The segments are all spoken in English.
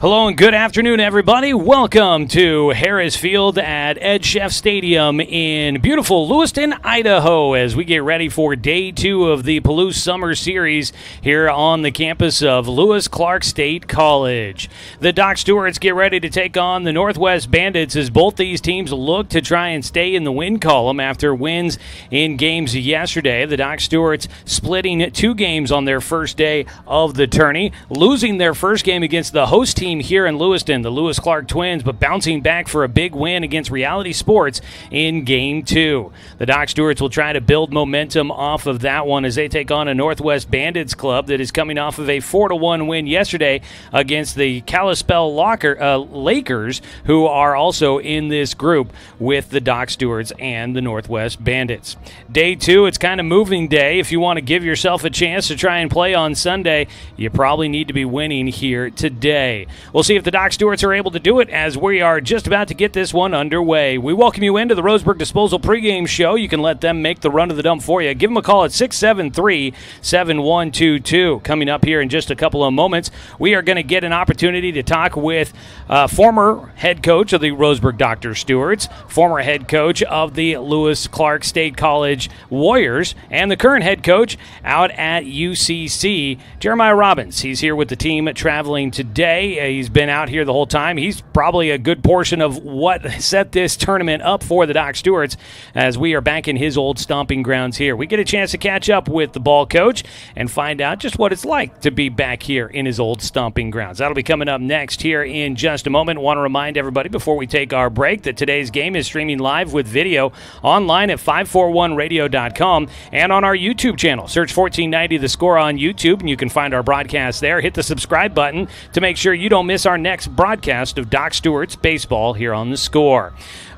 Hello and good afternoon, everybody. Welcome to Harris Field at Ed Chef Stadium in beautiful Lewiston, Idaho, as we get ready for day 2 of the Palouse Summer Series here on the campus of Lewis Clark State College. The Doc Stewarts get ready to take on the Northwest Bandits as both these teams look to try and stay in the win column after wins in games yesterday. The Doc Stewarts splitting 2 games on their first day of the tourney, losing their first game against the host team here in Lewiston, the Lewis Clark Twins, but bouncing back for a big win against Reality Sports in Game 2. The Doc Stewarts will try to build momentum off of that one as they take on a Northwest Bandits club that is coming off of a 4-1 win yesterday against the Kalispell Lakers, who are also in this group with the Doc Stewarts and the Northwest Bandits. Day 2, it's kind of moving day. If you want to give yourself a chance to try and play on Sunday, you probably need to be winning here today. We'll see if the Doc Stewarts are able to do it as we are just about to get this one underway. We welcome you into the Roseburg Disposal pregame show. You can let them make the run to the dump for you. Give them a call at 673-7122. Coming up here in just a couple of moments, we are going to get an opportunity to talk with former head coach of the Roseburg Dr. Stewarts, former head coach of the Lewis Clark State College Warriors, and the current head coach out at UCC, Jeremiah Robbins. He's here with the team traveling today. He's been out here the whole time. He's probably a good portion of what set this tournament up for the Doc Stewarts as we are back in his old stomping grounds here. We get a chance to catch up with the ball coach and find out just what it's like to be back here in his old stomping grounds. That'll be coming up next here in just a moment. Want to remind everybody before we take our break that today's game is streaming live with video online at 541radio.com and on our YouTube channel. Search 1490 The Score on YouTube and you can find our broadcast there. Hit the subscribe button to make sure you don't miss our next broadcast of Doc Stewart's baseball here on The Score.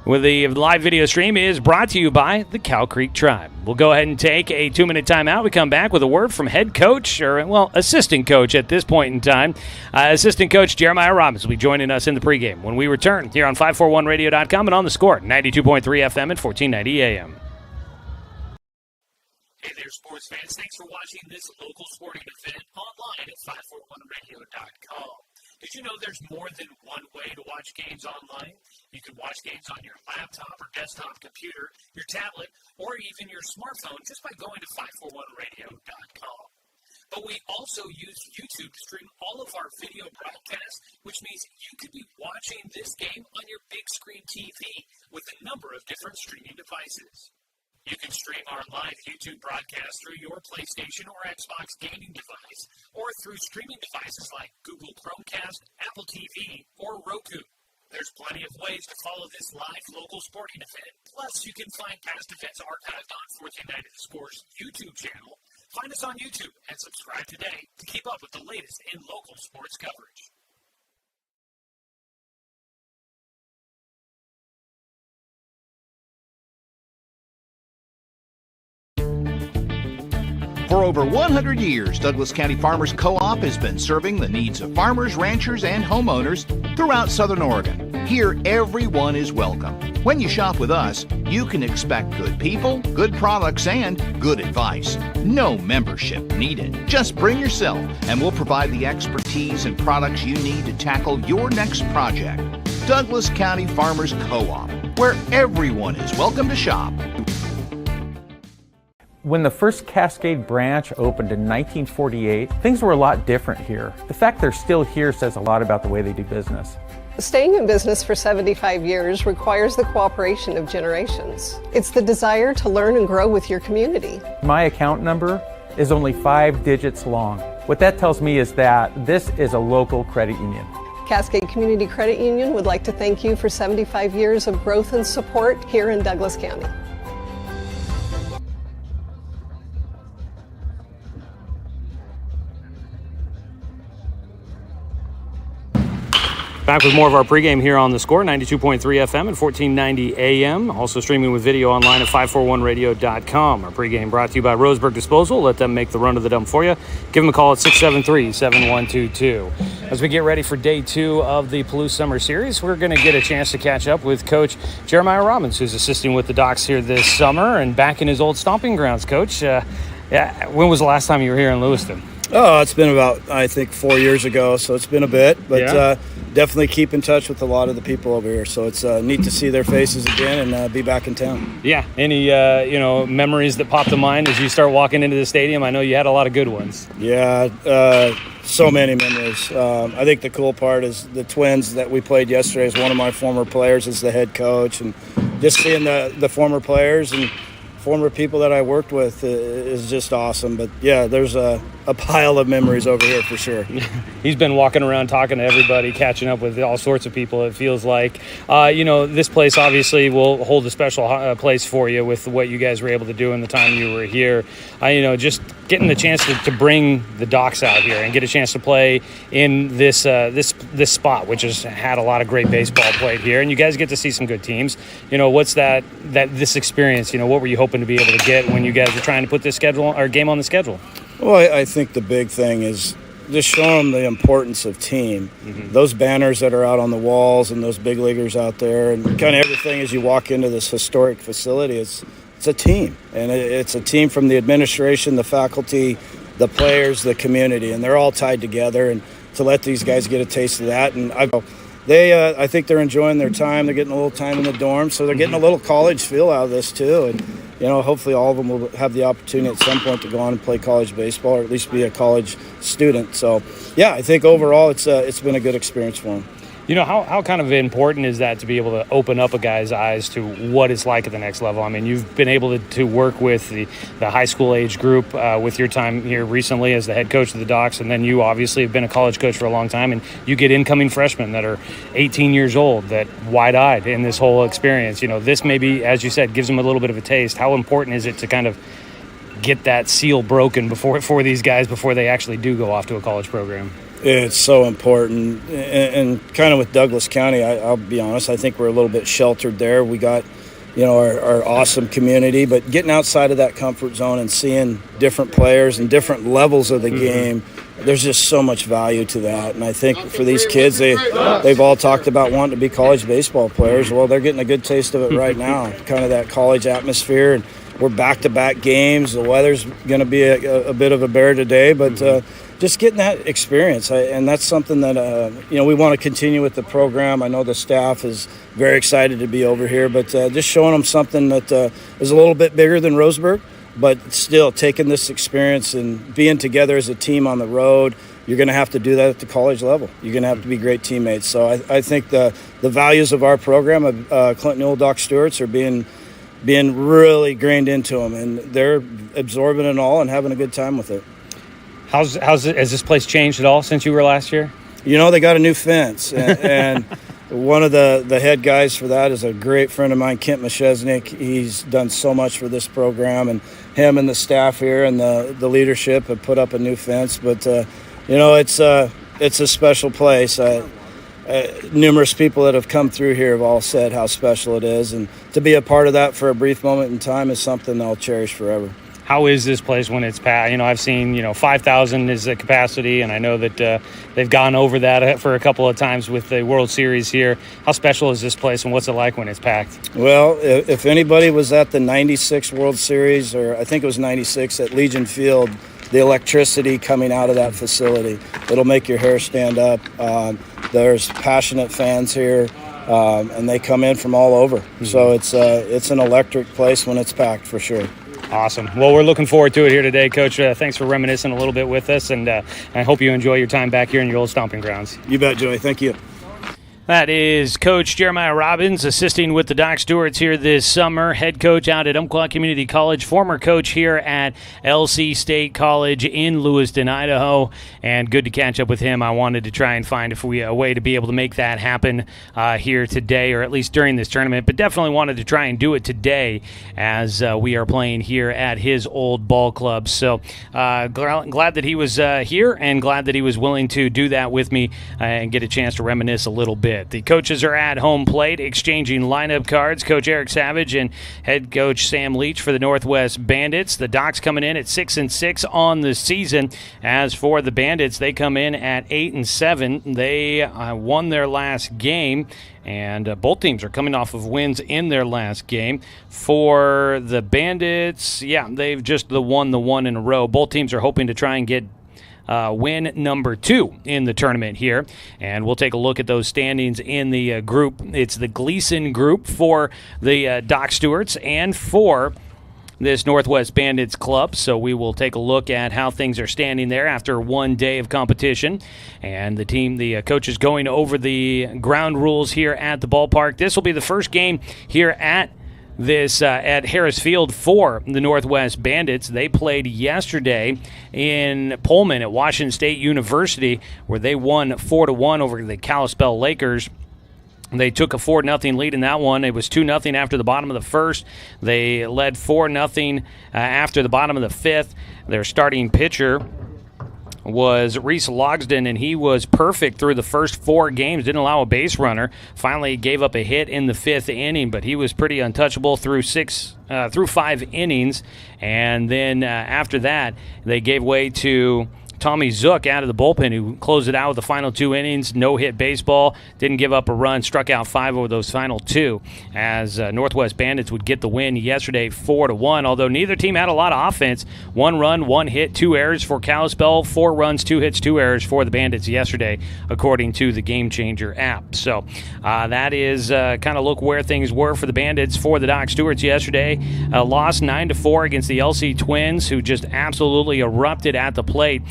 Well, the live video stream is brought to you by the Cow Creek Tribe. We'll go ahead and take a 2-minute timeout. We come back with a word from head coach, assistant coach at this point in time. Assistant coach Jeremiah Robbins will be joining us in the pregame when we return here on 541radio.com and on The Score, 92.3 FM and 1490 AM. Hey there, sports fans. Thanks for watching this local sporting event online at 541radio.com. Did you know there's more than one way to watch games online? You can watch games on your laptop or desktop computer, your tablet, or even your smartphone just by going to 541radio.com. But we also use YouTube to stream all of our video broadcasts, which means you could be watching this game on your big screen TV with a number of different streaming devices. You can stream our live YouTube broadcast through your PlayStation or Xbox gaming device, or through streaming devices like Google Chromecast, Apple TV, or Roku. There's plenty of ways to follow this live local sporting event. Plus, you can find past events archived on 1490 The Score's YouTube channel. Find us on YouTube and subscribe today to keep up with the latest in local sports coverage. For over 100 years, Douglas County Farmers Co-op has been serving the needs of farmers, ranchers, and homeowners throughout Southern Oregon. Here, everyone is welcome. When you shop with us, you can expect good people, good products, and good advice. No membership needed. Just bring yourself, and we'll provide the expertise and products you need to tackle your next project. Douglas County Farmers Co-op, where everyone is welcome to shop. When the first Cascade branch opened in 1948, things were a lot different here. The fact they're still here says a lot about the way they do business. Staying in business for 75 years requires the cooperation of generations. It's the desire to learn and grow with your community. My account number is only 5 digits long. What that tells me is that this is a local credit union. Cascade Community Credit Union would like to thank you for 75 years of growth and support here in Douglas County. Back with more of our pregame here on The Score, 92.3 FM and 1490 AM. Also streaming with video online at 541radio.com. Our pregame brought to you by Roseburg Disposal. Let them make the run to the dump for you. Give them a call at 673-7122. As we get ready for day 2 of the Palouse Summer Series, we're going to get a chance to catch up with Coach Jeremiah Robbins, who's assisting with the Docs here this summer and back in his old stomping grounds. Coach, when was the last time you were here in Lewiston? Oh, it's been about, I think, 4 years ago, so it's been a bit. But definitely keep in touch with a lot of the people over here. So it's neat to see their faces again and be back in town. Yeah. Any, memories that pop to mind as you start walking into the stadium? I know you had a lot of good ones. Yeah, so many memories. I think the cool part is the Twins that we played yesterday is one of my former players as the head coach. And just seeing the former players and former people that I worked with is just awesome. But, yeah, there's a pile of memories over here for sure. He's been walking around talking to everybody, catching up with all sorts of people, it feels like. This place obviously will hold a special place for you with what you guys were able to do in the time you were here. Just getting the chance to bring the Docs out here and get a chance to play in this spot, which has had a lot of great baseball played here, and you guys get to see some good teams. What's this experience? What were you hoping to be able to get when you guys were trying to put this game on the schedule? Well, I think the big thing is just show them the importance of team. Mm-hmm. Those banners that are out on the walls and those big leaguers out there and kind of everything as you walk into this historic facility, it's a team. And it's a team from the administration, the faculty, the players, the community, and they're all tied together. And to let these guys get a taste of that, and I think they're enjoying their time. They're getting a little time in the dorm, so they're getting a little college feel out of this too. And hopefully all of them will have the opportunity at some point to go on and play college baseball, or at least be a college student. So, yeah, I think overall it's been a good experience for them. How kind of important is that to be able to open up a guy's eyes to what it's like at the next level? I mean, you've been able to work with the high school age group with your time here recently as the head coach of the Docs, and then you obviously have been a college coach for a long time, and you get incoming freshmen that are 18 years old that wide-eyed in this whole experience. This maybe, as you said, gives them a little bit of a taste. How important is it to kind of get that seal broken for these guys before they actually do go off to a college program? It's so important, and kind of with Douglas County, I'll be honest, I think we're a little bit sheltered there. We got, our awesome community, but getting outside of that comfort zone and seeing different players and different levels of the game, there's just so much value to that. And I think for these kids, they've all talked about wanting to be college baseball players. Well, they're getting a good taste of it right now, kind of that college atmosphere. And we're back-to-back games. The weather's going to be a bit of a bear today, but just getting that experience, and that's something that we want to continue with the program. I know the staff is very excited to be over here, but just showing them something that is a little bit bigger than Roseburg, but still taking this experience and being together as a team on the road. You're going to have to do that at the college level. You're going to have to be great teammates. So I think the values of our program, of Clinton Newell Doc Stewart's, are being really ingrained into them, and they're absorbing it all and having a good time with it. Has this place changed at all since you were last year? They got a new fence, and one of the head guys for that is a great friend of mine, Kent Mashesnik. He's done so much for this program, and him and the staff here and the leadership have put up a new fence. But it's a special place. Numerous people that have come through here have all said how special it is, and to be a part of that for a brief moment in time is something I'll cherish forever. How is this place when it's packed? I've seen, 5,000 is the capacity, and I know that they've gone over that for a couple of times with the World Series here. How special is this place, and what's it like when it's packed? Well, if anybody was at the 96 World Series, or I think it was 96 at Legion Field, the electricity coming out of that facility, it'll make your hair stand up. There's passionate fans here, and they come in from all over. Mm-hmm. So it's an electric place when it's packed, for sure. Awesome. Well, we're looking forward to it here today, Coach. Thanks for reminiscing a little bit with us, and I hope you enjoy your time back here in your old stomping grounds. You bet, Joey. Thank you. That is Coach Jeremiah Robbins assisting with the Doc Stewarts here this summer, head coach out at Umpqua Community College, former coach here at LC State College in Lewiston, Idaho, and good to catch up with him. I wanted to try and find a way to be able to make that happen here today, or at least during this tournament, but definitely wanted to try and do it today as we are playing here at his old ball club. So glad that he was here, and glad that he was willing to do that with me and get a chance to reminisce a little bit. The coaches are at home plate exchanging lineup cards. Coach Eric Savage and head coach Sam Leach for the Northwest Bandits. The Docs coming in at 6-6 on the season. As for the Bandits, they come in at 8-7. They won their last game, and both teams are coming off of wins in their last game. For the Bandits, they've just won the one in a row. Both teams are hoping to try and get win number 2 in the tournament here. And we'll take a look at those standings in the group. It's the Gleason group for the Doc Stewarts and for this Northwest Bandits club. So we will take a look at how things are standing there after one day of competition. And the coaches going over the ground rules here at the ballpark. This will be the first game here at Harris Field for the Northwest Bandits. They played yesterday in Pullman at Washington State University, where they won 4-1 over the Kalispell Lakers. They took a 4-0 lead in that one. It was 2-0 after the bottom of the first. They led 4-0 after the bottom of the fifth. Their starting pitcher was Reese Logsden, and he was perfect through the first 4 games. Didn't allow a base runner. Finally gave up a hit in the 5th inning, but he was pretty untouchable through 5 innings. And then after that, they gave way to Tommy Zook out of the bullpen, who closed it out with the final 2 innings, no-hit baseball, didn't give up a run, struck out 5 over those final 2, as Northwest Bandits would get the win yesterday 4-1, although neither team had a lot of offense. 1 run, 1 hit, 2 errors for Kalispell, 4 runs, 2 hits, 2 errors for the Bandits yesterday, according to the Game Changer app. So that is kind of look where things were for the Bandits. For the Doc Stewarts yesterday, lost 9-4 against the LC Twins, who just absolutely erupted at the plate.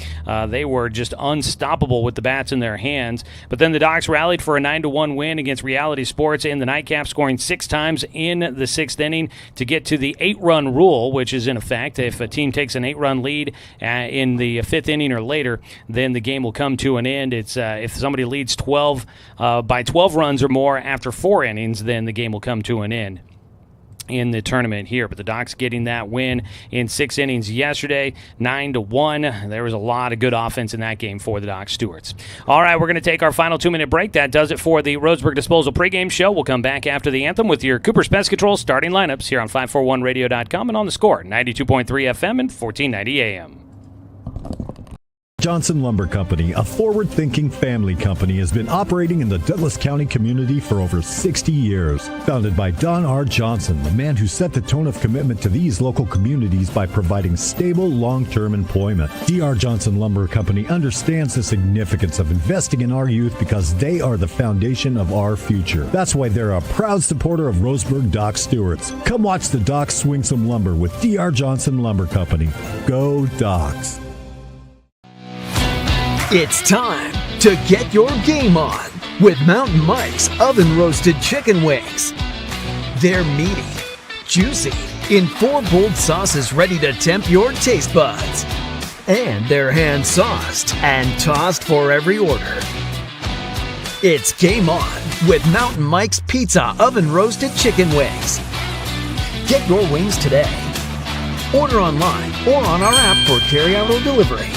They were just unstoppable with the bats in their hands. But then the Docs rallied for a 9-1 win against Reality Sports in the nightcap, scoring 6 times in the 6th inning to get to the 8-run rule, which is in effect if a team takes an 8-run lead in the 5th inning or later, then the game will come to an end. It's if somebody leads 12 by 12 runs or more after 4 innings, then the game will come to an end in the tournament here. But the Docs getting that win in 6 innings yesterday, 9-1. There was a lot of good offense in that game for the Doc Stewarts. All right, we're going to take our final 2-minute break. That does it for the Roseburg Disposal pregame show. We'll come back after the anthem with your Cooper's Pest Control starting lineups here on 541radio.com and on the Score, 92.3 FM and 1490 AM. Johnson Lumber Company, a forward-thinking family company, has been operating in the Douglas County community for over 60 years. Founded by Don R. Johnson, the man who set the tone of commitment to these local communities by providing stable, long-term employment. D.R. Johnson Lumber Company understands the significance of investing in our youth because they are the foundation of our future. That's why they're a proud supporter of Roseburg Doc Stewarts. Come watch the Docs swing some lumber with D.R. Johnson Lumber Company. Go Docs! It's time to get your game on with Mountain Mike's oven roasted chicken wings. They're meaty, juicy, in 4 bold sauces ready to tempt your taste buds. And they're hand sauced and tossed for every order. It's game on with Mountain Mike's Pizza oven roasted chicken wings. Get your wings today. Order online or on our app for carryout or delivery.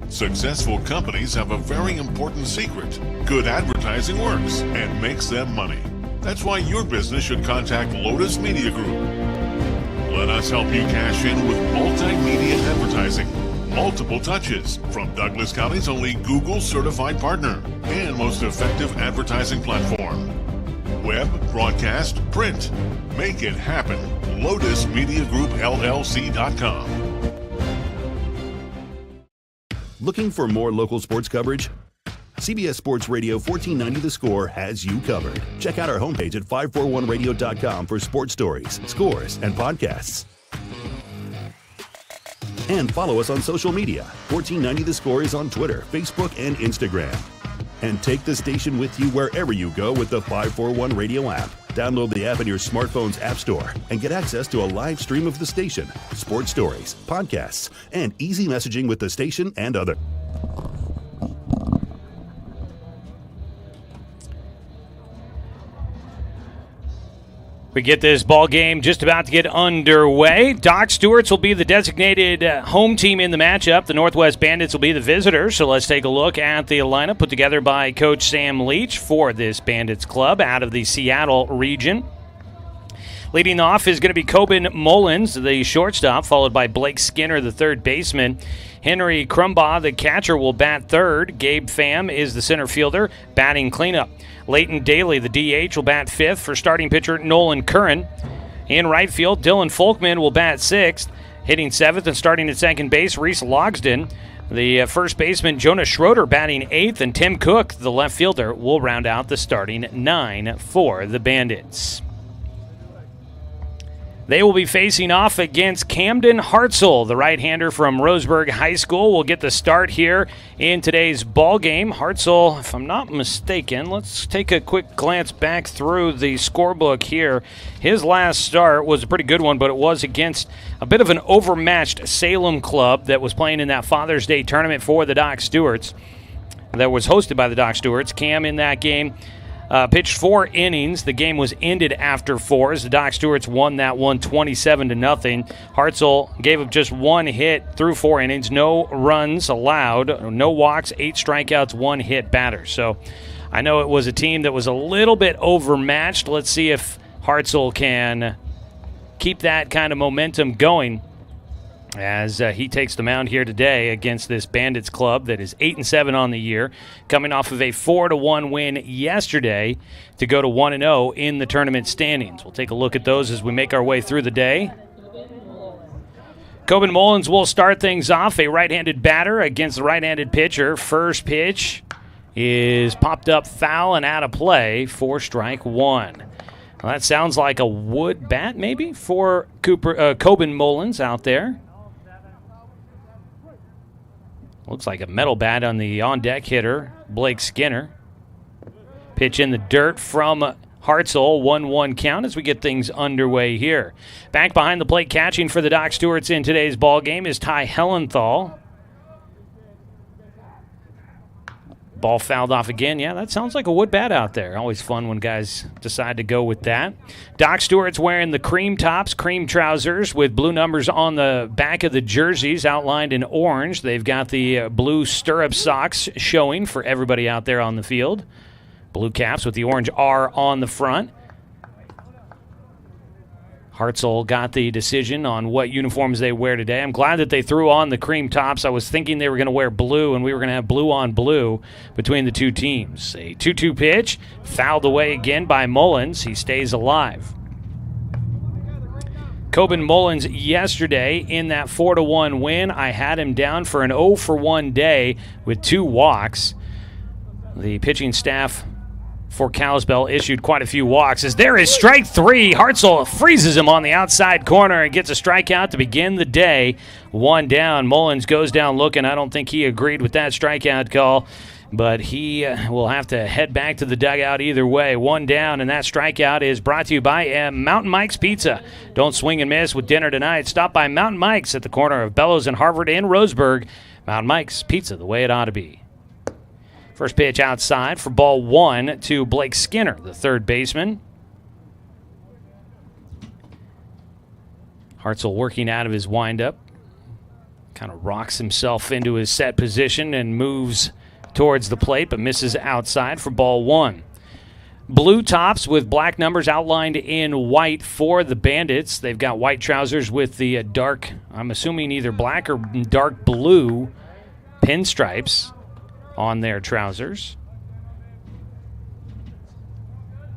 Successful companies have a very important secret. Good advertising works and makes them money. That's why your business should contact Lotus Media Group. Let us help you cash in with multimedia advertising. Multiple touches from Douglas County's only Google certified partner and most effective advertising platform. Web, broadcast, print. Make it happen. LotusMediaGroupLLC.com. Looking for more local sports coverage? CBS Sports Radio 1490 The Score has you covered. Check out our homepage at 541radio.com for sports stories, scores, and podcasts. And follow us on social media. 1490 The Score is on Twitter, Facebook, and Instagram. And take the station with you wherever you go with the 541 Radio app. Download the app in your smartphone's app store and get access to a live stream of the station, sports stories, podcasts, and easy messaging with the station and other. We get this ball game just about to get underway. Doc Stewarts will be the designated home team in the matchup. The Northwest Bandits will be the visitors. So let's take a look at the lineup put together by Coach Sam Leach for this Bandits club out of the Seattle region. Leading off is going to be Coben Mullins, the shortstop, followed by Blake Skinner, the third baseman. Henry Crumbaugh, the catcher, will bat third. Gabe Pham is the center fielder, batting cleanup. Leighton Daly, the DH, will bat fifth for starting pitcher Nolan Curran. In right field, Dylan Folkman will bat sixth. Hitting seventh and starting at second base, Reese Logsden. The first baseman, Jonah Schroeder, batting 8th, and Tim Cook, the left fielder, will round out the starting 9 for the Bandits. They will be facing off against Camden Hartzell. The right-hander from Roseburg High School will get the start here in today's ball game. Hartzell, if I'm not mistaken, let's take a quick glance back through the scorebook here. His last start was a pretty good one, but it was against a bit of an overmatched Salem club that was playing in that Father's Day tournament for the Doc Stewarts. That was hosted by the Doc Stewarts. Cam in that game pitched 4 innings. The game was ended after 4 as the Doc Stewarts won that one 27-0. Hartzell gave up just 1 hit through 4 innings, no runs allowed, no walks, 8 strikeouts, 1 hit batter. So I know it was a team that was a little bit overmatched. Let's see if Hartzell can keep that kind of momentum going as he takes the mound here today against this Bandits club that is 8-7 on the year, coming off of a 4-1 win yesterday to go to 1-0 in the tournament standings. We'll take a look at those as we make our way through the day. Coben Mullins will start things off, a right-handed batter against the right-handed pitcher. First pitch is popped up foul and out of play for strike 1. Well, that sounds like a wood bat maybe for Coben Mullins out there. Looks like a metal bat on the on-deck hitter, Blake Skinner. Pitch in the dirt from Hartzell, 1-1 count as we get things underway here. Back behind the plate catching for the Doc Stewarts in today's ball game is Ty Hellenthal. Ball fouled off again. Yeah, that sounds like a wood bat out there. Always fun when guys decide to go with that. Doc Stewart's wearing the cream tops, cream trousers with blue numbers on the back of the jerseys outlined in orange. They've got the blue stirrup socks showing for everybody out there on the field. Blue caps with the orange R on the front. Hartzell got the decision on what uniforms they wear today. I'm glad that they threw on the cream tops. I was thinking they were going to wear blue, and we were going to have blue on blue between the two teams. A 2-2 pitch, fouled away again by Mullins. He stays alive. Coben Mullins yesterday in that 4-1 win. I had him down for an 0-for-1 day with 2 walks. The pitching staff for Kalispell issued quite a few walks. As there is strike 3, Hartzell freezes him on the outside corner and gets a strikeout to begin the day. 1 down. Mullins goes down looking. I don't think he agreed with that strikeout call, but he will have to head back to the dugout either way. 1 down, and that strikeout is brought to you by Mountain Mike's Pizza. Don't swing and miss with dinner tonight. Stop by Mountain Mike's at the corner of Bellows and Harvard in Roseburg. Mountain Mike's Pizza, the way it ought to be. First pitch outside for ball 1 to Blake Skinner, the third baseman. Hartzell working out of his windup. Kind of rocks himself into his set position and moves towards the plate, but misses outside for ball 1. Blue tops with black numbers outlined in white for the Bandits. They've got white trousers with the dark, I'm assuming either black or dark blue pinstripes on their trousers.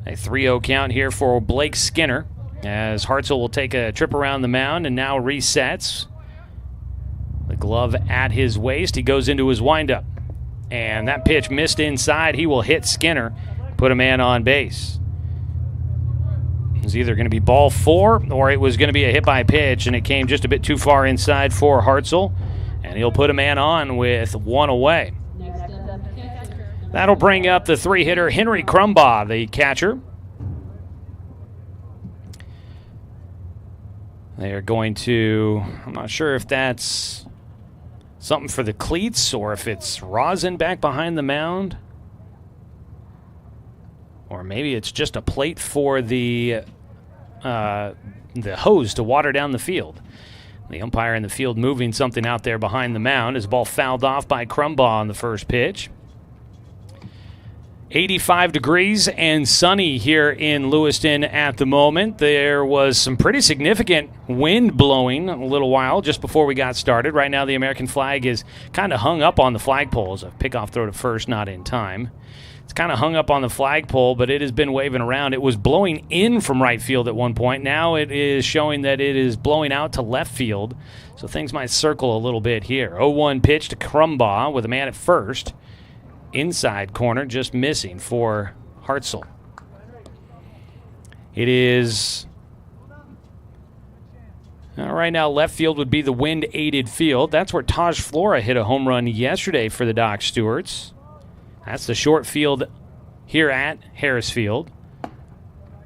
A 3-0 count here for Blake Skinner as Hartzell will take a trip around the mound and now resets. The glove at his waist. He goes into his windup. And that pitch missed inside. He will hit Skinner, put a man on base. It was either going to be ball 4 or it was going to be a hit by pitch, and it came just a bit too far inside for Hartzell. And he'll put a man on with 1 away. That'll bring up the 3-hitter Henry Crumbaugh, the catcher. They are going to, I'm not sure if that's something for the cleats or if it's rosin back behind the mound. Or maybe it's just a plate for the hose to water down the field. The umpire in the field moving something out there behind the mound as the ball fouled off by Crumbaugh on the first pitch. 85 degrees and sunny here in Lewiston at the moment. There was some pretty significant wind blowing a little while just before we got started. Right now the American flag is kind of hung up on the flagpoles. A pickoff throw to first, not in time. It's kind of hung up on the flagpole, but it has been waving around. It was blowing in from right field at one point. Now it is showing that it is blowing out to left field, so things might circle a little bit here. 0-1 pitch to Crumbaugh with a man at first. Inside corner, just missing for Hartzell. It is... right now, left field would be the wind-aided field. That's where Taj Flora hit a home run yesterday for the Doc Stewarts. That's the short field here at Harris Field.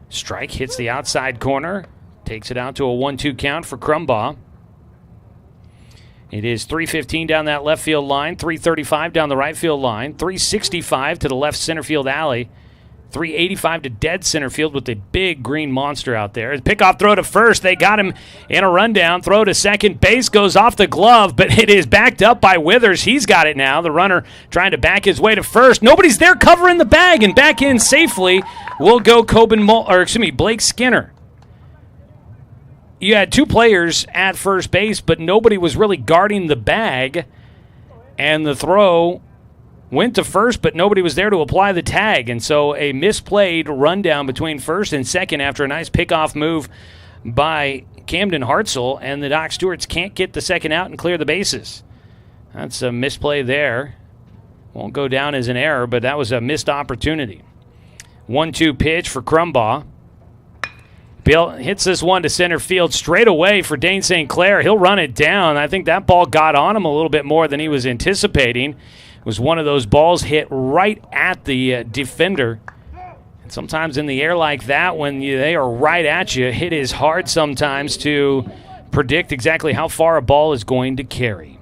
Strike hits the outside corner. Takes it out to a 1-2 count for Crumbaugh. It is 315 down that left field line, 335 down the right field line, 365 to the left center field alley, 385 to dead center field with a big green monster out there. Pickoff throw to first. They got him in a rundown. Throw to second base goes off the glove, but it is backed up by Withers. He's got it now. The runner trying to back his way to first. Nobody's there covering the bag, and back in safely will go Blake Skinner. You had two players at first base, but nobody was really guarding the bag, and the throw went to first, but nobody was there to apply the tag, and so a misplayed rundown between first and second after a nice pickoff move by Camden Hartzell, and the Doc Stewarts can't get the second out and clear the bases. That's a misplay there. Won't go down as an error, but that was a missed opportunity. 1-2 pitch for Crumbaugh. Bill hits this one to center field straight away for Dane St. Clair. He'll run it down. I think that ball got on him a little bit more than he was anticipating. It was one of those balls hit right at the defender. And sometimes in the air like that, when they are right at you, it is hard sometimes to predict exactly how far a ball is going to carry.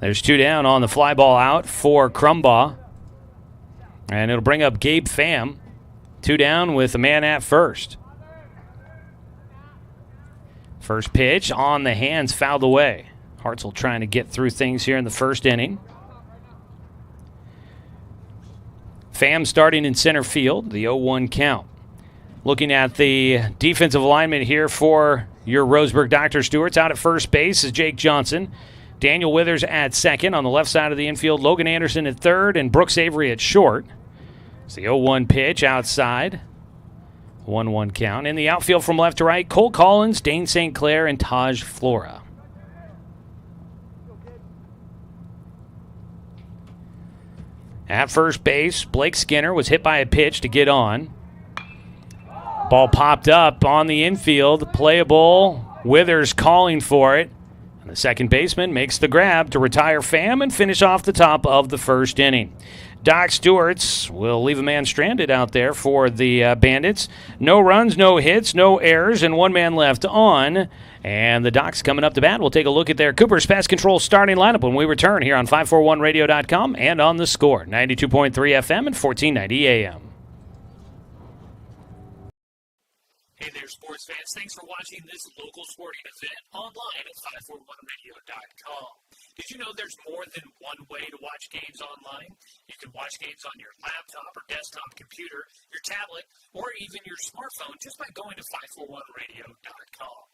There's two down on the fly ball out for Crumbaugh. And it'll bring up Gabe Pham. Two down with a man at first. First pitch on the hands, fouled away. Hartzell trying to get through things here in the first inning. Pham starting in center field, the 0-1 count. Looking at the defensive alignment here for your Roseburg Dr. Stewarts. Out at first base is Jake Johnson. Daniel Withers at second. On the left side of the infield, Logan Anderson at third and Brooks Avery at short. It's the 0-1 pitch outside. 1-1 count. In the outfield from left to right, Cole Collins, Dane St. Clair, and Taj Flora. At first base, Blake Skinner was hit by a pitch to get on. Ball popped up on the infield. Playable. Withers calling for it. And the second baseman makes the grab to retire Pham and finish off the top of the first inning. Doc Stewarts will leave a man stranded out there for the Bandits. No runs, no hits, no errors, and one man left on. And the Docs coming up to bat. We'll take a look at their Cooper's Pest Control starting lineup when we return here on 541radio.com and on The Score, 92.3 FM and 1490 AM. Hey there, sports fans. Thanks for watching this local sporting event online at 541radio.com. Did you know there's more than one way to watch games online? You can watch games on your laptop or desktop computer, your tablet, or even your smartphone just by going to 541radio.com.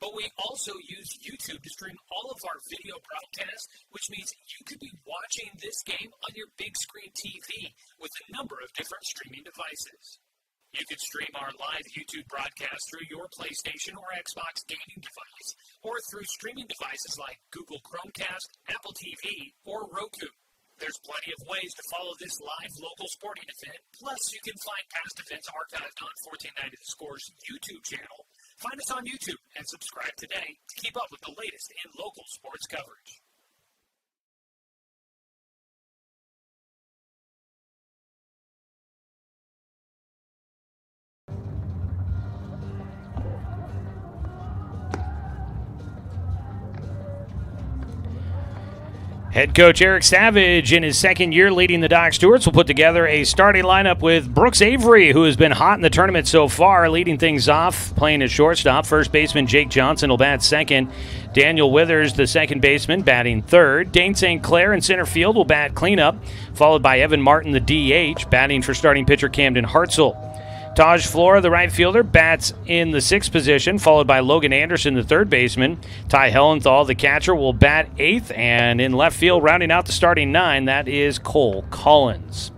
But we also use YouTube to stream all of our video broadcasts, which means you could be watching this game on your big screen TV with a number of different streaming devices. You can stream our live YouTube broadcast through your PlayStation or Xbox gaming device, or through streaming devices like Google Chromecast, Apple TV, or Roku. There's plenty of ways to follow this live local sporting event. Plus, you can find past events archived on 1490 The Score's YouTube channel. Find us on YouTube and subscribe today to keep up with the latest in local sports coverage. Head coach Eric Savage, in his second year leading the Doc Stewarts, will put together a starting lineup with Brooks Avery, who has been hot in the tournament so far, leading things off, playing at shortstop. First baseman Jake Johnson will bat second. Daniel Withers, the second baseman, batting third. Dane St. Clair in center field will bat cleanup, followed by Evan Martin, the DH, batting for starting pitcher Camden Hartzell. Taj Flora, the right fielder, bats in the sixth position, followed by Logan Anderson, the third baseman. Ty Hellenthal, the catcher, will bat eighth, and in left field, rounding out the starting nine, that is Cole Collins.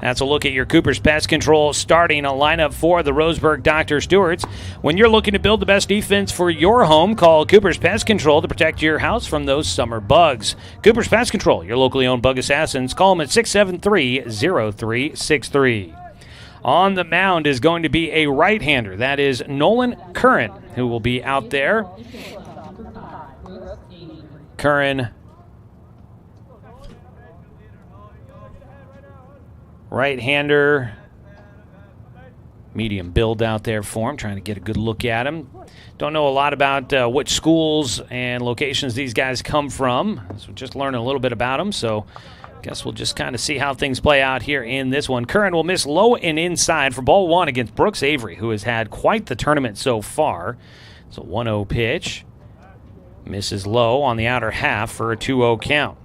That's a look at your Cooper's Pest Control starting a lineup for the Roseburg Dr. Stewarts. When you're looking to build the best defense for your home, call Cooper's Pest Control to protect your house from those summer bugs. Cooper's Pest Control, your locally owned bug assassins. Call them at 673-0363. On the mound is going to be a right-hander. That is Nolan Curran, who will be out there. Curran, right-hander, medium build out there for him, trying to get a good look at him. Don't know a lot about which schools and locations these guys come from, so just learning a little bit about them, so guess we'll just kind of see how things play out here in this one. Curran will miss low and inside for ball one against Brooks Avery, who has had quite the tournament so far. It's a 1-0 pitch. Misses low on the outer half for a 2-0 count.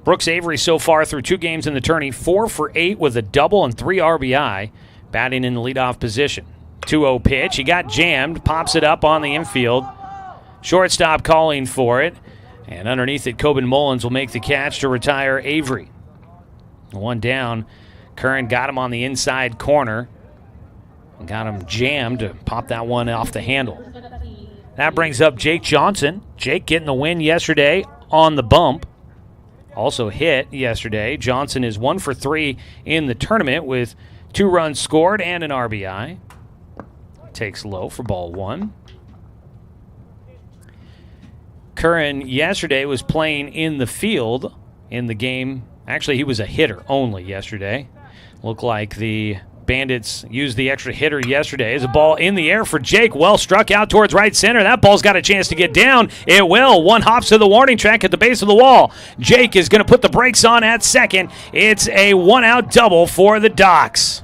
Brooks Avery so far through 2 games in the tourney, 4 for 8 with a double and 3 RBI, batting in the leadoff position. 2-0 pitch. He got jammed, pops it up on the infield. Shortstop calling for it. And underneath it, Coben Mullins will make the catch to retire Avery. One down. Curran got him on the inside corner. And got him jammed to pop that one off the handle. That brings up Jake Johnson. Jake getting the win yesterday on the bump. Also hit yesterday. Johnson is 1 for 3 in the tournament with 2 runs scored and an RBI. Takes low for ball one. Curran yesterday was playing in the field in the game. Actually, he was a hitter only yesterday. Looked like the Bandits used the extra hitter yesterday. As a ball in the air for Jake. Well struck out towards right center. That ball's got a chance to get down. It will. One hops to the warning track at the base of the wall. Jake is going to put the brakes on at second. It's a 1-out double for the Docs.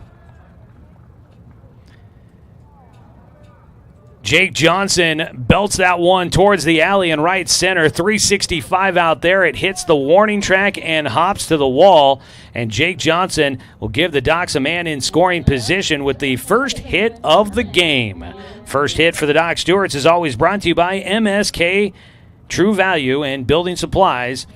Jake Johnson belts that one towards the alley in right center. 365 out there. It hits the warning track and hops to the wall. And Jake Johnson will give the Docs a man in scoring position with the first hit of the game. First hit for the Doc Stewarts is always brought to you by MSK True Value and Building Supplies.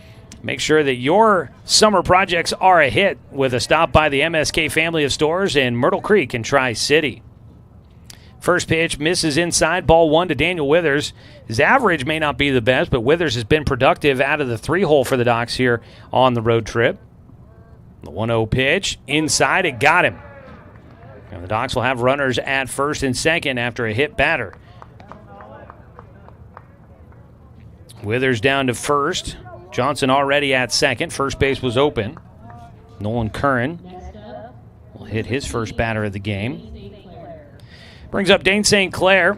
Make sure that your summer projects are a hit with a stop by the MSK family of stores in Myrtle Creek and Tri-City. First pitch misses inside, ball one to Daniel Withers. His average may not be the best, but Withers has been productive out of the 3-hole for the Docs here on the road trip. The 1-0 pitch inside, it got him. And the Docs will have runners at first and second after a hit batter. Withers down to first. Johnson already at second. First base was open. Nolan Curran will hit his first batter of the game. Brings up Dane St. Clair,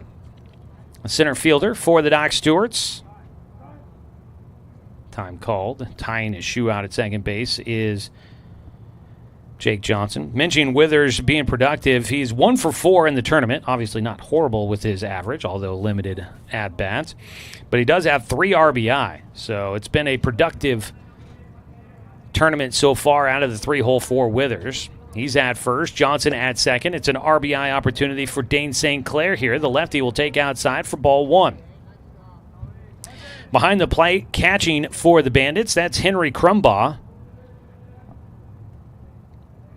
a center fielder for the Doc Stewarts. Time called. Tying his shoe out at second base is Jake Johnson. Mentioning Withers being productive, he's 1 for 4 in the tournament. Obviously not horrible with his average, although limited at-bats. But he does have 3 RBI, so it's been a productive tournament so far out of the 3-hole for Withers. He's at first, Johnson at second. It's an RBI opportunity for Dane St. Clair here. The lefty will take outside for ball one. Behind the plate, catching for the Bandits, that's Henry Crumbaugh.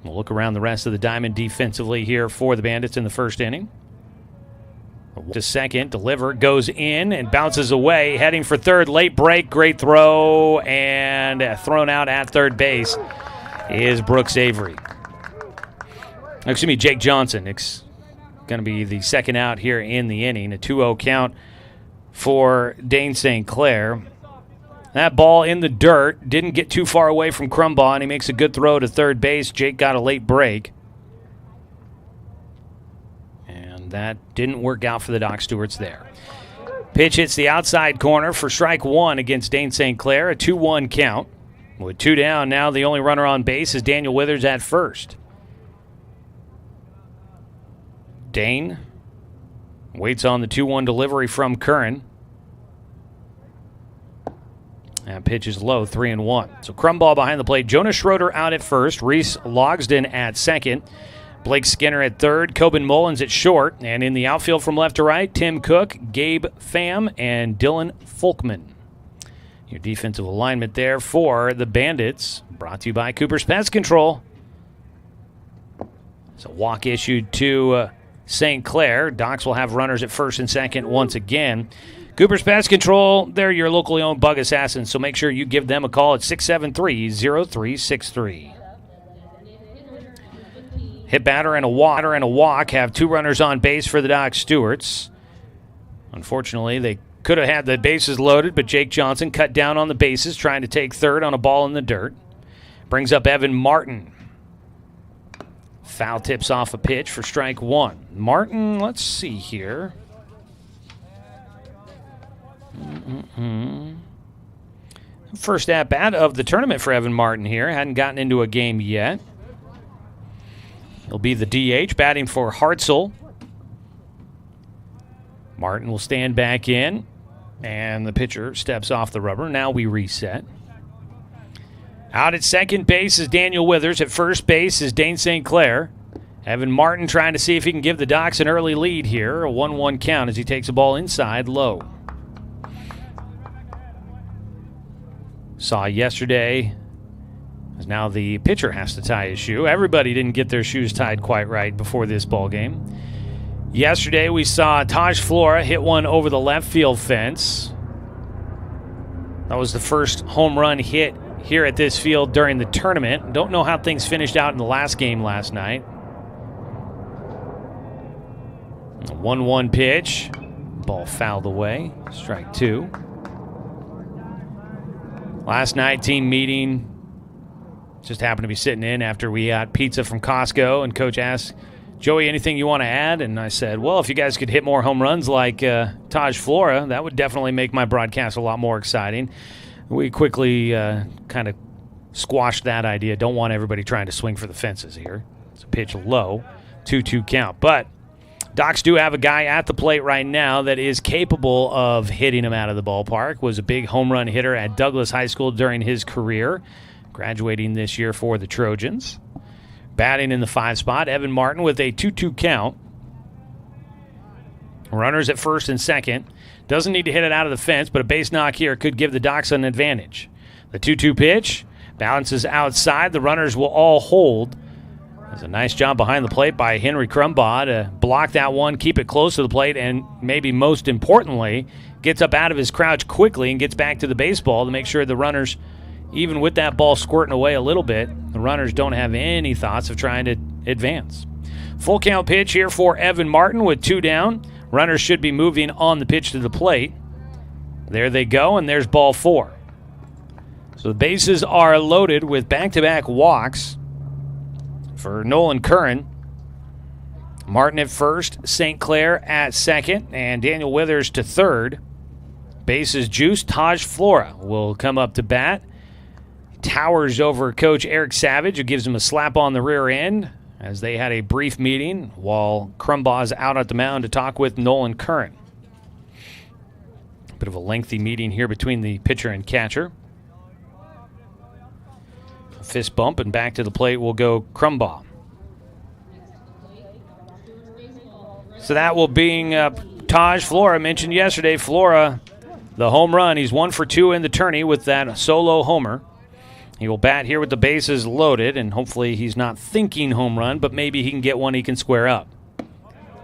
We'll look around the rest of the diamond defensively here for the Bandits in the first inning. To second, deliver, goes in and bounces away. Heading for third, late break, great throw, and thrown out at third base is Brooks Avery. Excuse me, Jake Johnson. It's going to be the second out here in the inning. A 2-0 count for Dane St. Clair. That ball in the dirt. Didn't get too far away from Crumbaugh, and he makes a good throw to third base. Jake got a late break. And that didn't work out for the Doc Stewarts there. Pitch hits the outside corner for strike one against Dane St. Clair, a 2-1 count. With 2 down, now the only runner on base is Daniel Withers at first. Dane waits on the 2-1 delivery from Curran. That pitch is low, 3-1. So Crumball behind the plate. Jonas Schroeder out at first. Reese Logsden at second. Blake Skinner at third. Coben Mullins at short. And in the outfield from left to right, Tim Cook, Gabe Pham, and Dylan Folkman. Your defensive alignment there for the Bandits. Brought to you by Cooper's Pest Control. So walk issued to St. Clair. Docs will have runners at first and second once again. Cooper's Pest Control, they're your locally owned bug assassins, so make sure you give them a call at 673-0363. Hit batter and a walk have 2 runners on base for the Doc Stewarts. Unfortunately, they could have had the bases loaded, but Jake Johnson cut down on the bases, trying to take third on a ball in the dirt. Brings up Evan Martin. Foul tips off a pitch for strike one. Martin, let's see here. First at-bat of the tournament for Evan Martin here. Hadn't gotten into a game yet. He'll be the DH, batting for Hartzell. Martin will stand back in, and the pitcher steps off the rubber. Now we reset. Out at second base is Daniel Withers. At first base is Dane St. Clair. Evan Martin trying to see if he can give the Docs an early lead here. A 1-1 count as he takes a ball inside low. Saw yesterday as now the pitcher has to tie his shoe. Everybody didn't get their shoes tied quite right before this ball game. Yesterday we saw Taj Flora hit one over the left field fence. That was the first home run hit here at this field during the tournament. Don't know how things finished out in the last game last night. A 1-1 pitch. Ball fouled away. Strike two. Last night, team meeting. Just happened to be sitting in after we got pizza from Costco, and Coach asked, Joey, anything you want to add? And I said, well, if you guys could hit more home runs like Taj Flora, that would definitely make my broadcast a lot more exciting. We quickly kind of squashed that idea. Don't want everybody trying to swing for the fences here. It's a pitch low, 2-2 count. But Docs do have a guy at the plate right now that is capable of hitting him out of the ballpark. Was a big home run hitter at Douglas High School during his career, graduating this year for the Trojans. Batting in the 5 spot, Evan Martin with a 2-2 count. Runners at first and second. Doesn't need to hit it out of the fence, but a base knock here could give the Docs an advantage. The 2-2 pitch bounces outside. The runners will all hold. That's a nice job behind the plate by Henry Crumbaugh to block that one, keep it close to the plate, and maybe most importantly, gets up out of his crouch quickly and gets back to the baseball to make sure the runners, even with that ball squirting away a little bit, the runners don't have any thoughts of trying to advance. Full count pitch here for Evan Martin with 2 down. Runners should be moving on the pitch to the plate. There they go, and there's ball 4. So the bases are loaded with back-to-back walks for Nolan Curran. Martin at first, St. Clair at second, and Daniel Withers to third. Bases juiced. Taj Flora will come up to bat. Towers over Coach Eric Savage, who gives him a slap on the rear end as they had a brief meeting while Crumbaugh's out at the mound to talk with Nolan Curran. Bit of a lengthy meeting here between the pitcher and catcher. A fist bump, and back to the plate will go Crumbaugh. So that will be Taj Flora. Mentioned yesterday, Flora, the home run. He's 1 for 2 in the tourney with that solo homer. He will bat here with the bases loaded, and hopefully he's not thinking home run, but maybe he can get one he can square up.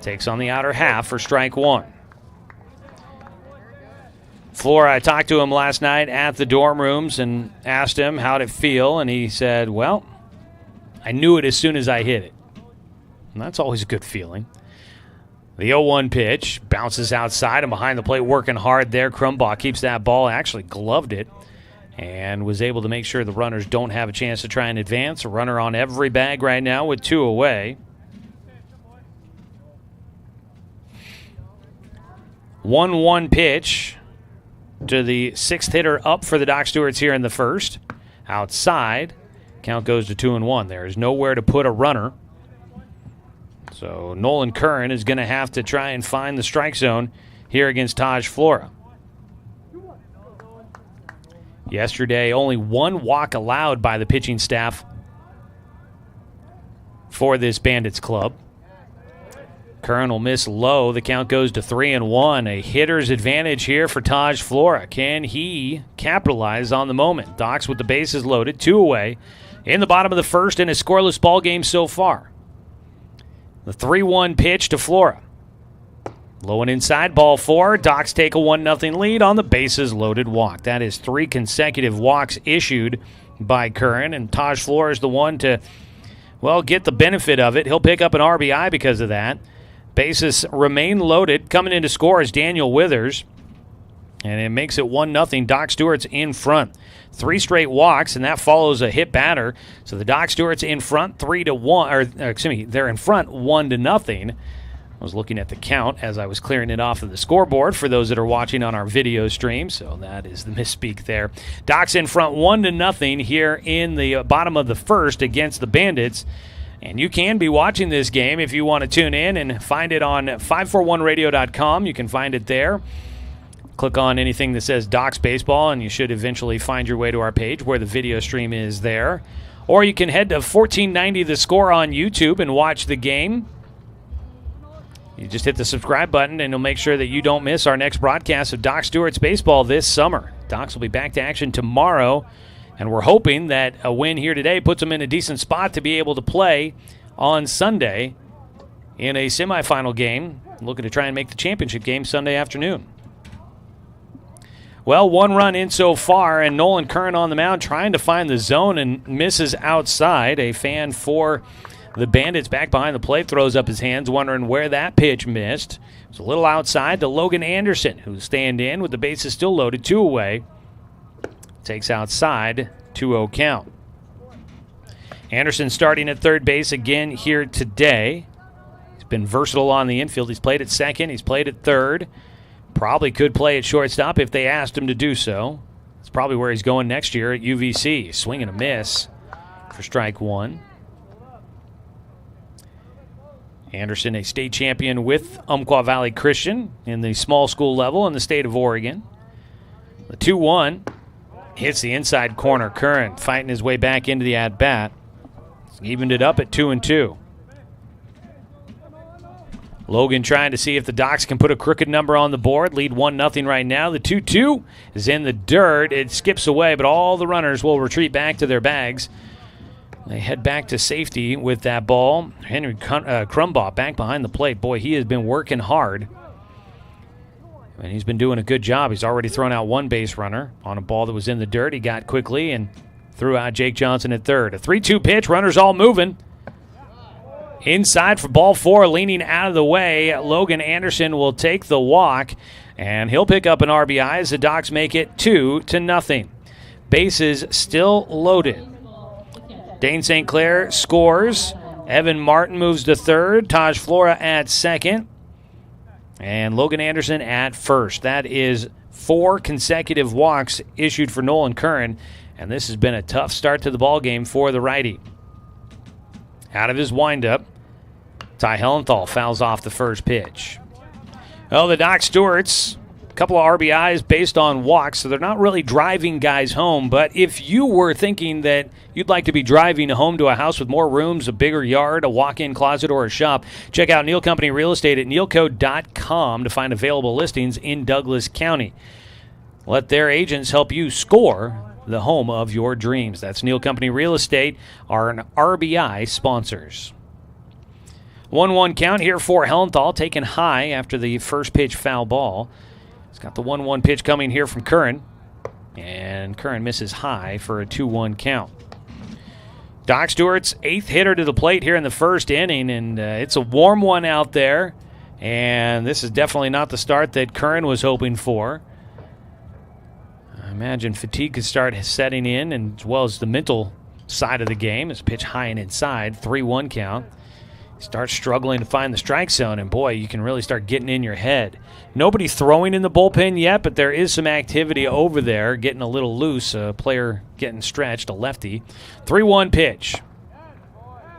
Takes on the outer half for strike one. Flora, I talked to him last night at the dorm rooms and asked him how'd it feel, and he said, well, I knew it as soon as I hit it. And that's always a good feeling. The 0-1 pitch bounces outside and behind the plate, working hard there. Crumbaugh keeps that ball, actually gloved it, and was able to make sure the runners don't have a chance to try and advance. A runner on every bag right now with 2 away. 1-1 pitch to the sixth hitter up for the Doc Stewarts here in the first. Outside. Count goes to 2-1. There is nowhere to put a runner. So Nolan Curran is going to have to try and find the strike zone here against Taj Flora. Yesterday, only one walk allowed by the pitching staff for this Bandits club. Curran will miss low. The count goes to 3-1. A hitter's advantage here for Taj Flora. Can he capitalize on the moment? Docs with the bases loaded, 2 away in the bottom of the first in a scoreless ball game so far. The 3-1 pitch to Flora. Low and inside, ball 4. Docs take a 1-0 lead on the bases loaded walk. That is 3 consecutive walks issued by Curran, and Taj Flora is the one to, well, get the benefit of it. He'll pick up an RBI because of that. Bases remain loaded. Coming in to score is Daniel Withers, and it makes it 1-0. Doc Stewart's in front. 3 straight walks, and that follows a hit batter. So the Doc Stewart's in front 3-1, they're in front 1-0. I was looking at the count as I was clearing it off of the scoreboard for those that are watching on our video stream, so that is the misspeak there. Doc's in front 1-0 here in the bottom of the first against the Bandits, and you can be watching this game if you want to tune in and find it on 541radio.com. You can find it there. Click on anything that says Docs Baseball, and you should eventually find your way to our page where the video stream is there. Or you can head to 1490 The Score on YouTube and watch the game. You just hit the subscribe button, and it'll make sure that you don't miss our next broadcast of Doc Stewart's Baseball this summer. Docs will be back to action tomorrow, and we're hoping that a win here today puts them in a decent spot to be able to play on Sunday in a semifinal game, looking to try and make the championship game Sunday afternoon. Well, 1 run in so far, and Nolan Curran on the mound trying to find the zone and misses outside. A fan for the Bandits back behind the plate throws up his hands, wondering where that pitch missed. It's a little outside to Logan Anderson, who's staying in with the bases still loaded, 2 away. Takes outside, 2-0 count. Anderson starting at third base again here today. He's been versatile on the infield. He's played at second. He's played at third. Probably could play at shortstop if they asked him to do so. It's probably where he's going next year at UVC. Swing and a miss for strike 1. Anderson, a state champion with Umpqua Valley Christian in the small school level in the state of Oregon. The 2-1 hits the inside corner. Curran fighting his way back into the at-bat. Evened it up at 2-2. Logan trying to see if the Docs can put a crooked number on the board. Lead 1-0 right now. The 2-2 is in the dirt. It skips away, but all the runners will retreat back to their bags. They head back to safety with that ball. Henry Crumbaugh back behind the plate. Boy, he has been working hard. And he's been doing a good job. He's already thrown out 1 base runner on a ball that was in the dirt. He got quickly and threw out Jake Johnson at third. A 3-2 pitch. Runners all moving. Inside for ball 4, leaning out of the way. Logan Anderson will take the walk, and he'll pick up an RBI as the Docs make it 2-0. Bases still loaded. Dane St. Clair scores. Evan Martin moves to third. Taj Flora at second. And Logan Anderson at first. That is 4 consecutive walks issued for Nolan Curran, and this has been a tough start to the ball game for the righty. Out of his windup, Ty Hellenthal fouls off the first pitch. Well, the Doc Stewarts, a couple of RBIs based on walks, so they're not really driving guys home. But if you were thinking that you'd like to be driving home to a house with more rooms, a bigger yard, a walk-in closet, or a shop, check out Neal Company Real Estate at nealco.com to find available listings in Douglas County. Let their agents help you score the home of your dreams. That's Neal Company Real Estate, our RBI sponsors. 1-1 count here for Hellenthal, taken high after the first pitch foul ball. He's got the 1-1 pitch coming here from Curran, and Curran misses high for a 2-1 count. Doc Stewart's 8th hitter to the plate here in the first inning, and it's a warm one out there, and this is definitely not the start that Curran was hoping for. I imagine fatigue could start setting in, and as well as the mental side of the game. It's pitch high and inside, 3-1 count. start struggling to find the strike zone, and boy, you can really start getting in your head. Nobody throwing in the bullpen yet, but there is some activity over there, getting a little loose. A player getting stretched, a lefty. 3-1 pitch.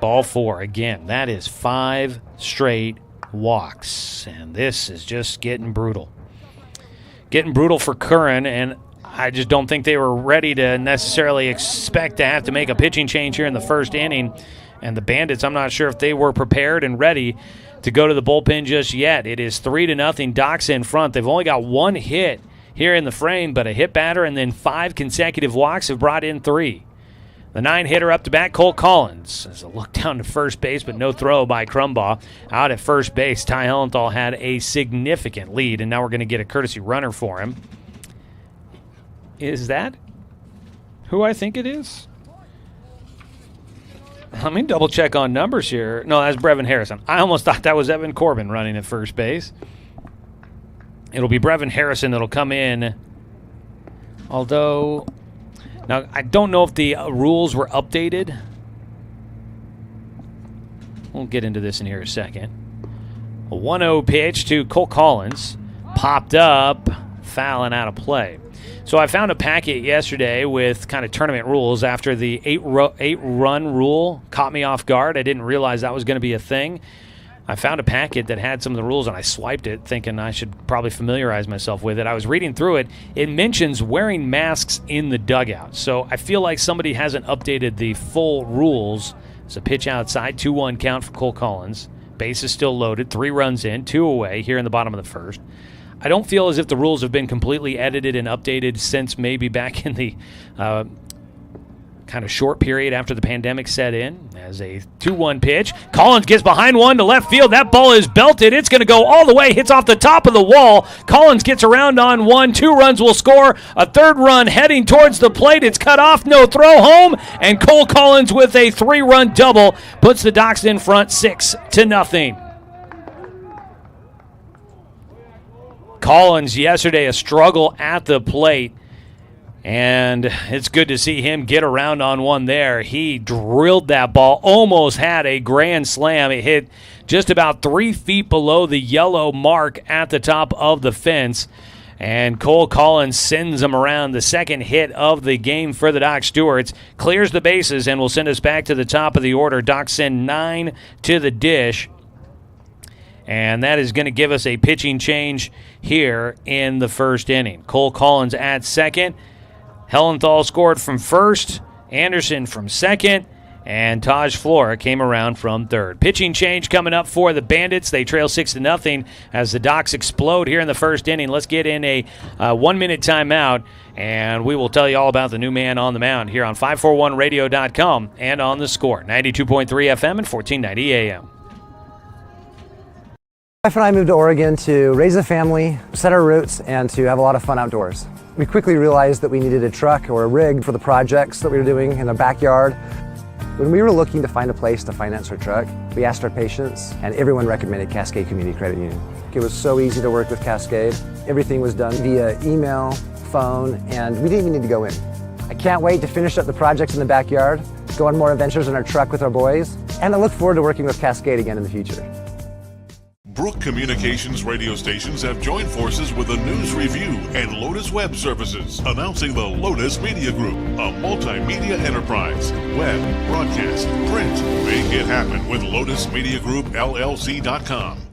Ball 4 again. That is 5 straight walks, and this is just getting brutal. Getting brutal for Curran, and I just don't think they were ready to necessarily expect to have to make a pitching change here in the first inning. And the Bandits, I'm not sure if they were prepared and ready to go to the bullpen just yet. It is 3-0. Docs in front. They've only got 1 hit here in the frame, but a hit batter and then 5 consecutive walks have brought in 3. The 9-hitter up to bat, Cole Collins. As a look down to first base, but no throw by Crumbaugh. Out at first base, Ty Hellenthal had a significant lead, and now we're going to get a courtesy runner for him. Is that who I think it is? Let me double check on numbers here. No, that's Brevin Harrison. I almost thought that was Evan Corbin running at first base. It'll be Brevin Harrison that'll come in. Although, now I don't know if the rules were updated. We'll get into this in here a second. A 1-0 pitch to Cole Collins. Popped up, foul and out of play. So I found a packet yesterday with kind of tournament rules after the 8-run rule caught me off guard. I didn't realize that was going to be a thing. I found a packet that had some of the rules, and I swiped it thinking I should probably familiarize myself with it. I was reading through it. It mentions wearing masks in the dugout. So I feel like somebody hasn't updated the full rules. It's a pitch outside, 2-1 count for Cole Collins. Base is still loaded, 3 runs in, 2 away here in the bottom of the first. I don't feel as if the rules have been completely edited and updated since maybe back in the kind of short period after the pandemic set in. As a 2-1 pitch, Collins gets behind one to left field. That ball is belted. It's going to go all the way. Hits off the top of the wall. Collins gets around on 1. 2 runs will score. A 3rd run heading towards the plate. It's cut off. No throw home. And Cole Collins with a 3-run double puts the Docs in front 6-0. Collins yesterday a struggle at the plate, and it's good to see him get around on one there. He drilled that ball, almost had a grand slam. It hit just about 3 feet below the yellow mark at the top of the fence, and Cole Collins sends him around. The second hit of the game for the Doc Stewarts, clears the bases and will send us back to the top of the order. Docs send 9 to the dish. And that is going to give us a pitching change here in the first inning. Cole Collins at second. Hellenthal scored from first. Anderson from second. And Taj Flora came around from third. Pitching change coming up for the Bandits. They trail 6-0 as the Docs explode here in the first inning. Let's get in a 1-minute timeout, and we will tell you all about the new man on the mound here on 541radio.com and on The Score. 92.3 FM and 1490 AM. My wife and I moved to Oregon to raise a family, set our roots, and to have a lot of fun outdoors. We quickly realized that we needed a truck or a rig for the projects that we were doing in the backyard. When we were looking to find a place to finance our truck, we asked our patients, and everyone recommended Cascade Community Credit Union. It was so easy to work with Cascade. Everything was done via email, phone, and we didn't even need to go in. I can't wait to finish up the projects in the backyard, go on more adventures in our truck with our boys, and I look forward to working with Cascade again in the future. Brook Communications radio stations have joined forces with the News Review and Lotus Web Services, announcing the Lotus Media Group, a multimedia enterprise. Web, broadcast, print. Make it happen with LotusMediaGroupLLC.com.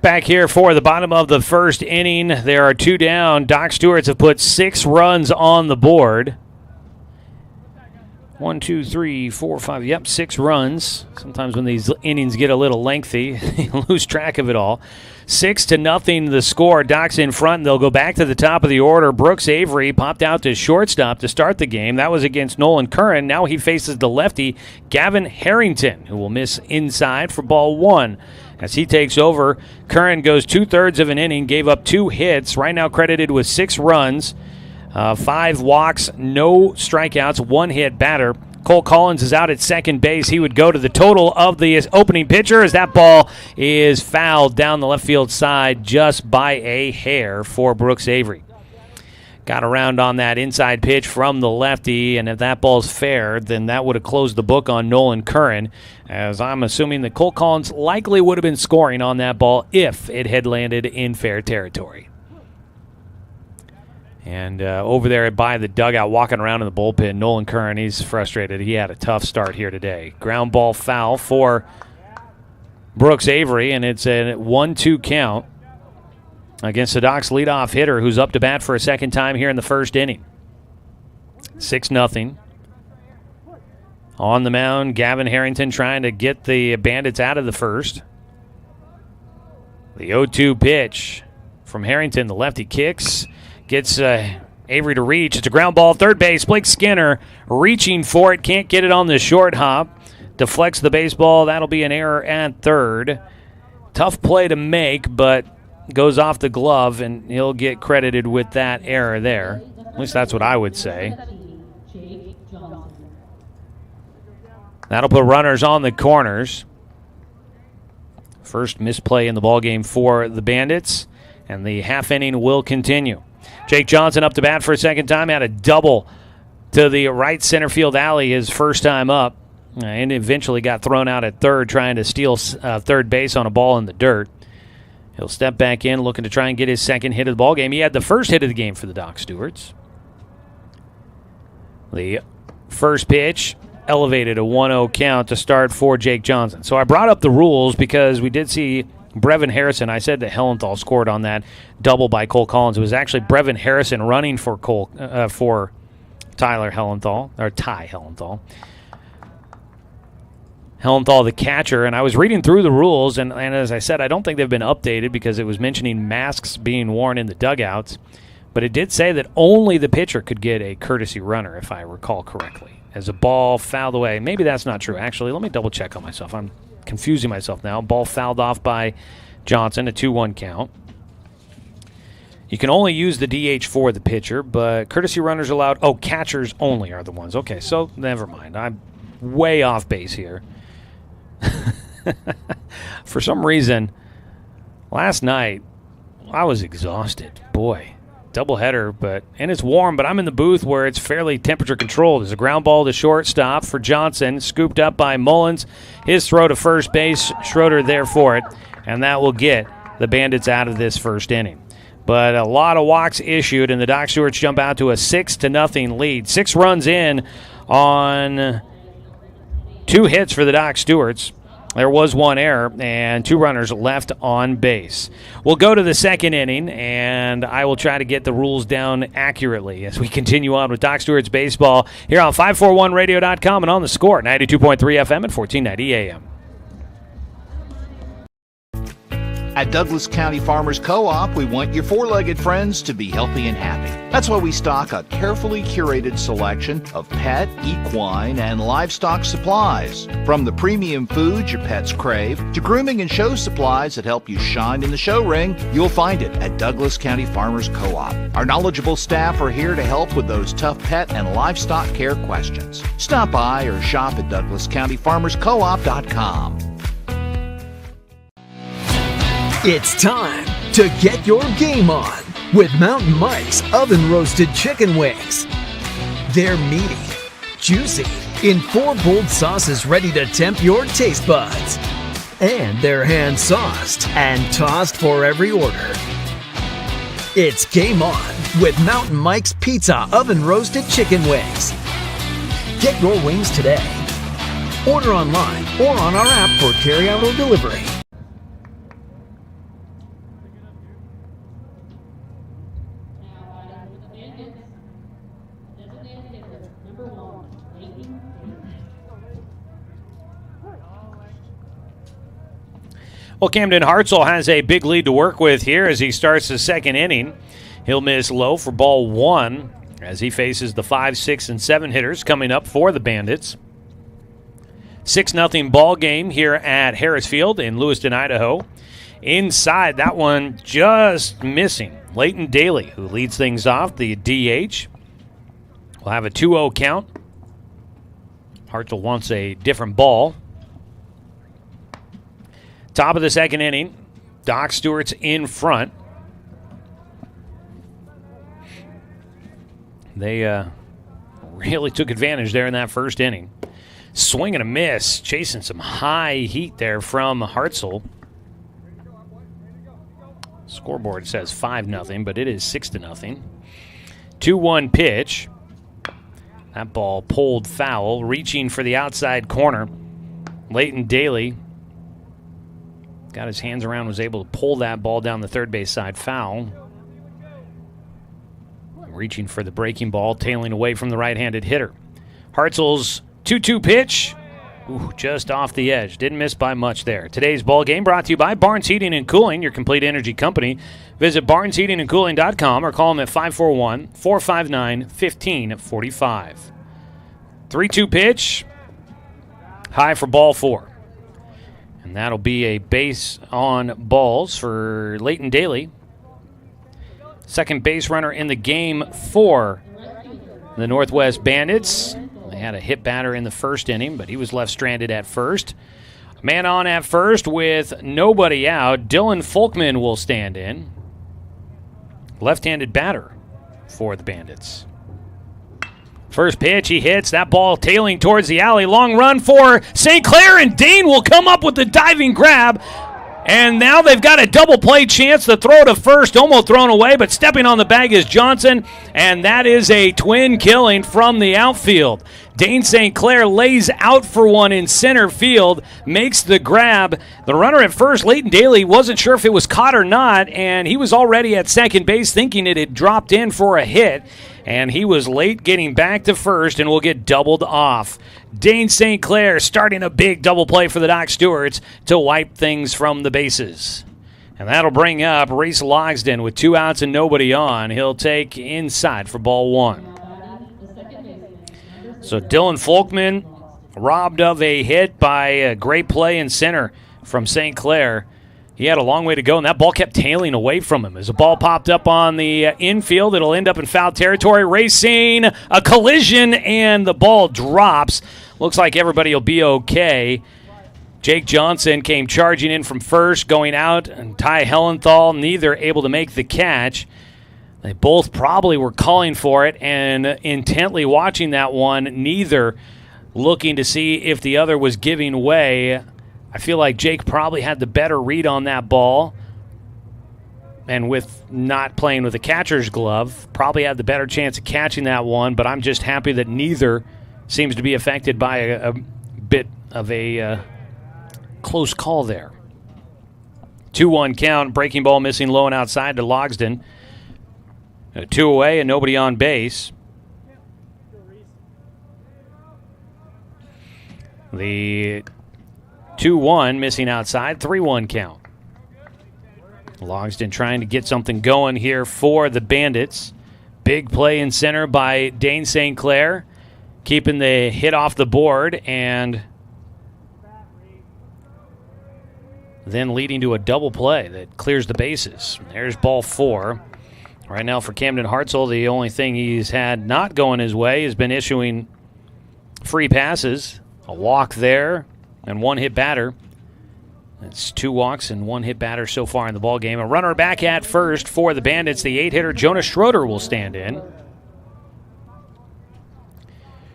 Back here for the bottom of the first inning. There are 2 down. Doc Stewarts have put 6 runs on the board. 1, 2, 3, 4, 5. Yep, 6 runs. Sometimes when these innings get a little lengthy, you lose track of it all. 6-0 the score. Docs in front, and they'll go back to the top of the order. Brooks Avery popped out to shortstop to start the game. That was against Nolan Curran. Now he faces the lefty, Gavin Harrington, who will miss inside for ball 1. As he takes over, Curran goes 2/3 of an inning, gave up 2 hits, right now credited with 6 runs, 5 walks, no strikeouts, 1 hit batter. Cole Collins is out at second base. He would go to the total of the opening pitcher as that ball is fouled down the left field side just by a hair for Brooks Avery. Got around on that inside pitch from the lefty, and if that ball's fair, then that would have closed the book on Nolan Curran, as I'm assuming that Cole Collins likely would have been scoring on that ball if it had landed in fair territory. And over there by the dugout, walking around in the bullpen, Nolan Curran, he's frustrated. He had a tough start here today. Ground ball foul for Brooks Avery, and it's a 1-2 count against the Docs leadoff hitter, who's up to bat for a second time here in the first inning. 6-0. On the mound, Gavin Harrington trying to get the Bandits out of the first. The 0-2 pitch from Harrington. The lefty kicks, gets Avery to reach. It's a ground ball, third base. Blake Skinner reaching for it, can't get it on the short hop. Deflects the baseball. That'll be an error at third. Tough play to make, but goes off the glove, and he'll get credited with that error there. At least that's what I would say. That'll put runners on the corners. First misplay in the ballgame for the Bandits, and the half inning will continue. Jake Johnson up to bat for a second time, had a double to the right center field alley his first time up, and eventually got thrown out at third trying to steal third base on a ball in the dirt. He'll step back in, looking to try and get his second hit of the ballgame. He had the first hit of the game for the Doc Stewarts. The first pitch elevated a 1-0 count to start for Jake Johnson. So I brought up the rules because we did see Brevin Harrison. I said that Hellenthal scored on that double by Cole Collins. It was actually Brevin Harrison running for for Tyler Hellenthal, or Ty Hellenthal. Hellenthal, the catcher, and I was reading through the rules, and as I said, I don't think they've been updated because it was mentioning masks being worn in the dugouts, but it did say that only the pitcher could get a courtesy runner, if I recall correctly, as a ball fouled away. Maybe that's not true. Actually, let me double-check on myself. I'm confusing myself now. Ball fouled off by Johnson, a 2-1 count. You can only use the DH for the pitcher, but courtesy runners allowed. Oh, catchers only are the ones. Okay, so never mind. I'm way off base here. For some reason, last night, I was exhausted. Boy, doubleheader, and it's warm, but I'm in the booth where it's fairly temperature controlled. There's a ground ball to shortstop for Johnson, scooped up by Mullins. His throw to first base, Schroeder there for it, and that will get the Bandits out of this first inning. But a lot of walks issued, and the Doc Stewarts jump out to a 6-0 lead. 6 runs in on 2 hits for the Doc Stewarts. There was 1 error and 2 runners left on base. We'll go to the second inning, and I will try to get the rules down accurately as we continue on with Doc Stewarts baseball here on 541radio.com and on the Score, 92.3 FM and 1490 AM. At Douglas County Farmers Co-op, we want your four-legged friends to be healthy and happy. That's why we stock a carefully curated selection of pet, equine, and livestock supplies. From the premium foods your pets crave to grooming and show supplies that help you shine in the show ring, you'll find it at Douglas County Farmers Co-op. Our knowledgeable staff are here to help with those tough pet and livestock care questions. Stop by or shop at DouglasCountyFarmersCoop.com. It's time to get your game on with Mountain Mike's oven-roasted chicken wings. They're meaty, juicy, in 4 bold sauces ready to tempt your taste buds. And they're hand-sauced and tossed for every order. It's game on with Mountain Mike's Pizza oven-roasted chicken wings. Get your wings today. Order online or on our app for carryout or delivery. Well, Camden Hartzell has a big lead to work with here as he starts the second inning. He'll miss low for ball 1 as he faces the 5, 6, and 7 hitters coming up for the Bandits. 6-0 ball game here at Harris Field in Lewiston, Idaho. Inside, that one just missing. Leighton Daly, who leads things off, the DH. Will have a 2-0 count. Hartzell wants a different ball. Top of the second inning. Doc Stewart's in front. They really took advantage there in that first inning. Swing and a miss, chasing some high heat there from Hartzell. Scoreboard says 5-0, but it is 6-0. 2-1 pitch. That ball pulled foul, reaching for the outside corner. Leighton Daly got his hands around, was able to pull that ball down the third base side foul. Reaching for the breaking ball, tailing away from the right-handed hitter. Hartzell's 2-2 pitch. Ooh, just off the edge. Didn't miss by much there. Today's ball game brought to you by Barnes Heating and Cooling, your complete energy company. Visit barnesheatingandcooling.com or call them at 541-459-1545. 3-2 pitch. High for ball 4. And that'll be a base on balls for Leighton Daly. Second base runner in the game for the Northwest Bandits. They had a hit batter in the first inning, but he was left stranded at first. Man on at first with nobody out. Dylan Folkman will stand in. Left-handed batter for the Bandits. First pitch, he hits. That ball tailing towards the alley. Long run for St. Clair, and Dane will come up with the diving grab. And now they've got a double play chance. The throw to first, almost thrown away, but stepping on the bag is Johnson, and that is a twin killing from the outfield. Dane St. Clair lays out for one in center field, makes the grab. The runner at first, Leighton Daly, wasn't sure if it was caught or not, and he was already at second base thinking it had dropped in for a hit, and he was late getting back to first and will get doubled off. Dane St. Clair starting a big double play for the Doc Stewarts to wipe things from the bases. And that'll bring up Reese Logsden with 2 outs and nobody on. He'll take inside for ball 1. So Dylan Folkman robbed of a hit by a great play in center from St. Clair. He had a long way to go, and that ball kept tailing away from him. As the ball popped up on the infield, it'll end up in foul territory. Racing, a collision, and the ball drops. Looks like everybody will be okay. Jake Johnson came charging in from first, going out, and Ty Hellenthal, neither able to make the catch. They both probably were calling for it and intently watching that one, neither looking to see if the other was giving way. I feel like Jake probably had the better read on that ball, and with not playing with a catcher's glove, probably had the better chance of catching that one, but I'm just happy that neither seems to be affected by a bit of a close call there. 2-1 count, breaking ball missing low and outside to Logsden. 2 away and nobody on base. The 2-1 missing outside, 3-1 count. Logsden trying to get something going here for the Bandits. Big play in center by Dane St. Clair, keeping the hit off the board and then leading to a double play that clears the bases. There's ball 4. Right now for Camden Hartzell, the only thing he's had not going his way has been issuing free passes. A walk there and 1 hit batter. It's 2 walks and 1 hit batter so far in the ball game. A runner back at first for the Bandits. The 8-hitter Jonas Schroeder will stand in.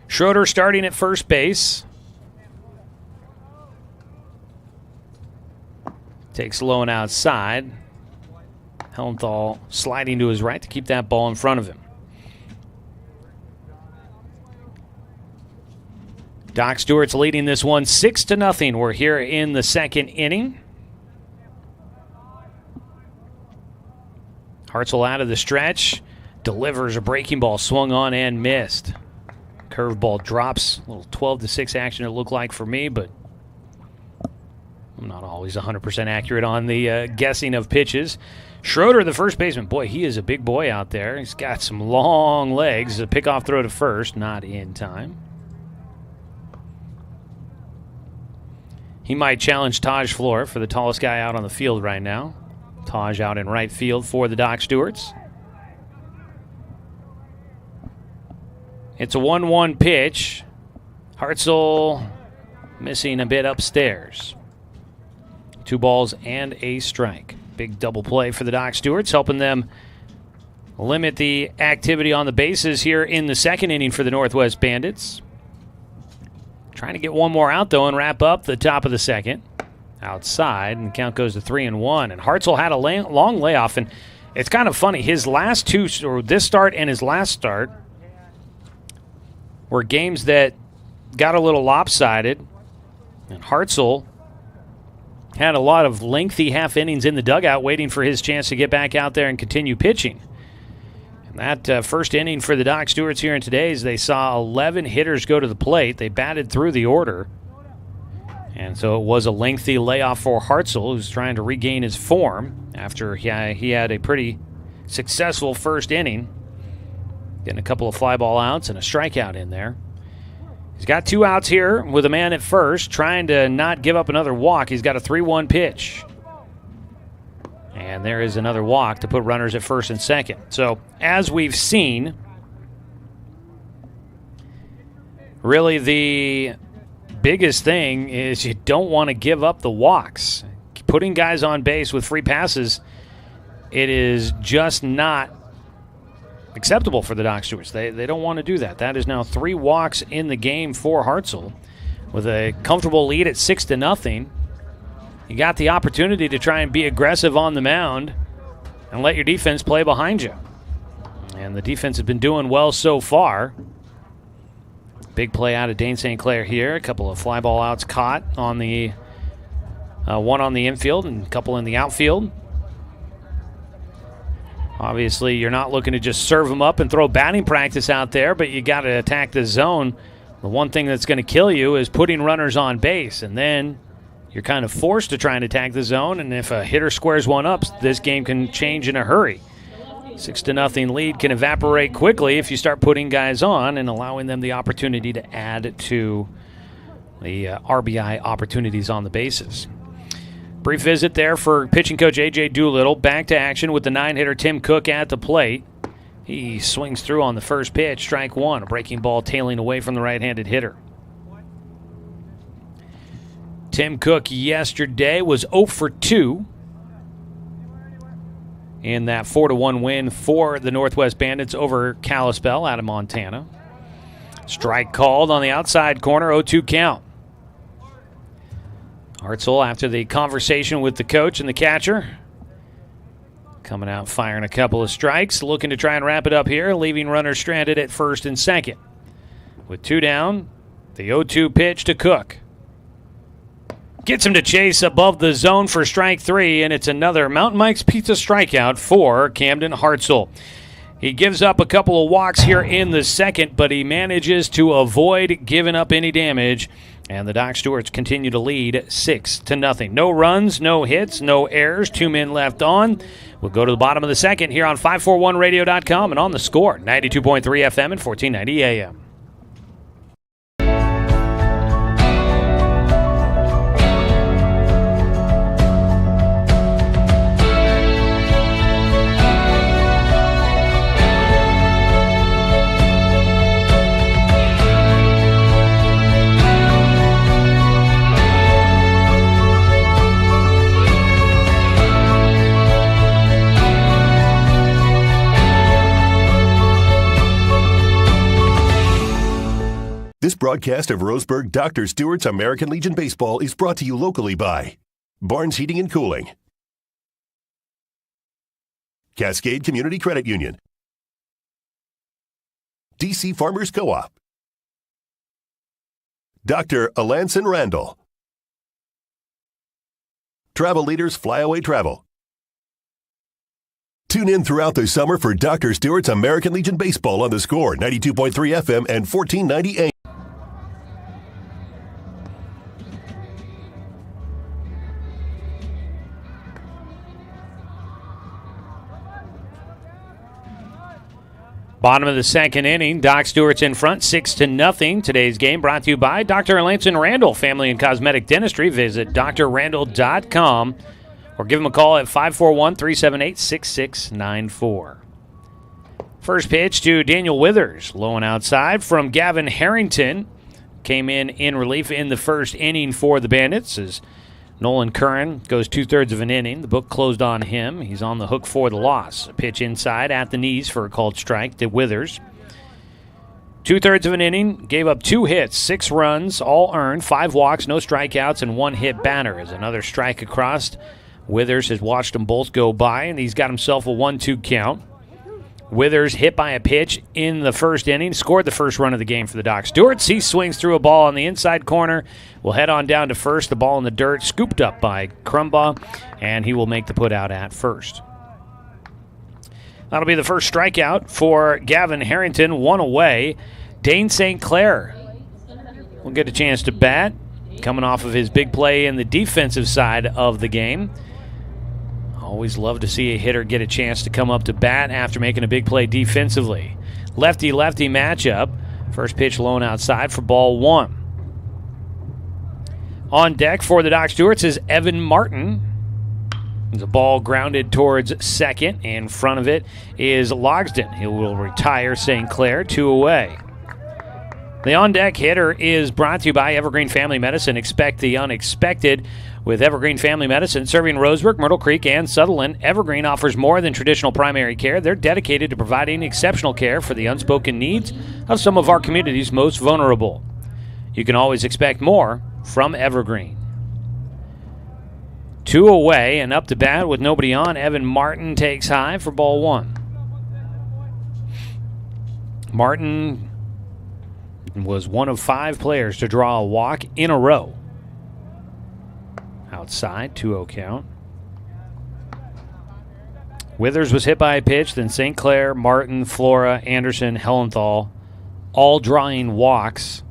Schroeder starting at first base. Takes low and outside. Hellenthal sliding to his right to keep that ball in front of him. Doc Stewart's leading this one 6-0. We're here in the second inning. Hartzell out of the stretch. Delivers a breaking ball, swung on and missed. Curveball drops. A little 12-6 action it looked like for me, but I'm not always 100% accurate on the guessing of pitches. Schroeder, the first baseman, boy, he is a big boy out there. He's got some long legs. A pickoff throw to first, not in time. He might challenge Taj Floor for the tallest guy out on the field right now. Taj out in right field for the Doc Stewarts. It's a 1-1 pitch. Hartzell missing a bit upstairs. 2 balls and a strike. Big double play for the Doc Stewarts, helping them limit the activity on the bases here in the second inning for the Northwest Bandits. Trying to get one more out, though, and wrap up the top of the second. Outside, and the count goes to 3-1. And Hartzell had a long layoff, and it's kind of funny. His last two, or this start and his last start, were games that got a little lopsided. And Hartzell had a lot of lengthy half innings in the dugout waiting for his chance to get back out there and continue pitching. And that first inning for the Doc Stewarts here in today's, they saw 11 hitters go to the plate. They batted through the order. And so it was a lengthy layoff for Hartzell, who's trying to regain his form after he had a pretty successful first inning, getting a couple of fly ball outs and a strikeout in there. He's got 2 outs here with a man at first, trying to not give up another walk. He's got a 3-1 pitch. And there is another walk to put runners at first and second. So, as we've seen, really the biggest thing is you don't want to give up the walks. Putting guys on base with free passes, it is just not acceptable for the Doc Stewarts. They don't want to do that. That is now 3 walks in the game for Hartzell with a comfortable lead at 6-0. You got the opportunity to try and be aggressive on the mound and let your defense play behind you. And the defense has been doing well so far. Big play out of Dane St. Clair here. A couple of fly ball outs caught on the one on the infield and a couple in the outfield. Obviously, you're not looking to just serve them up and throw batting practice out there, but you got to attack the zone. The one thing that's going to kill you is putting runners on base, and then you're kind of forced to try and attack the zone, and if a hitter squares one up, this game can change in a hurry. 6-0 lead can evaporate quickly if you start putting guys on and allowing them the opportunity to add to the RBI opportunities on the bases. Brief visit there for pitching coach A.J. Doolittle. Back to action with the 9-hitter Tim Cook at the plate. He swings through on the first pitch, strike 1, a breaking ball tailing away from the right-handed hitter. Tim Cook yesterday was 0 for 2 in that 4-1 win for the Northwest Bandits over Kalispell out of Montana. Strike called on the outside corner, 0-2 count. Hartzell, after the conversation with the coach and the catcher, coming out firing a couple of strikes, looking to try and wrap it up here, leaving runners stranded at first and second. With 2 down, the 0-2 pitch to Cook. Gets him to chase above the zone for strike 3, and it's another Mountain Mike's Pizza strikeout for Camden Hartzell. He gives up a couple of walks here in the second, but he manages to avoid giving up any damage, and the Doc Stewarts continue to lead 6-0. No runs, no hits, no errors, 2 men left on. We'll go to the bottom of the second here on 541radio.com and on the Score, 92.3 FM and 1490 AM. This broadcast of Roseburg Dr. Stewart's American Legion Baseball is brought to you locally by Barnes Heating and Cooling, Cascade Community Credit Union, DC Farmers Co-op, Dr. Alanson Randall, Travel Leaders Flyaway Travel. Tune in throughout the summer for Dr. Stewart's American Legion Baseball on the Score, 92.3 FM and 1490 AM. Bottom of the second inning, Doc Stewart's in front, 6-0. Today's game brought to you by Dr. Lansing Randall, Family and Cosmetic Dentistry. Visit drrandall.com or give him a call at 541-378-6694. First pitch to Daniel Withers, low and outside from Gavin Harrington. Came in relief in the first inning for the Bandits as Nolan Curran goes 2/3 of an inning. The book closed on him. He's on the hook for the loss. A pitch inside at the knees for a called strike to Withers. 2/3 of an inning, gave up 2 hits, 6 runs, all earned, 5 walks, no strikeouts, and 1 hit batter as another strike across. Withers has watched them both go by, and he's got himself a 1-2 count. Withers hit by a pitch in the first inning, scored the first run of the game for the Doc Stewarts. He swings through a ball on the inside corner, will head on down to first. The ball in the dirt, scooped up by Crumbaugh, and he will make the put out at first. That'll be the first strikeout for Gavin Harrington, 1 away. Dane St. Clair will get a chance to bat, coming off of his big play in the defensive side of the game. Always love to see a hitter get a chance to come up to bat after making a big play defensively. Lefty-lefty matchup. First pitch low and outside for ball 1. On deck for the Doc Stewarts is Evan Martin. The ball grounded towards second. In front of it is Logsdon. He will retire St. Clair, 2 away. The on-deck hitter is brought to you by Evergreen Family Medicine. Expect the unexpected with Evergreen Family Medicine. Serving Roseburg, Myrtle Creek, and Sutherland, Evergreen offers more than traditional primary care. They're dedicated to providing exceptional care for the unspoken needs of some of our community's most vulnerable. You can always expect more from Evergreen. 2 away and up to bat with nobody on. Evan Martin takes high for ball 1. Martin was one of 5 players to draw a walk in a row. Outside, 2-0 count. Withers was hit by a pitch, then St. Clair, Martin, Flora, Anderson, Hellenthal, all drawing walks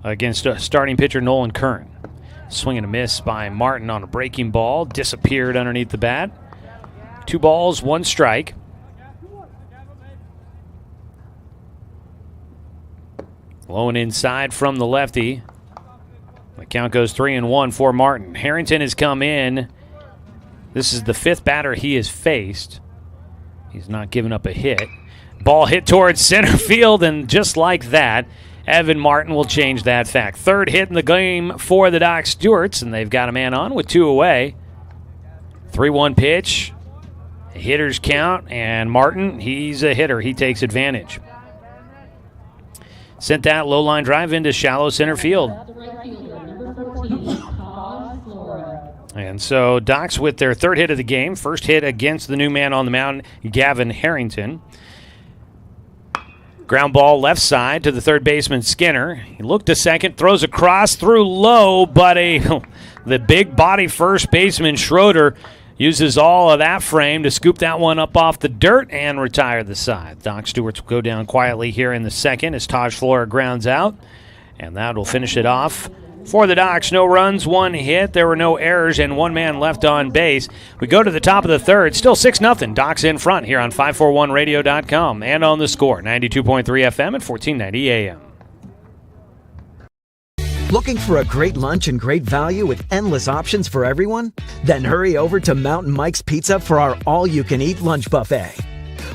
against starting pitcher Nolan Curran. Swing and a miss by Martin on a breaking ball, disappeared underneath the bat. 2 balls, 1 strike. Low and inside from the lefty. The count goes 3-1 for Martin. Harrington has come in. This is the 5th batter he has faced. He's not given up a hit. Ball hit towards center field, and just like that, Evan Martin will change that fact. 3rd hit in the game for the Doc Stewarts, and they've got a man on with 2 away. 3-1 pitch. Hitter's count, and Martin, he's a hitter. He takes advantage. Sent that low line drive into shallow center field. And so Docs with their 3rd hit of the game. First hit against the new man on the mound, Gavin Harrington. Ground ball left side to the 3rd baseman, Skinner. He looked to second, throws across, threw low, but the big body first baseman, Schroeder, uses all of that frame to scoop that one up off the dirt and retire the side. Doc Stewart's will go down quietly here in the 2nd as Taj Flora grounds out, and that will finish it off. For the Docs, no runs, 1 hit. There were no errors and 1 man left on base. We go to the top of the 3rd. Still 6-0. Docs in front here on 541radio.com and on the Score, 92.3 FM and 1490 AM. Looking for a great lunch and great value with endless options for everyone? Then hurry over to Mountain Mike's Pizza for our all-you-can-eat lunch buffet.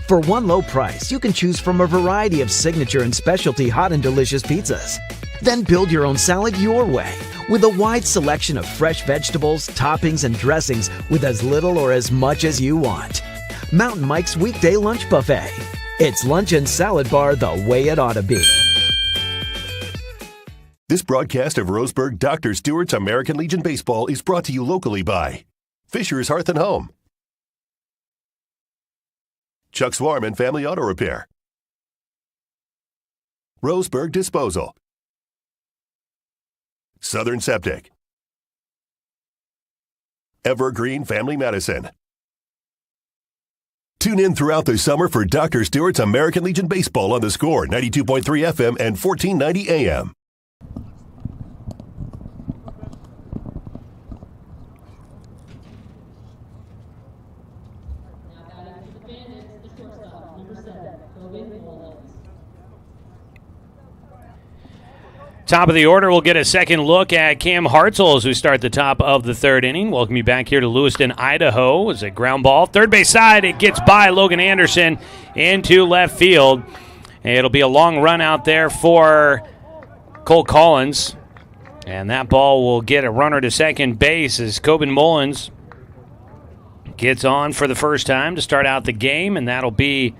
For one low price, you can choose from a variety of signature and specialty hot and delicious pizzas. Then build your own salad your way with a wide selection of fresh vegetables, toppings, and dressings with as little or as much as you want. Mountain Mike's Weekday Lunch Buffet. It's lunch and salad bar the way it ought to be. This broadcast of Roseburg Dr. Stewart's American Legion Baseball is brought to you locally by Fisher's Hearth and Home, Chuck Swarm and Family Auto Repair, Roseburg Disposal, Southern Septic, Evergreen Family Medicine. Tune in throughout the summer for Dr. Stewart's American Legion Baseball on the Score, 92.3 FM and 1490 AM. Top of the order, we'll get a second look at Cam Hartzell as we start the top of the third inning. Welcome you back here to Lewiston, Idaho. It's a ground ball. Third base side, it gets by Logan Anderson into left field. It'll be a long run out there for Cole Collins. And that ball will get a runner to second base as Coben Mullins gets on for the first time to start out the game. And that'll be...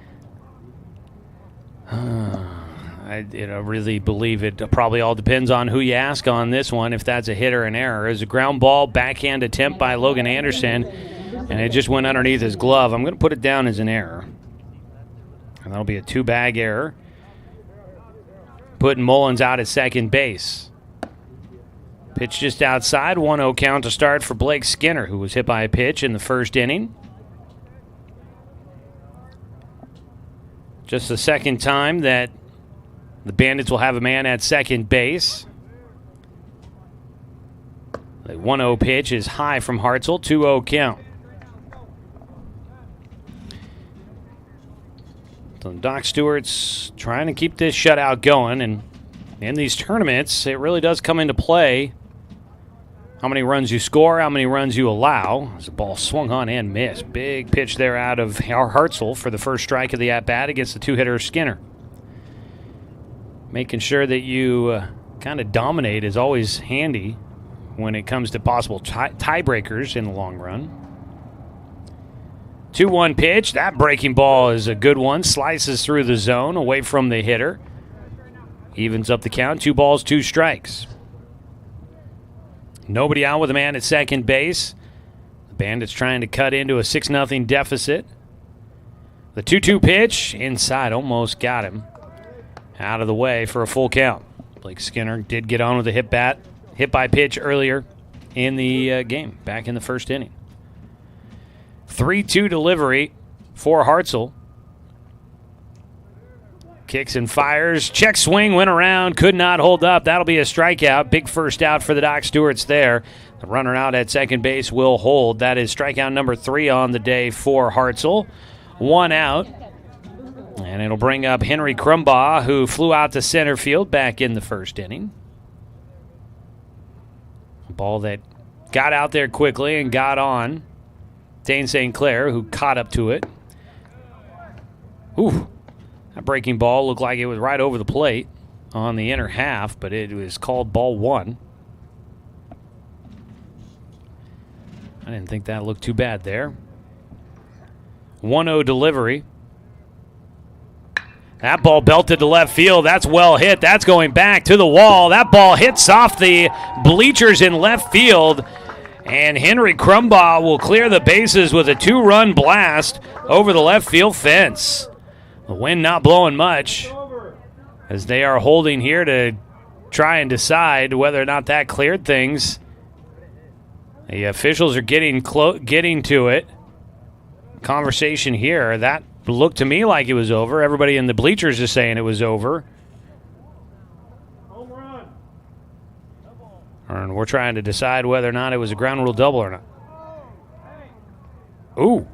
I really believe it probably all depends on who you ask on this one, if that's a hit or an error. It's a ground ball, backhand attempt by Logan Anderson, and it just went underneath his glove. I'm going to put it down as an error. And that'll be a two-bag error, putting Mullins out at second base. Pitch just outside, 1-0 count to start for Blake Skinner, who was hit by a pitch in the first inning. Just the second time that the Bandits will have a man at second base. The 1-0 pitch is high from Hartzell, 2-0 count. So Doc Stewart's trying to keep this shutout going, and in these tournaments, it really does come into play how many runs you score, how many runs you allow. As the ball swung on and missed. Big pitch there out of Hartzell for the first strike of the at-bat against the two-hitter Skinner. Making sure that you kind of dominate is always handy when it comes to possible tiebreakers in the long run. 2-1 pitch. That breaking ball is a good one. Slices through the zone away from the hitter. Evens up the count. 2 balls, 2 strikes. Nobody out with a man at second base. The Bandits trying to cut into a 6-0 deficit. The 2-2 pitch inside, almost got him. Out of the way for a full count. Blake Skinner did get on with a hit by pitch earlier in the game, back in the first inning. 3-2 delivery for Hartzell. Kicks and fires. Check swing, went around, could not hold up. That'll be a strikeout. Big first out for the Doc Stewarts there. The runner out at second base will hold. That is strikeout number 3 on the day for Hartzell. 1 out. And it'll bring up Henry Crumbaugh, who flew out to center field back in the first inning. A ball that got out there quickly and got on Dane St. Clair, who caught up to it. Ooh, that breaking ball looked like it was right over the plate on the inner half, but it was called ball 1. I didn't think that looked too bad there. 1-0 delivery. That ball belted to left field. That's well hit. That's going back to the wall. That ball hits off the bleachers in left field. And Henry Crumbaugh will clear the bases with a 2-run blast over the left field fence. The wind not blowing much as they are holding here to try and decide whether or not that cleared things. The officials are getting to it. Conversation here. That looked to me like it was over. Everybody in the bleachers is saying it was over. Home run. And we're trying to decide whether or not it was a ground rule double or not. Ooh.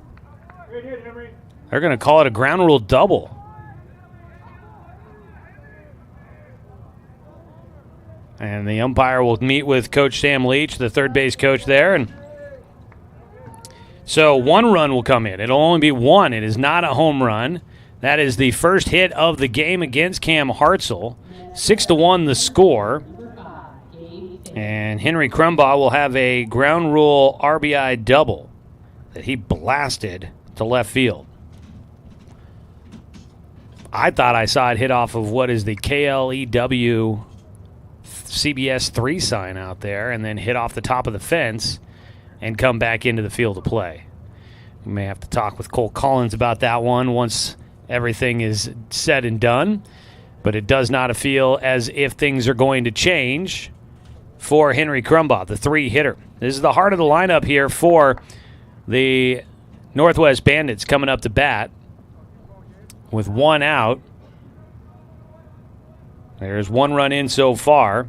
They're going to call it a ground rule double. And the umpire will meet with Coach Sam Leach, the third base coach there, and so 1 run will come in. It'll only be 1. It is not a home run. That is the first hit of the game against Cam Hartzell. 6-1 the score. And Henry Crumbaugh will have a ground rule RBI double that he blasted to left field. I thought I saw it hit off of what is the KLEW CBS 3 sign out there and then hit off the top of the fence and come back into the field of play. We may have to talk with Cole Collins about that one once everything is said and done. But it does not feel as if things are going to change for Henry Crumbaugh, the 3-hitter. This is the heart of the lineup here for the Northwest Bandits coming up to bat with 1 out. There's 1 run in so far.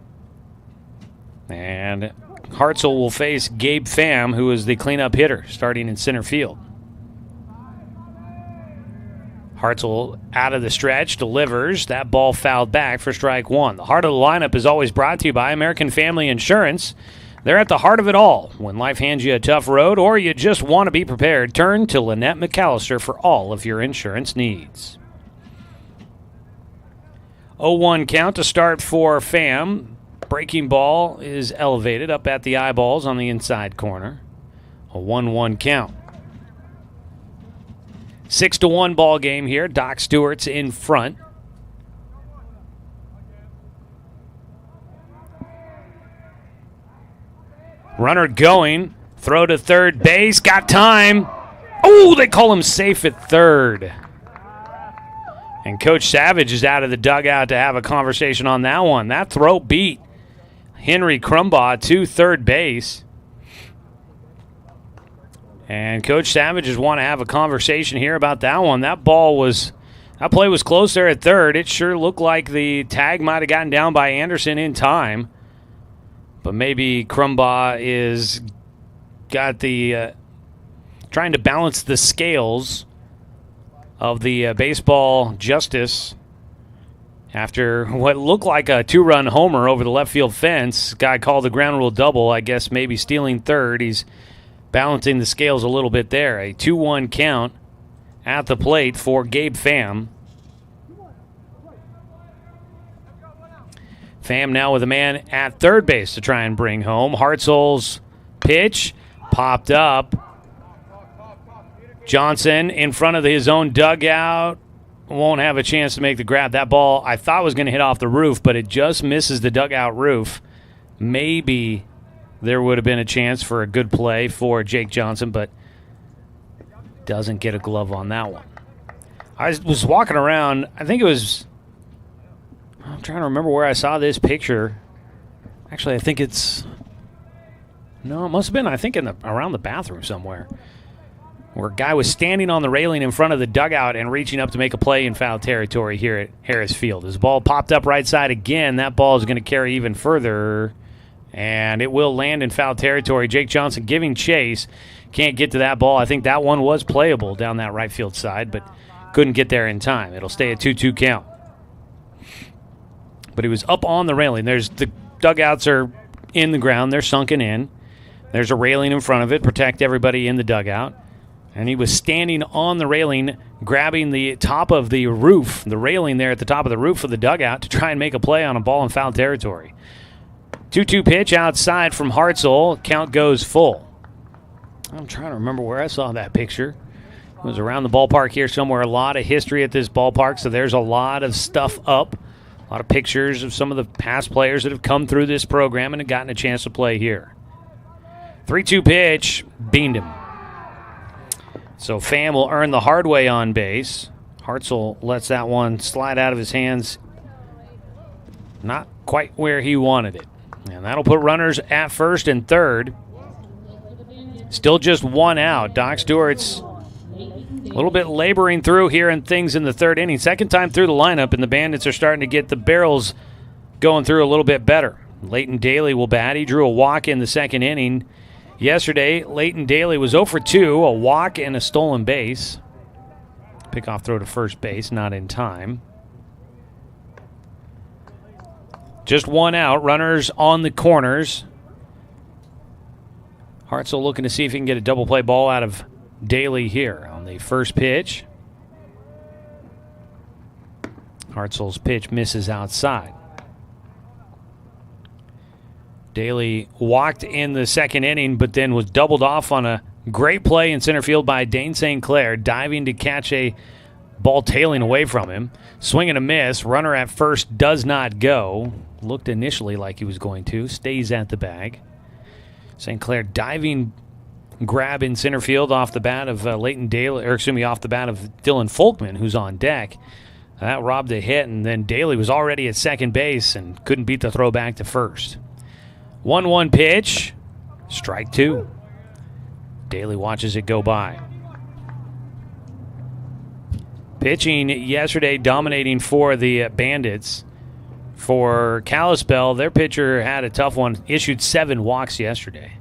And Hartzell will face Gabe Pham, who is the cleanup hitter, starting in center field. Hartzell out of the stretch, delivers. That ball fouled back for strike one. The heart of the lineup is always brought to you by American Family Insurance. They're at the heart of it all. When life hands you a tough road or you just want to be prepared, turn to Lynette McAllister for all of your insurance needs. 0-1 count to start for FAM. Breaking ball is elevated up at the eyeballs on the inside corner. A 1-1 count. 6-1 ball game here. Doc Stewart's in front. Runner going. Throw to third base. Got time. Oh, they call him safe at third. And Coach Savage is out of the dugout to have a conversation on that one. That throw beat Henry Crumbaugh to third base. And Coach Savage just want to have a conversation here about that one. That play was close there at third. It sure looked like the tag might have gotten down by Anderson in time. But maybe Crumbaugh is got the trying to balance the scales of the baseball justice after what looked like a two-run homer over the left field fence. Guy called the ground rule double, I guess maybe stealing third. He's balancing the scales a little bit there. A 2-1 count at the plate for Gabe Pham. Pham now with a man at third base to try and bring home. Hartzell's pitch popped up. Johnson in front of his own dugout. Won't have a chance to make the grab. That ball I thought was going to hit off the roof, but it just misses the dugout roof. Maybe there would have been a chance for a good play for Jake Johnson, but doesn't get a glove on that one. I was walking around. I'm trying to remember where I saw this picture. Actually, I think it must have been, around the bathroom somewhere, where a guy was standing on the railing in front of the dugout and reaching up to make a play in foul territory here at Harris Field. His ball popped up right side again. That ball is going to carry even further, and it will land in foul territory. Jake Johnson giving chase. Can't get to that ball. I think that one was playable down that right field side, but couldn't get there in time. It'll stay a 2-2 count. But he was up on the railing. The dugouts are in the ground. They're sunken in. There's a railing in front of it, protect everybody in the dugout. And he was standing on the railing, grabbing the top of the roof, the railing there at the top of the roof of the dugout to try and make a play on a ball in foul territory. 2-2 pitch outside from Hartzell. Count goes full. I'm trying to remember where I saw that picture. It was around the ballpark here somewhere. A lot of history at this ballpark, so there's a lot of stuff up. A lot of pictures of some of the past players that have come through this program and have gotten a chance to play here. 3-2 pitch, beamed him. So Pham will earn the hard way on base. Hartzell lets that one slide out of his hands. Not quite where he wanted it. And that'll put runners at first and third. Still just one out. Doc Stewart's a little bit laboring through here and things in the third inning. Second time through the lineup, and the Bandits are starting to get the barrels going through a little bit better. Leighton Daly will bat. He drew a walk in the second inning. Yesterday, Leighton Daly was 0 for 2, a walk and a stolen base. Pickoff throw to first base, not in time. Just one out, runners on the corners. Hartzell looking to see if he can get a double play ball out of Daly here on the first pitch. Hartzell's pitch misses outside. Daly walked in the second inning, but then was doubled off on a great play in center field by Dane St. Clair, diving to catch a ball tailing away from him. Swing and a miss. Runner at first does not go. Looked initially like he was going to. Stays at the bag. St. Clair diving grab in center field off the bat of Leighton Daly, off the bat of Dylan Folkman, who's on deck. That robbed a hit, and then Daly was already at second base and couldn't beat the throw back to first. 1-1 pitch, strike two. Daly watches it go by. Pitching yesterday, dominating for the Bandits. For Kalispell, their pitcher had a tough one, issued 7 walks yesterday.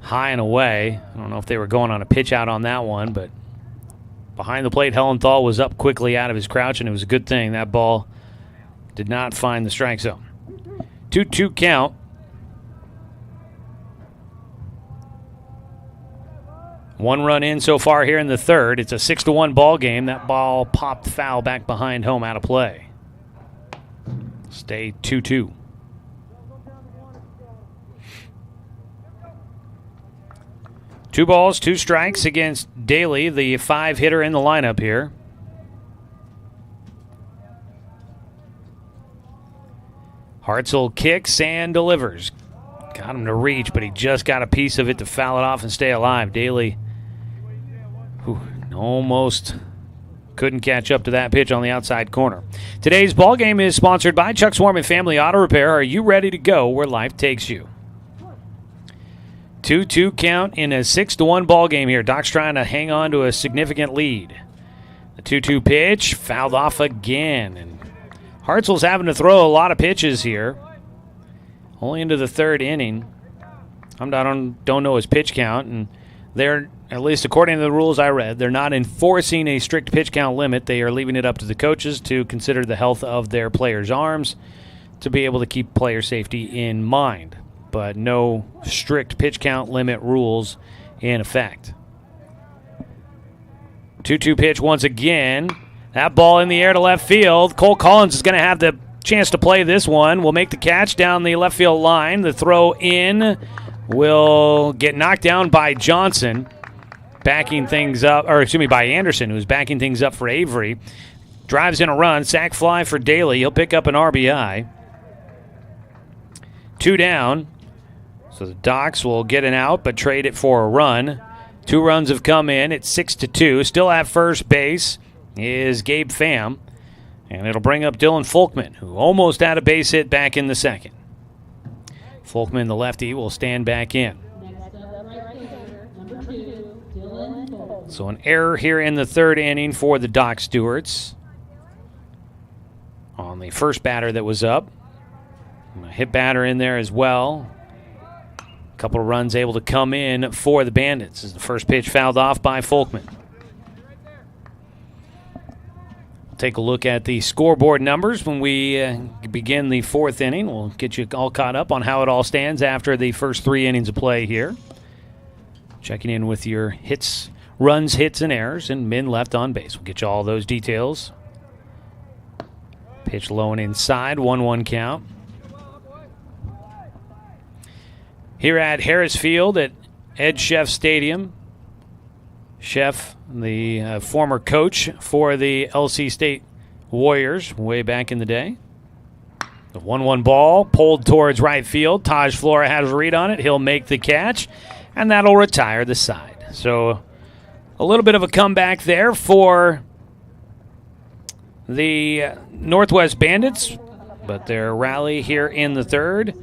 High and away. I don't know if they were going on a pitch out on that one, but Behind the plate, Hellenthal was up quickly out of his crouch, and it was a good thing that ball did not find the strike zone. 2-2 count. One run in so far here in the third. It's a 6-1 ball game. That ball popped foul back behind home, out of play. Stay 2-2. Two balls, two strikes against Daly, the 5-hitter in the lineup here. Hartzell kicks and delivers. Got him to reach, but he just got a piece of it to foul it off and stay alive. Daly almost couldn't catch up to that pitch on the outside corner. Today's ball game is sponsored by Chuck Swarman Family Auto Repair. Are you ready to go where life takes you? 2-2 count in a 6-1 ball game here. Doc's trying to hang on to a significant lead. The 2-2 pitch fouled off again, and Hartzell's having to throw a lot of pitches here. Only into the third inning. I don't know his pitch count, and they're, at least according to the rules I read, they're not enforcing a strict pitch count limit. They are leaving it up to the coaches to consider the health of their players' arms to be able to keep player safety in mind. But no strict pitch count limit rules in effect. 2-2 pitch once again. That ball in the air to left field. Cole Collins is going to have the chance to play this one. Will make the catch down the left field line. The throw in will get knocked down by Johnson, backing things up, by Anderson, who's backing things up for Avery. Drives in a run. Sac fly for Daly. He'll pick up an RBI. 2 down. So the Docs will get an out, but trade it for a run. 2 runs have come in. It's 6-2. Still at first base is Gabe Pham. And it'll bring up Dylan Folkman, who almost had a base hit back in the second. Folkman, the lefty, will stand back in. So an error here in the third inning for the Doc Stewarts on the first batter that was up. A hit batter in there as well. A couple of runs able to come in for the Bandits as the first pitch fouled off by Folkman. Take a look at the scoreboard numbers when we begin the fourth inning. We'll get you all caught up on how it all stands after the first 3 innings of play here. Checking in with your hits, runs, hits, and errors, and men left on base. We'll get you all those details. Pitch low and inside, 1-1 count. Here at Harris Field at Ed Sheff Stadium. Sheff, the former coach for the LC State Warriors way back in the day. The 1-1 ball pulled towards right field. Taj Flora has a read on it. He'll make the catch, and that'll retire the side. So a little bit of a comeback there for the Northwest Bandits, but their rally here in the third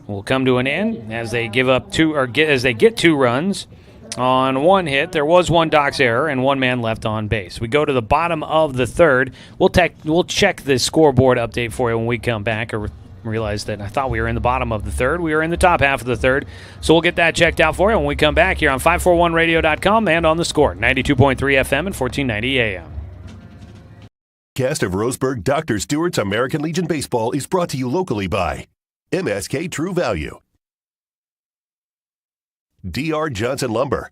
will come to an end as they get 2 runs on 1 hit. There was 1 Doc's error and 1 man left on base. We go to the bottom of the third. We'll check the scoreboard update for you when we come back. I realized that I thought we were in the bottom of the third. We were in the top half of the third. So we'll get that checked out for you when we come back here on 541radio.com and on the Score, 92.3 FM and 1490 AM. Cast of Roseburg Dr. Stewart's American Legion Baseball is brought to you locally by MSK True Value, D.R. Johnson Lumber,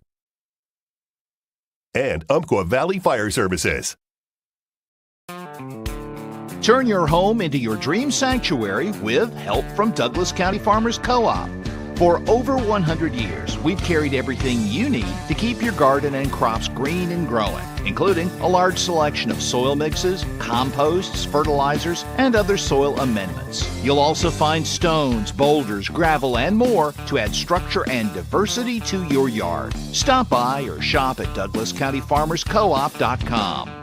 and Umpqua Valley Fire Services. Turn your home into your dream sanctuary with help from Douglas County Farmers Co-op. For over 100 years, we've carried everything you need to keep your garden and crops green and growing, including a large selection of soil mixes, composts, fertilizers, and other soil amendments. You'll also find stones, boulders, gravel, and more to add structure and diversity to your yard. Stop by or shop at DouglasCountyFarmersCoop.com.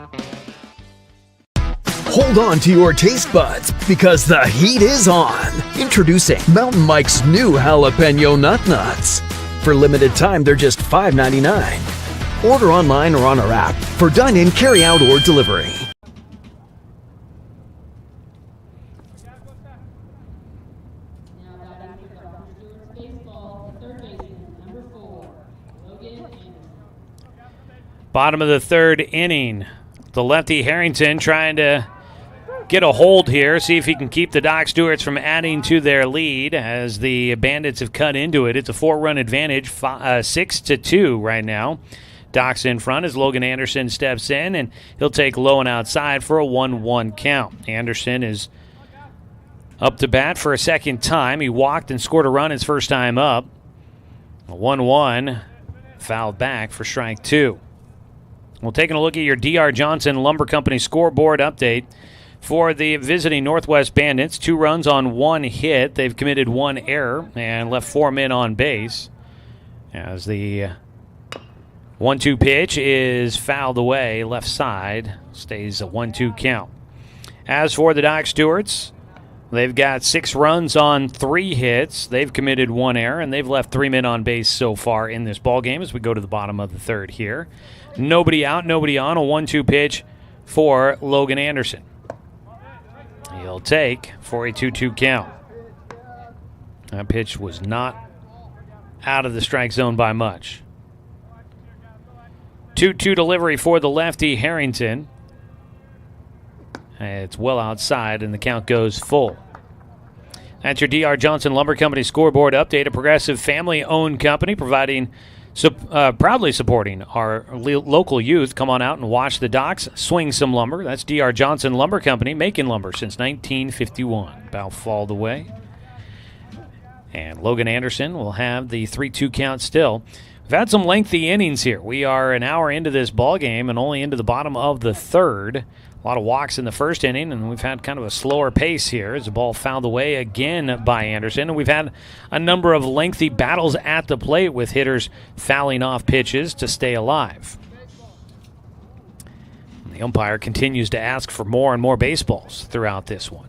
Hold on to your taste buds because the heat is on. Introducing Mountain Mike's new jalapeno nut nuts. For limited time, they're just $5.99. Order online or on our app for dine-in, carry-out, or delivery. Bottom of the third inning. The lefty Harrington trying to get a hold here, see if he can keep the Doc Stewarts from adding to their lead as the Bandits have cut into it. It's a 4-run advantage, 6-2 right now. Doc's in front as Logan Anderson steps in, and he'll take low and outside for a 1-1 count. Anderson is up to bat for a second time. He walked and scored a run his first time up. A 1-1, fouled back for strike 2. Well, taking a look at your D.R. Johnson Lumber Company scoreboard update for the visiting Northwest Bandits. 2 runs on 1 hit. They've committed 1 error and left 4 men on base. As the 1-2 pitch is fouled away, left side, stays a 1-2 count. As for the Doc Stewarts, they've got 6 runs on 3 hits. They've committed 1 error, and they've left 3 men on base so far in this ballgame as we go to the bottom of the third here. Nobody out, nobody on. A 1-2 pitch for Logan Anderson. He'll take for a 2-2 count. That pitch was not out of the strike zone by much. 2-2 delivery for the lefty Harrington. It's well outside, and the count goes full. That's your D.R. Johnson Lumber Company scoreboard update, a progressive family-owned company proudly supporting our local youth. Come on out and watch the Docs swing some lumber. That's D.R. Johnson Lumber Company, making lumber since 1951. Bow fouled away. And Logan Anderson will have the 3-2 count still. We've had some lengthy innings here. We are an hour into this ball game and only into the bottom of the third. A lot of walks in the first inning, and we've had kind of a slower pace here as the ball fouled away again by Anderson. And we've had a number of lengthy battles at the plate with hitters fouling off pitches to stay alive. And the umpire continues to ask for more and more baseballs throughout this one.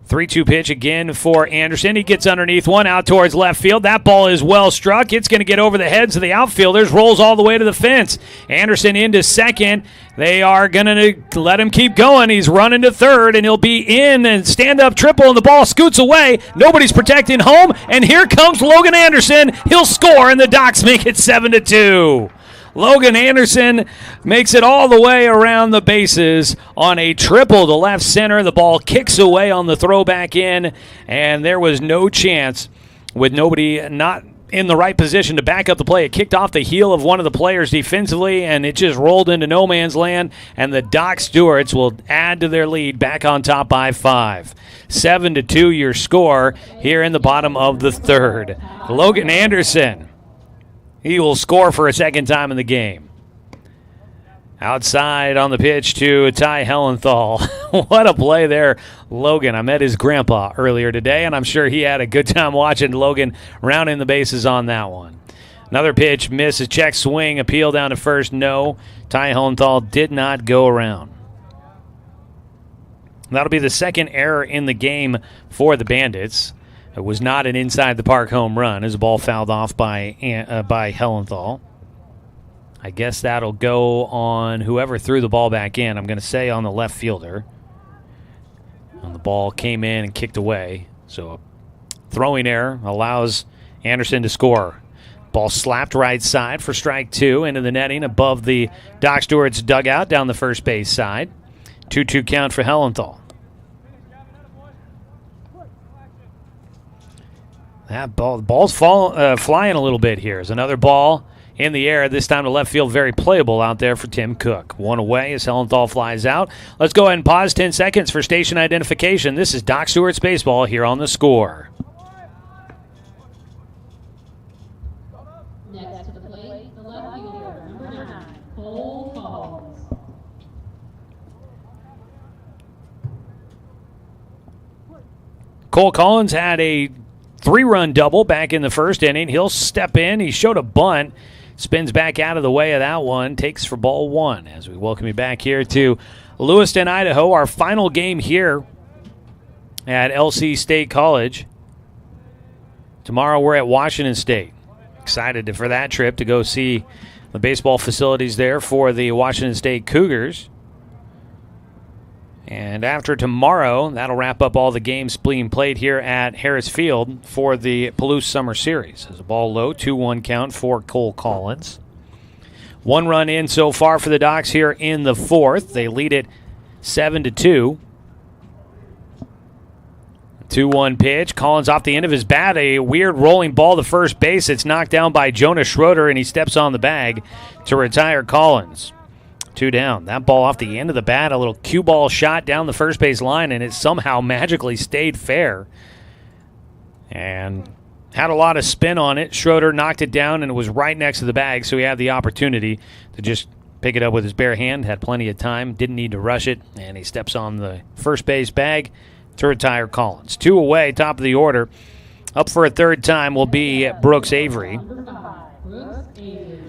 3-2 pitch again for Anderson. He gets underneath one out towards left field. That ball is well struck. It's going to get over the heads of the outfielders. Rolls all the way to the fence. Anderson into second. They are going to let him keep going. He's running to third, and he'll be in and stand-up triple, and the ball scoots away. Nobody's protecting home, and here comes Logan Anderson. He'll score, and the Docs make it 7-2. Logan Anderson makes it all the way around the bases on a triple to left center. The ball kicks away on the throw back in, and there was no chance with nobody not in the right position to back up the play. It kicked off the heel of one of the players defensively, and it just rolled into no man's land, and the Doc Stewarts will add to their lead back on top by 5. 7-2 your score here in the bottom of the third. Logan Anderson, he will score for a second time in the game. Outside on the pitch to Ty Hellenthal. What a play there, Logan. I met his grandpa earlier today, and I'm sure he had a good time watching Logan rounding the bases on that one. Another pitch, miss, a check swing, appeal down to first, no. Ty Hellenthal did not go around. That'll be the second error in the game for the Bandits. It was not an inside-the-park home run as the ball fouled off by Hellenthal. I guess that'll go on whoever threw the ball back in. I'm going to say on the left fielder. And the ball came in and kicked away. So a throwing error allows Anderson to score. Ball slapped right side for strike 2 into the netting above the Doc Stewart's dugout down the first base side. 2-2 count for Hellenthal. That ball's flying a little bit here. There's another ball in the air, this time to left field, very playable out there for Tim Cook. One away as Hellenthal flies out. Let's go ahead and pause 10 seconds for station identification. This is Doc Stewart's Baseball here on The Score. Next to the plate, the left fielder, number 9, Cole Collins. Cole Collins had a 3-run double back in the first inning. He'll step in. He showed a bunt. Spins back out of the way of that one. Takes for ball 1 as we welcome you back here to Lewiston, Idaho. Our final game here at LC State College. Tomorrow we're at Washington State. Excited for that trip to go see the baseball facilities there for the Washington State Cougars. And after tomorrow, that'll wrap up all the games being played here at Harris Field for the Palouse Summer Series. As a ball low, 2-1 count for Cole Collins. 1 run in so far for the Docs here in the 4th. They lead it 7-2. 2-1 pitch. Collins off the end of his bat. A weird rolling ball to first base. It's knocked down by Jonas Schroeder, and he steps on the bag to retire Collins. 2 down. That ball off the end of the bat, a little cue ball shot down the first base line, and it somehow magically stayed fair. And had a lot of spin on it. Schroeder knocked it down, and it was right next to the bag, so he had the opportunity to just pick it up with his bare hand. Had plenty of time. Didn't need to rush it, and he steps on the first base bag to retire Collins. 2 away, top of the order. Up for a third time will be Brooks Avery.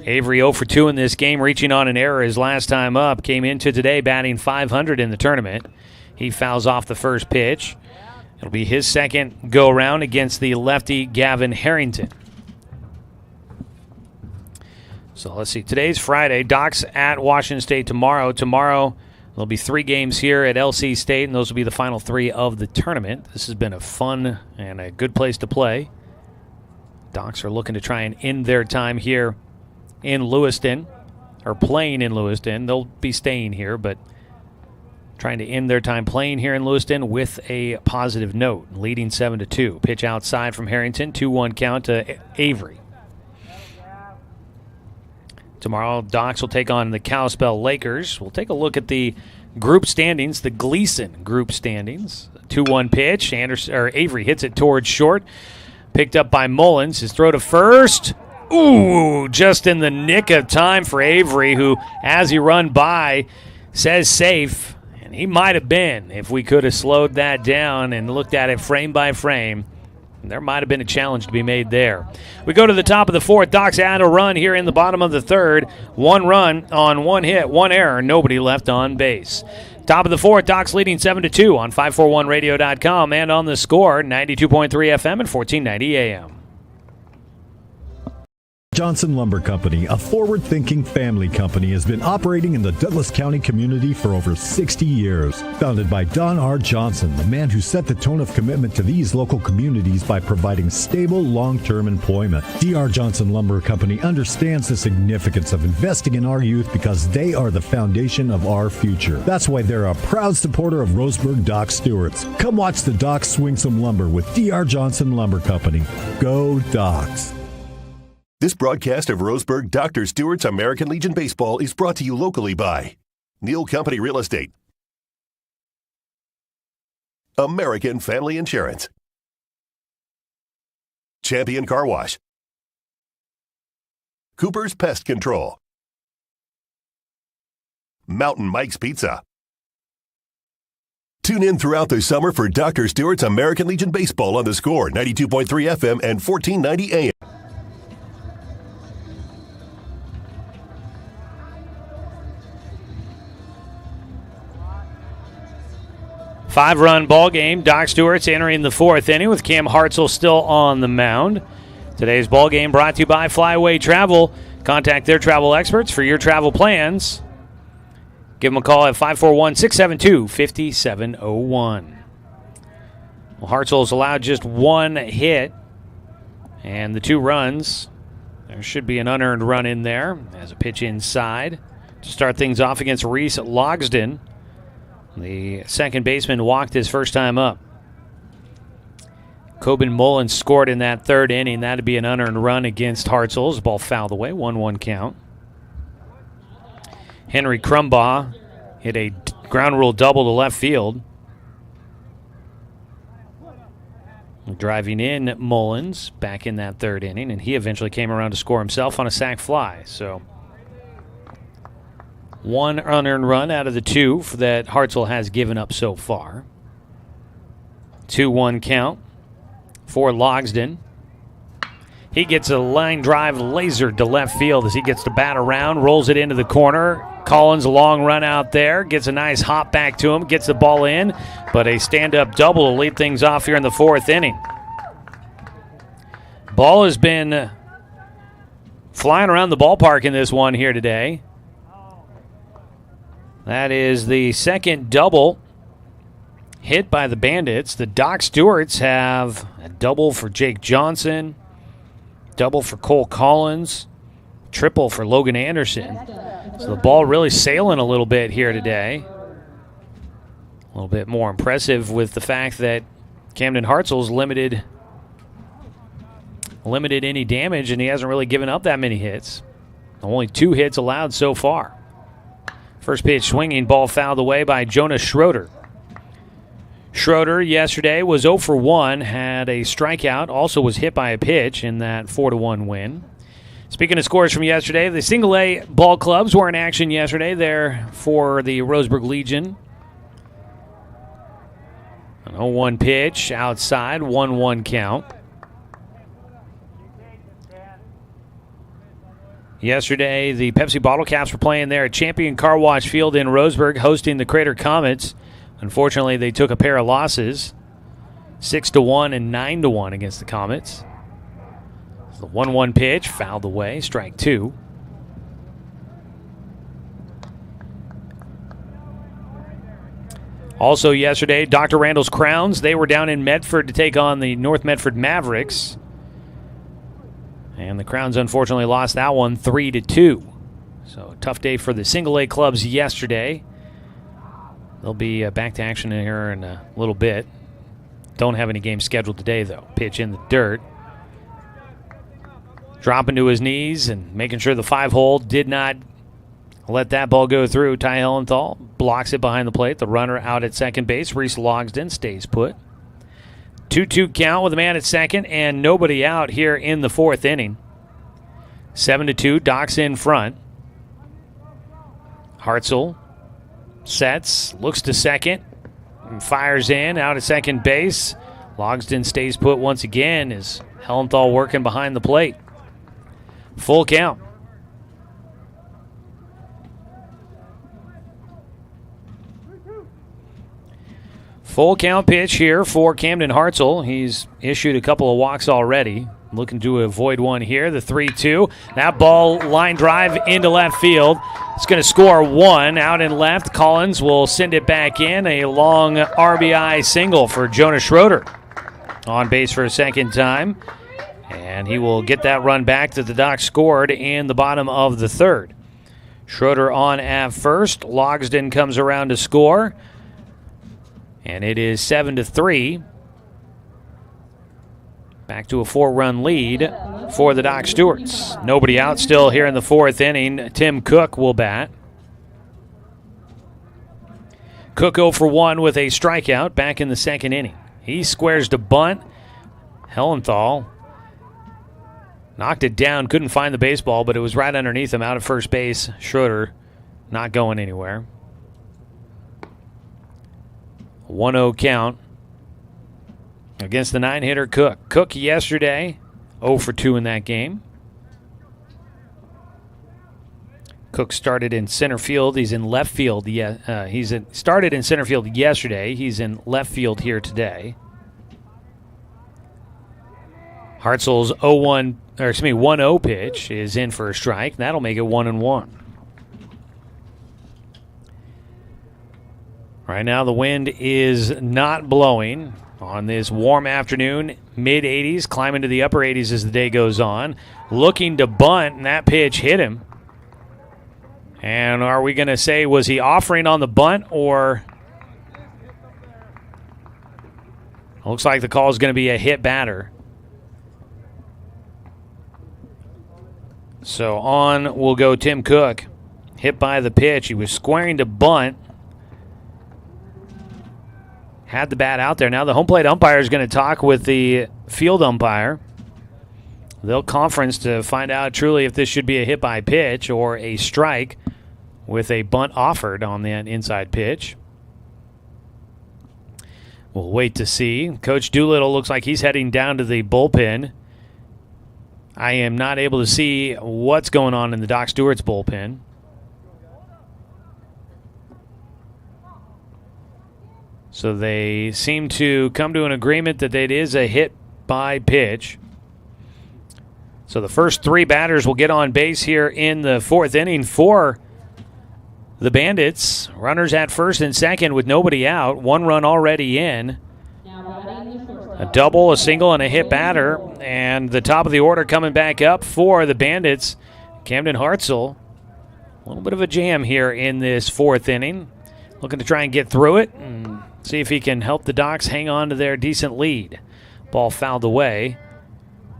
Avery 0 for 2 in this game, reaching on an error his last time up. Came into today batting .500 in the tournament. He fouls off the first pitch. It'll be his second go-around against the lefty Gavin Harrington. So let's see. Today's Friday. Docs at Washington State tomorrow. Tomorrow there'll be 3 games here at LC State, and those will be the final 3 of the tournament. This has been a fun and a good place to play. Docs are looking to try and end their time here in Lewiston, or playing in Lewiston. They'll be staying here, but trying to end their time playing here in Lewiston with a positive note, leading 7-2. Pitch outside from Harrington, 2-1 count to Avery. Tomorrow, Docs will take on the Kalispell Lakers. We'll take a look at the group standings, the Gleason group standings. 2-1 pitch. Avery hits it towards short. Picked up by Mullins. His throw to first. Ooh, just in the nick of time for Avery, who, as he run by, says safe. And he might have been if we could have slowed that down and looked at it frame by frame. There might have been a challenge to be made there. We go to the top of the 4th. Docs add a run here in the bottom of the 3rd. 1 run on 1 hit, 1 error, nobody left on base. Top of the 4th, Docs leading 7-2 on 541radio.com and on the Score, 92.3 FM and 1490 AM. Johnson Lumber Company, a forward-thinking family company, has been operating in the Douglas County community for over 60 years. Founded by Don R. Johnson, the man who set the tone of commitment to these local communities by providing stable, long-term employment. D.R. Johnson Lumber Company understands the significance of investing in our youth because they are the foundation of our future. That's why they're a proud supporter of Roseburg Dock Stewarts. Come watch the Docs swing some lumber with D.R. Johnson Lumber Company. Go Docs! This broadcast of Roseburg Dr. Stewart's American Legion Baseball is brought to you locally by Neal Company Real Estate, American Family Insurance, Champion Car Wash, Cooper's Pest Control, Mountain Mike's Pizza. Tune in throughout the summer for Dr. Stewart's American Legion Baseball on the Score, 92.3 FM and 1490 AM. 5-run ball game. Doc Stewart's entering the 4th inning with Cam Hartzell still on the mound. Today's ball game brought to you by Flyway Travel. Contact their travel experts for your travel plans. Give them a call at 541-672-5701. Well, Hartzell's allowed just 1 hit and the 2 runs. There should be an unearned run in there as a pitch inside to start things off against Reese Logsden. The second baseman walked his first time up. Coben Mullins scored in that 3rd inning. That'd be an unearned run against Hartzell. The ball fouled away, 1-1 count. Henry Crumbaugh hit a ground rule double to left field. Driving in Mullins back in that 3rd inning, and he eventually came around to score himself on a sac fly. So 1 unearned run out of the 2 that Hartzell has given up so far. 2-1 count for Logsden. He gets a line drive laser to left field as he gets to bat around, rolls it into the corner. Collins, a long run out there, gets a nice hop back to him, gets the ball in, but a stand-up double to lead things off here in the 4th inning. Ball has been flying around the ballpark in this one here today. That is the second double hit by the Bandits. The Doc Stewarts have a double for Jake Johnson, double for Cole Collins, Triple for Logan Anderson. So the ball really sailing a little bit here today. A little bit more impressive with the fact that Camden Hartzell's limited any damage, and he hasn't really given up that many hits. Only 2 hits allowed so far. First pitch swinging, ball fouled away by Jonas Schroeder. Schroeder yesterday was 0 for 1, had a strikeout, also was hit by a pitch in that 4-1 win. Speaking of scores from yesterday, the single-A ball clubs were in action yesterday there for the Roseburg Legion. An 0-1 pitch outside, 1-1 count. Yesterday, the Pepsi Bottle Caps were playing there at Champion Car Wash Field in Roseburg, hosting the Crater Comets. Unfortunately, they took a pair of losses, 6-1 and 9-1 against the Comets. The 1-1 pitch, fouled away, strike 2. Also yesterday, Dr. Randall's Crowns, they were down in Medford to take on the North Medford Mavericks. And the Crowns unfortunately lost that one 3-2. So a tough day for the single-A clubs yesterday. They'll be back to action in here in a little bit. Don't have any games scheduled today, though. Pitch in the dirt. Dropping to his knees and making sure the 5-hole did not let that ball go through. Ty Hellenthal blocks it behind the plate. The runner out at second base. Reese Logsden stays put. 2-2 count with a man at second and nobody out here in the 4th inning. 7-2, Doc's in front. Hartzell sets, looks to second, and fires in, out at second base. Logsden stays put once again as Hellenthal working behind the plate. Full count. Full count pitch here for Camden Hartzell. He's issued a couple of walks already. Looking to avoid one here. The 3-2. That ball line drive into left field. It's going to score 1 out in left. Collins will send it back in. A long RBI single for Jonas Schroeder. On base for a second time. And he will get that run back that the Docs scored in the bottom of the 3rd. Schroeder on at first. Logsden comes around to score. And it is 7-3. Back to a 4-run lead for the Doc Stewarts. Nobody out still here in the 4th inning. Tim Cook will bat. Cook 0 for 1 with a strikeout back in the 2nd inning. He squares to bunt. Hellenthal knocked it down, couldn't find the baseball, but it was right underneath him out at first base. Schroeder not going anywhere. 1-0 count against the 9-hitter Cook. Cook yesterday, 0 for 2 in that game. Cook started in center field. He's in left field. Started in center field yesterday. He's in left field here today. Hartzell's 1-0 pitch is in for a strike. That'll make it 1-1. Right now the wind is not blowing on this warm afternoon. Mid-80s, climbing to the upper 80s as the day goes on. Looking to bunt, and that pitch hit him. And are we going to say, was he offering on the bunt, or... Looks like the call is going to be a hit batter. So on will go Tim Cook. Hit by the pitch. He was squaring to bunt. Had the bat out there. Now the home plate umpire is going to talk with the field umpire. They'll conference to find out truly if this should be a hit by pitch or a strike with a bunt offered on that inside pitch. We'll wait to see. Coach Doolittle looks like he's heading down to the bullpen. I am not able to see what's going on in the Doc Stewart's bullpen. So they seem to come to an agreement that it is a hit by pitch. So the first 3 batters will get on base here in the 4th inning for the Bandits. Runners at first and second with nobody out. 1 run already in. A double, a single, and a hit batter. And the top of the order coming back up for the Bandits. Camden Hartzell, a little bit of a jam here in this fourth inning. Looking to try and get through it and see if he can help the Docs hang on to their decent lead. Ball fouled away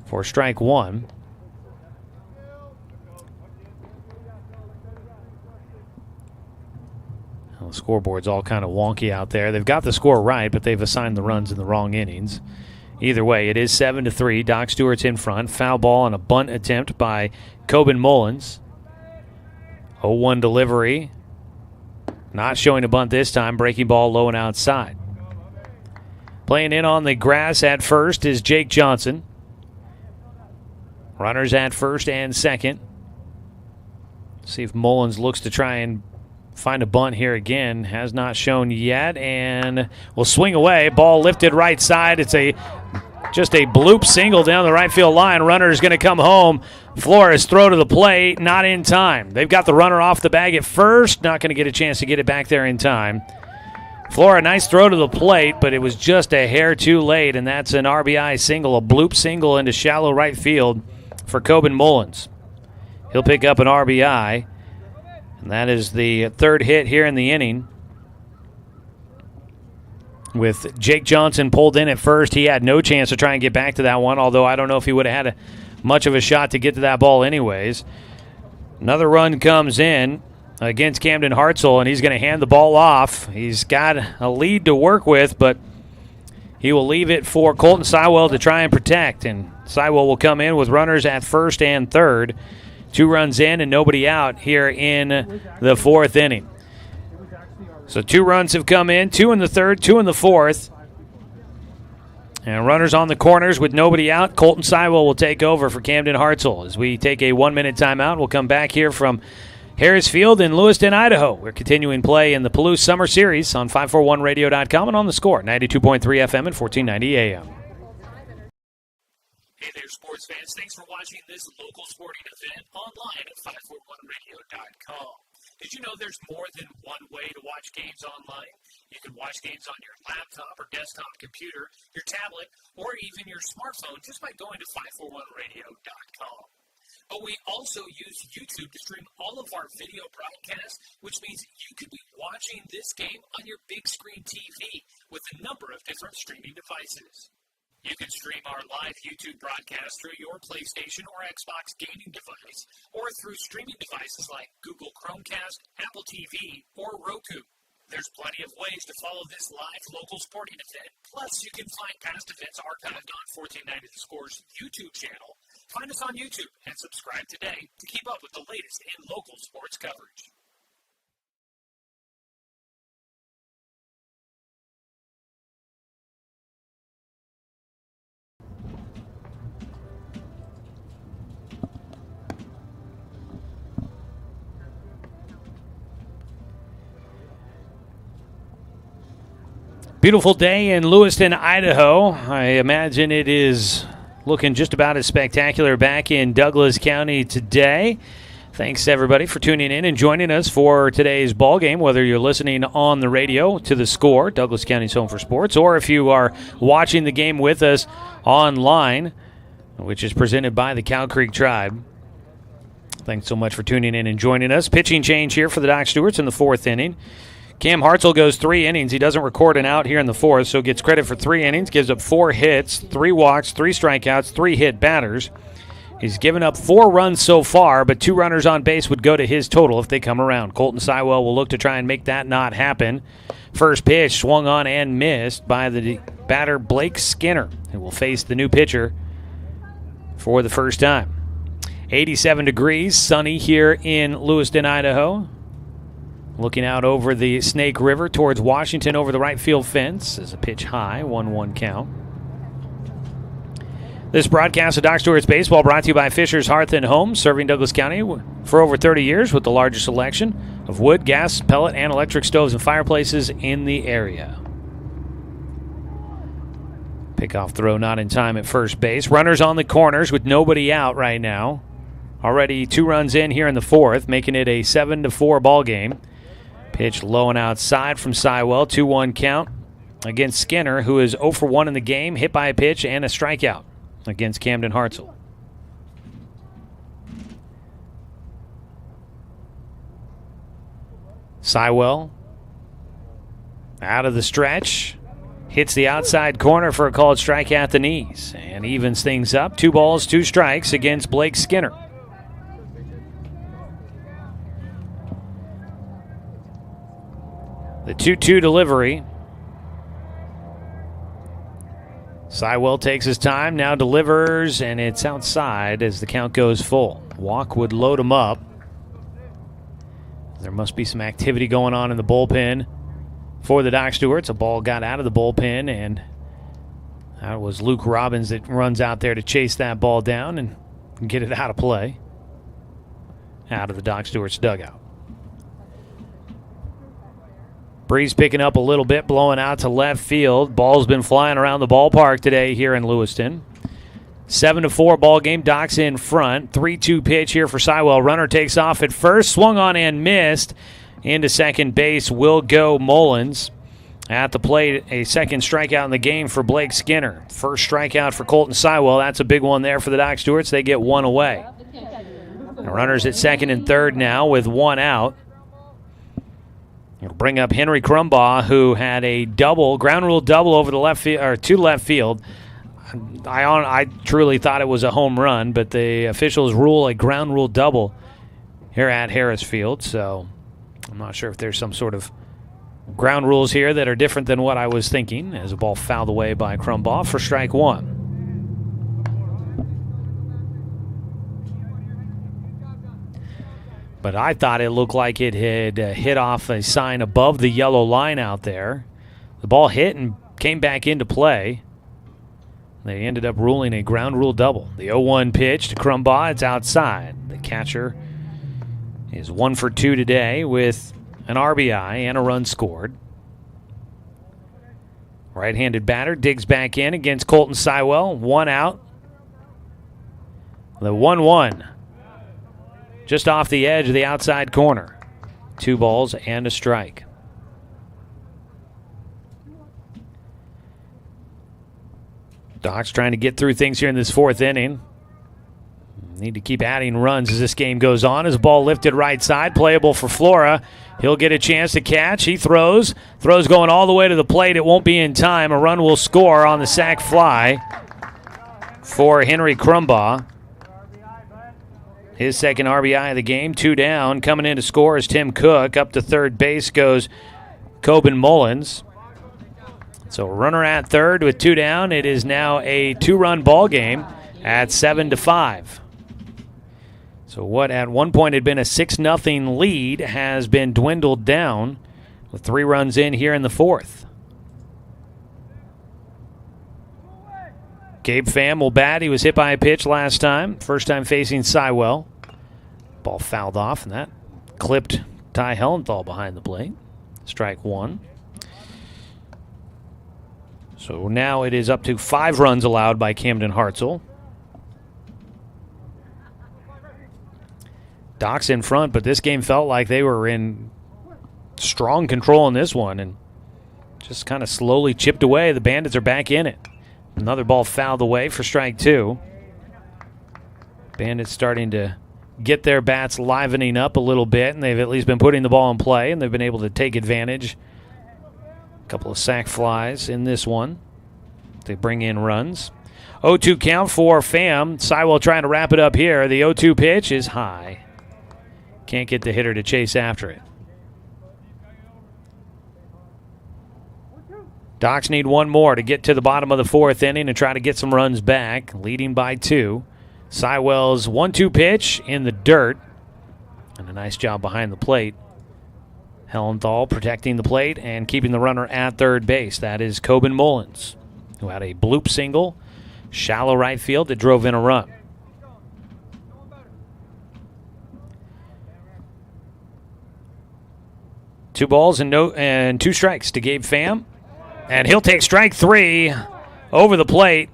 for strike one. Well, the scoreboard's all kind of wonky out there. They've got the score right, but they've assigned the runs in the wrong innings. Either way, it is 7-3. Doc Stewart's in front. Foul ball on a bunt attempt by Coben Mullins. 0-1 delivery. Not showing a bunt this time. Breaking ball low and outside. Playing in on the grass at first is Jake Johnson. Runners at first and second. See if Mullins looks to try and find a bunt here again. Has not shown yet, and will swing away. Ball lifted right side. It's just a bloop single down the right field line. Runner is going to come home. Flores throw to the plate, not in time. They've got the runner off the bag at first. Not going to get a chance to get it back there in time. Flora, nice throw to the plate, but it was just a hair too late, and that's an RBI single, a bloop single into shallow right field for Coben Mullins. He'll pick up an RBI, and that is the third hit here in the inning. With Jake Johnson pulled in at first, he had no chance to try and get back to that one, although I don't know if he would have had much of a shot to get to that ball anyways. Another run comes in against Camden Hartzell, and he's going to hand the ball off. He's got a lead to work with, but he will leave it for Colton Sywell to try and protect, and Sywell will come in with runners at first and third. 2 runs in and nobody out here in the fourth inning. So 2 runs have come in, 2 in the third, 2 in the fourth. And runners on the corners with nobody out. Colton Sywell will take over for Camden Hartzell. As we take a 1-minute timeout, we'll come back here from Harris Field in Lewiston, Idaho. We're continuing play in the Palouse Summer Series on 541radio.com and on the Score, 92.3 FM and 1490 AM. Hey there, sports fans. Thanks for watching this local sporting event online at 541radio.com. Did you know there's more than one way to watch games online? You can watch games on your laptop or desktop computer, your tablet, or even your smartphone just by going to 541radio.com. But we also use YouTube to stream all of our video broadcasts, which means you could be watching this game on your big screen TV with a number of different streaming devices. You can stream our live YouTube broadcast through your PlayStation or Xbox gaming device, or through streaming devices like Google Chromecast, Apple TV, or Roku. There's plenty of ways to follow this live local sporting event. Plus, you can find past events archived on 1490 The Score's YouTube channel. Find us on YouTube and subscribe today to keep up with the latest in local sports coverage. Beautiful day in Lewiston, Idaho. I imagine it is looking just about as spectacular back in Douglas County today. Thanks to everybody for tuning in and joining us for today's ball game, whether you're listening on the radio to The Score, Douglas County's home for sports, or if you are watching the game with us online, which is presented by the Cow Creek Tribe. Thanks so much for tuning in and joining us. Pitching change here for the Doc Stewarts in the fourth inning. Cam Hartzell goes 3 innings. He doesn't record an out here in the fourth, so gets credit for 3 innings, gives up 4 hits, 3 walks, 3 strikeouts, 3 hit batters. He's given up 4 runs so far, but 2 runners on base would go to his total if they come around. Colton Sywell will look to try and make that not happen. First pitch swung on and missed by the batter Blake Skinner, who will face the new pitcher for the first time. 87 degrees, sunny here in Lewiston, Idaho. Looking out over the Snake River towards Washington over the right field fence is a pitch high, 1-1 count. This broadcast of Doc Stewart's Baseball brought to you by Fisher's Hearth and Home, serving Douglas County for over 30 years with the largest selection of wood, gas, pellet, and electric stoves and fireplaces in the area. Pickoff throw not in time at first base. Runners on the corners with nobody out right now. Already 2 runs in here in the fourth, making it a 7-4 ball game. Pitch low and outside from Sywell, 2-1 count against Skinner, who is 0 for 1 in the game, hit by a pitch and a strikeout against Camden Hartzell. Sywell out of the stretch. Hits the outside corner for a called strike at the knees. And evens things up. 2 balls, 2 strikes against Blake Skinner. The 2-2 delivery. Sywell takes his time, now delivers, and it's outside as the count goes full. Walk would load him up. There must be some activity going on in the bullpen for the Doc Stewarts. A ball got out of the bullpen, and that was Luke Robbins that runs out there to chase that ball down and get it out of play, out of the Doc Stewarts dugout. Breeze picking up a little bit, blowing out to left field. Ball's been flying around the ballpark today here in Lewiston. 7-4 ball game. Doc's in front. 3-2 pitch here for Sywell. Runner takes off at first. Swung on and missed. Into second base will go Mullins. At the plate, a second strikeout in the game for Blake Skinner. First strikeout for Colton Sywell. That's a big one there for the Doc Stewarts. They get one away. The runners at second and third now with 1 out. It'll bring up Henry Crumbaugh, who had a ground rule double over the left field, or to left field. I truly thought it was a home run, but the officials rule a ground rule double here at Harris Field. So I'm not sure if there's some sort of ground rules here that are different than what I was thinking, as a ball fouled away by Crumbaugh for strike 1. But I thought it looked like it had hit off a sign above the yellow line out there. The ball hit and came back into play. They ended up ruling a ground rule double. The 0-1 pitch to Crumbaugh. It's outside. The catcher is 1 for 2 today with an RBI and a run scored. Right-handed batter digs back in against Colton Sywell. 1 out. The 1-1. Just off the edge of the outside corner. 2 balls and a strike. Doc's trying to get through things here in this 4th inning. Need to keep adding runs as this game goes on. As a ball lifted right side, playable for Flora. He'll get a chance to catch. He throws going all the way to the plate. It won't be in time. A run will score on the sac fly for Henry Crumbaugh. His second RBI of the game, 2 down. Coming in to score is Tim Cook. Up to third base goes Coben Mullins. So runner at third with 2 down. It is now a 2-run ball game at 7-5. So what at one point had been a 6-0 lead has been dwindled down with 3 runs in here in the 4th. Gabe Pham will bat. He was hit by a pitch last time. First time facing Sywell. Ball fouled off, and that clipped Ty Hellenthal behind the plate. Strike 1. So now it is up to 5 runs allowed by Camden Hartzell. Doc's in front, but this game felt like they were in strong control in this one and just kind of slowly chipped away. The Bandits are back in it. Another ball fouled away for strike 2. Bandits starting to get their bats livening up a little bit, and they've at least been putting the ball in play, and they've been able to take advantage. A couple of sac flies in this one. They bring in runs. 0-2 count for Pham. Sywell trying to wrap it up here. The 0-2 pitch is high. Can't get the hitter to chase after it. Docs need 1 more to get to the bottom of the 4th inning and try to get some runs back, leading by 2. Sywell's 1-2 pitch in the dirt. And a nice job behind the plate. Hellenthal protecting the plate and keeping the runner at third base. That is Coben Mullins, who had a bloop single, shallow right field that drove in a run. Two balls and 2 strikes to Gabe Pham. And he'll take strike 3 over the plate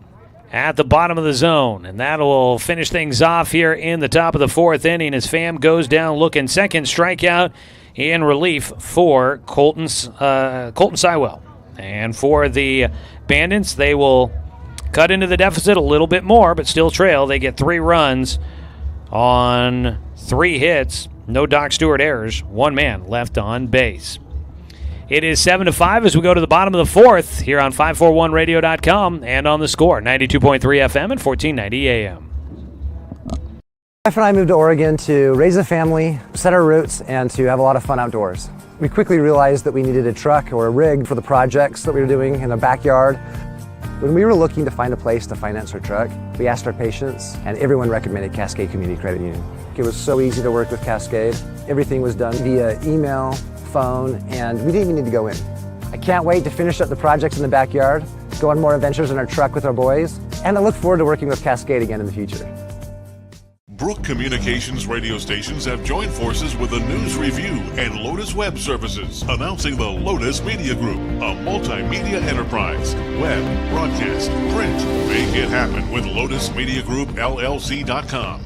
at the bottom of the zone. And that will finish things off here in the top of the 4th inning as Pham goes down looking. Second strikeout in relief for Colton Sywell. And for the Bandits, they will cut into the deficit a little bit more, but still trail. They get 3 runs on 3 hits No Doc Stewart errors. One man left on base. It is 7-5 as we go to the bottom of the fourth here on 541radio.com and on the Score, 92.3 FM and 1490 AM. My wife and I moved to Oregon to raise a family, set our roots, and to have a lot of fun outdoors. We quickly realized that we needed a truck or a rig for the projects that we were doing in the backyard. When we were looking to find a place to finance our truck, we asked our patients, and everyone recommended Cascade Community Credit Union. It was so easy to work with Cascade. Everything was done via email, phone, and we didn't even need to go in. I can't wait to finish up the projects in the backyard, go on more adventures in our truck with our boys, and I look forward to working with Cascade again in the future. Brook Communications radio stations have joined forces with the News Review and Lotus Web Services, announcing the Lotus Media Group, a multimedia enterprise. Web, broadcast, print. Make it happen with Lotus Media Group, LLC.com.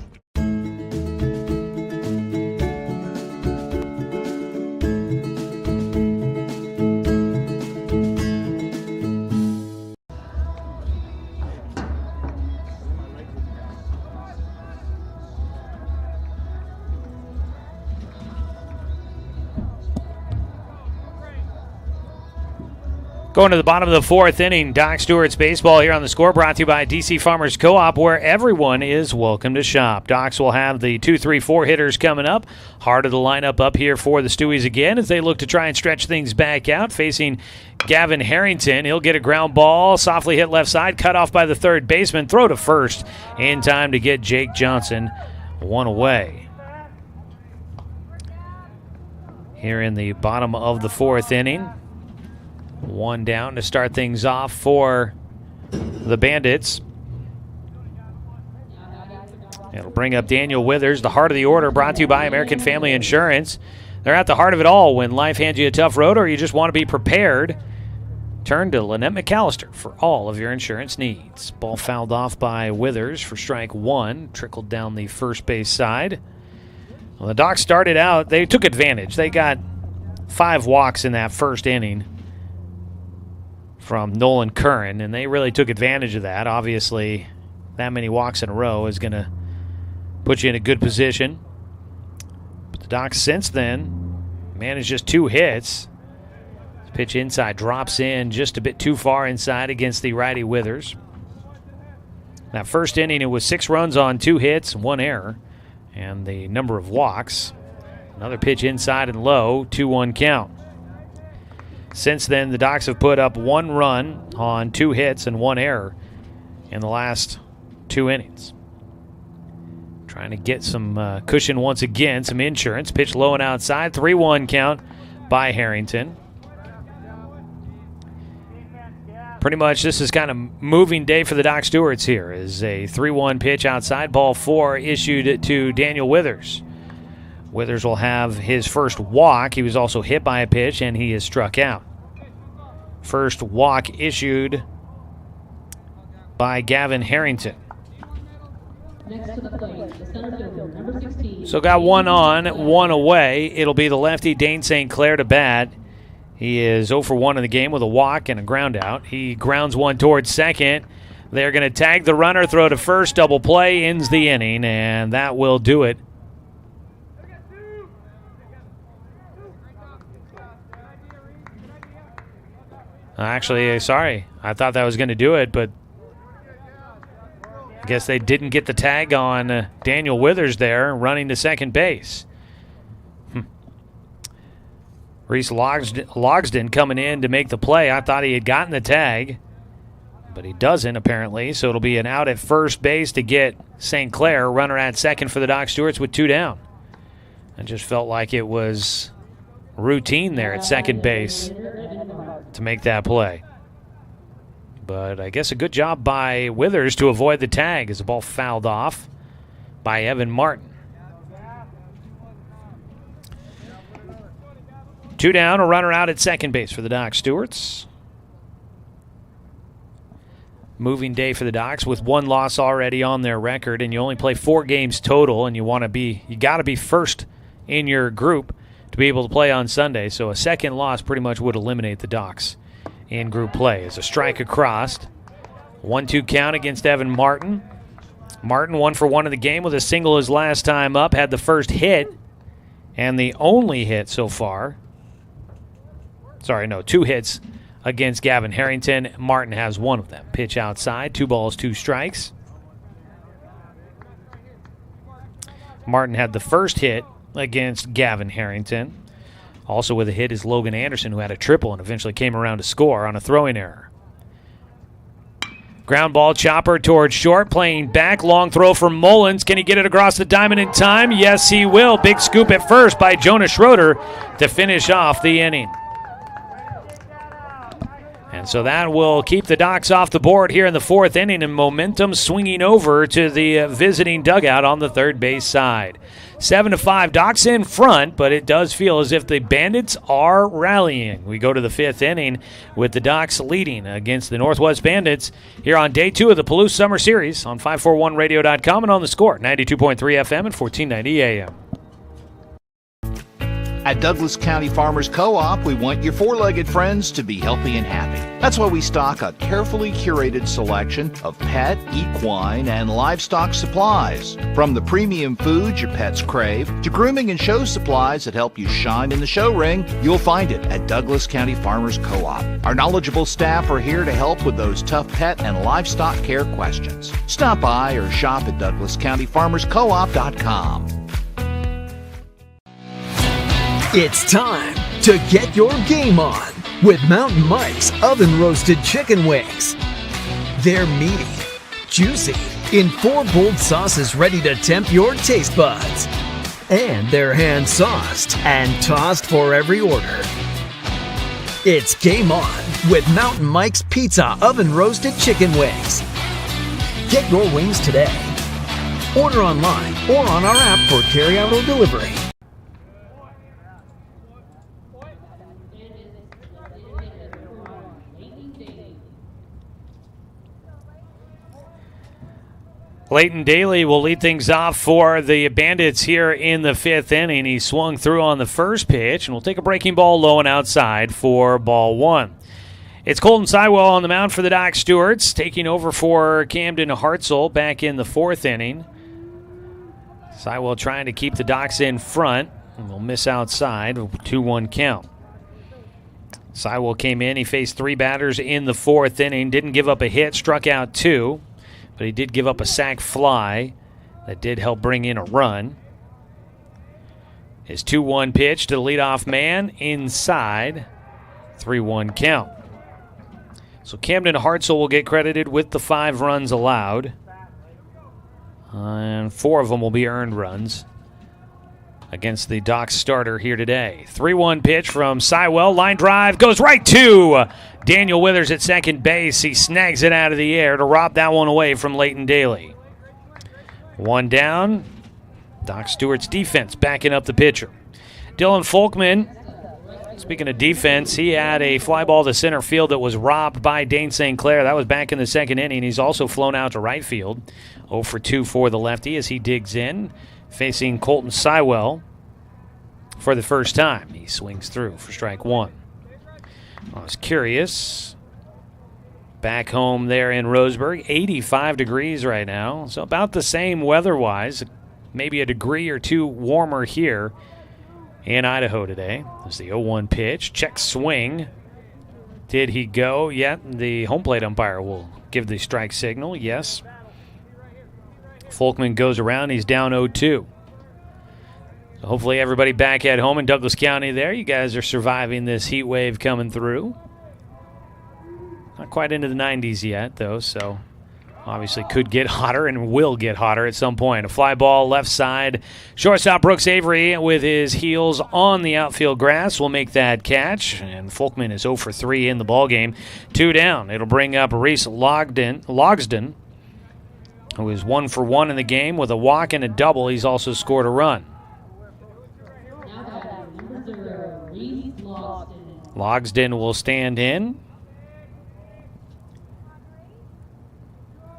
Going to the bottom of the fourth inning, Doc Stewart's baseball here on the Score, brought to you by DC Farmers Co-op, where everyone is welcome to shop. Docs will have the 2, 3, 4 hitters coming up. Heart of the lineup up here for the Stewies again as they look to try and stretch things back out. Facing Gavin Harrington, he'll get a ground ball, softly hit left side, cut off by the third baseman, throw to first in time to get Jake Johnson one away. Here in the bottom of the fourth inning. One down to start things off for the Bandits. It'll bring up Daniel Withers, the heart of the order, brought to you by American Family Insurance. They're at the heart of it all when life hands you a tough road or you just want to be prepared. Turn to Lynette McAllister for all of your insurance needs. Ball fouled off by Withers for strike one, trickled down the first base side. Well, the Docs started out, they took advantage. They got 5 walks in that first inning from Nolan Curran, and they really took advantage of that. Obviously, that many walks in a row is going to put you in a good position. But the Docs since then managed just 2 hits. This pitch inside drops in just a bit too far inside against the righty Withers. That first inning, it was 6 runs on 2 hits, 1 error, and the number of walks. Another pitch inside and low, 2-1 count. Since then, the Docs have put up 1 run on 2 hits and 1 error in the last 2 innings. Trying to get some cushion once again, some insurance. Pitch low and outside, 3-1 count by Harrington. Pretty much this is kind of moving day for the Doc Stewarts here. Is a 3-1 pitch outside, ball 4 issued to Daniel Withers. Withers will have his first walk. He was also hit by a pitch, and he is struck out. First walk issued by Gavin Harrington. Next to the plate, the center fielder, number 16. So got 1 on, 1 away. It'll be the lefty Dane St. Clair to bat. He is 0 for 1 in the game with a walk and a ground out. He grounds one towards second. They're going to tag the runner, throw to first, double play, ends the inning, and that will do it. Actually, sorry. I thought that was going to do it, but I guess they didn't get the tag on Daniel Withers there, running to second base. Reese Logsden coming in to make the play. I thought he had gotten the tag, but he doesn't apparently, so it'll be an out at first base to get St. Clair, runner at second for the Doc Stewarts with 2 down. I just felt like it was routine there at second base to make that play. But I guess a good job by Withers to avoid the tag as the ball fouled off by Evan Martin. 2 down, a runner out at second base for the Doc Stewarts. Moving day for the Docs with 1 loss already on their record, and you only play 4 games total, and you got to be first in your group to be able to play on Sunday. So a second loss pretty much would eliminate the Docs in group play. As a strike across, 1-2 count against Evan Martin. Martin 1 for 1 in the game with a single his last time up, had the first hit And the only hit so far, 2 hits against Gavin Harrington. Martin has one of them. Pitch outside, 2 balls, 2 strikes. Martin had the first hit against Gavin Harrington. Also with a hit is Logan Anderson, who had a triple and eventually came around to score on a throwing error. Ground ball chopper towards short, playing back. Long throw from Mullins. Can he get it across the diamond in time? Yes, he will. Big scoop at first by Jonah Schroeder to finish off the inning. And so that will keep the Docs off the board here in the 4th inning, and momentum swinging over to the visiting dugout on the third base side. 7-5, Docs in front, but it does feel as if the Bandits are rallying. We go to the 5th inning with the Docs leading against the Northwest Bandits here on day 2 of the Palouse Summer Series on 541radio.com and on the Score, 92.3 FM and 1490 AM. At Douglas County Farmers Co-op, we want your four-legged friends to be healthy and happy. That's why we stock a carefully curated selection of pet, equine, and livestock supplies. From the premium foods your pets crave to grooming and show supplies that help you shine in the show ring, you'll find it at Douglas County Farmers Co-op. Our knowledgeable staff are here to help with those tough pet and livestock care questions. Stop by or shop at DouglasCountyFarmersCoop.com. It's time to get your game on with Mountain Mike's oven roasted chicken wings. They're meaty, juicy, in 4 bold sauces ready to tempt your taste buds. And they're hand sauced and tossed for every order. It's game on with Mountain Mike's Pizza oven roasted chicken wings. Get your wings today. Order online or on our app for carryout or delivery. Leighton Daly will lead things off for the Bandits here in the 5th inning. He swung through on the first pitch, and we'll take a breaking ball low and outside for ball 1. It's Colton Sywell on the mound for the Doc Stewarts, taking over for Camden Hartzell back in the 4th inning. Sywell trying to keep the Docs in front, and will miss outside, 2-1 count. Sywell came in, he faced 3 batters in the 4th inning, didn't give up a hit, struck out 2. But he did give up a sac fly that did help bring in a run. His 2-1 pitch to the leadoff man inside, 3-1 count. So Camden Hartzell will get credited with the 5 runs allowed. And 4 of them will be earned runs against the Docs starter here today. 3-1 pitch from Sywell. Line drive goes right to Daniel Withers at second base. He snags it out of the air to rob that one away from Leighton Daly. 1 down. Doc Stewart's defense backing up the pitcher. Dylan Folkman, speaking of defense, he had a fly ball to center field that was robbed by Dane St. Clair. That was back in the 2nd inning. He's also flown out to right field. 0 for 2 for the lefty as he digs in, facing Colton Sywell for the first time. He swings through for strike 1. I was curious. Back home there in Roseburg, 85 degrees right now. So about the same weather-wise. Maybe a degree or 2 warmer here in Idaho today. There's the 0-1 pitch. Check swing. Did he go? Yeah, the home plate umpire will give the strike signal. Yes. Folkman goes around. He's down 0-2. So hopefully everybody back at home in Douglas County there, you guys are surviving this heat wave coming through. Not quite into the 90s yet, though, so obviously could get hotter and will get hotter at some point. A fly ball left side. Shortstop Brooks Avery with his heels on the outfield grass will make that catch, and Folkman is 0 for 3 in the ballgame. 2 down. It'll bring up Reese Logsden, who is 1 for 1 in the game with a walk and a double. He's also scored a run. Logsden will stand in.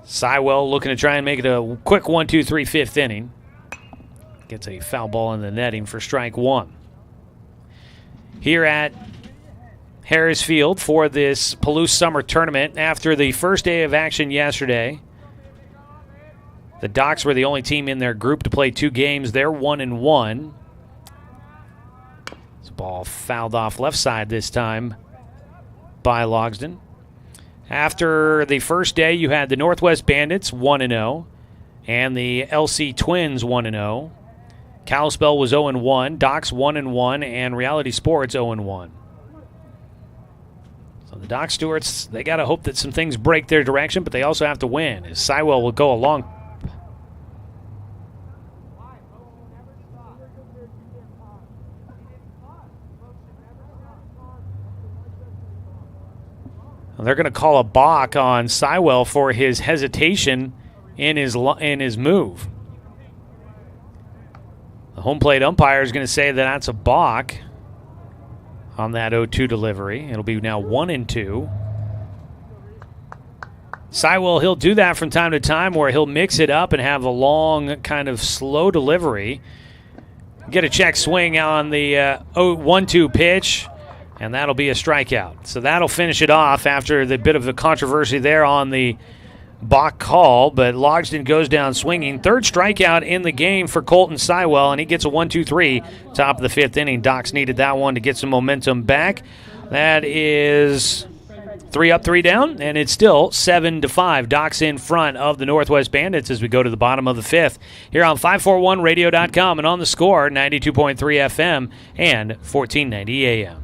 Sywell looking to try and make it a quick 1-2-3 5th inning. Gets a foul ball in the netting for strike 1. Here at Harris Field for this Palouse Summer Tournament, after the first day of action yesterday, the Docs were the only team in their group to play 2 games. They're 1-1. Ball fouled off left side this time by Logsdon. After the first day, you had the Northwest Bandits 1-0 and the LC Twins 1-0. Kalispell was 0-1, Docks 1-1, and Reality Sports 0-1. So the Dock Stewarts, they got to hope that some things break their direction, but they also have to win, as Sywell will go along. They're going to call a balk on Sywell for his hesitation in his move. The home plate umpire is going to say that that's a balk on that 0-2 delivery. It'll be now 1-2. Sywell, he'll do that from time to time where he'll mix it up and have a long kind of slow delivery. Get a check swing on the 1-2 pitch. And that'll be a strikeout. So that'll finish it off after the bit of the controversy there on the balk call. But Logsdon goes down swinging. Third strikeout in the game for Colton Sywell, and he gets a 1-2-3 top of the fifth inning. Docks needed that one to get some momentum back. That is 3 up, 3 down, and it's still 7-5. Docks in front of the Northwest Bandits as we go to the bottom of the fifth here on 541radio.com and on the Score, 92.3 FM and 1490 AM.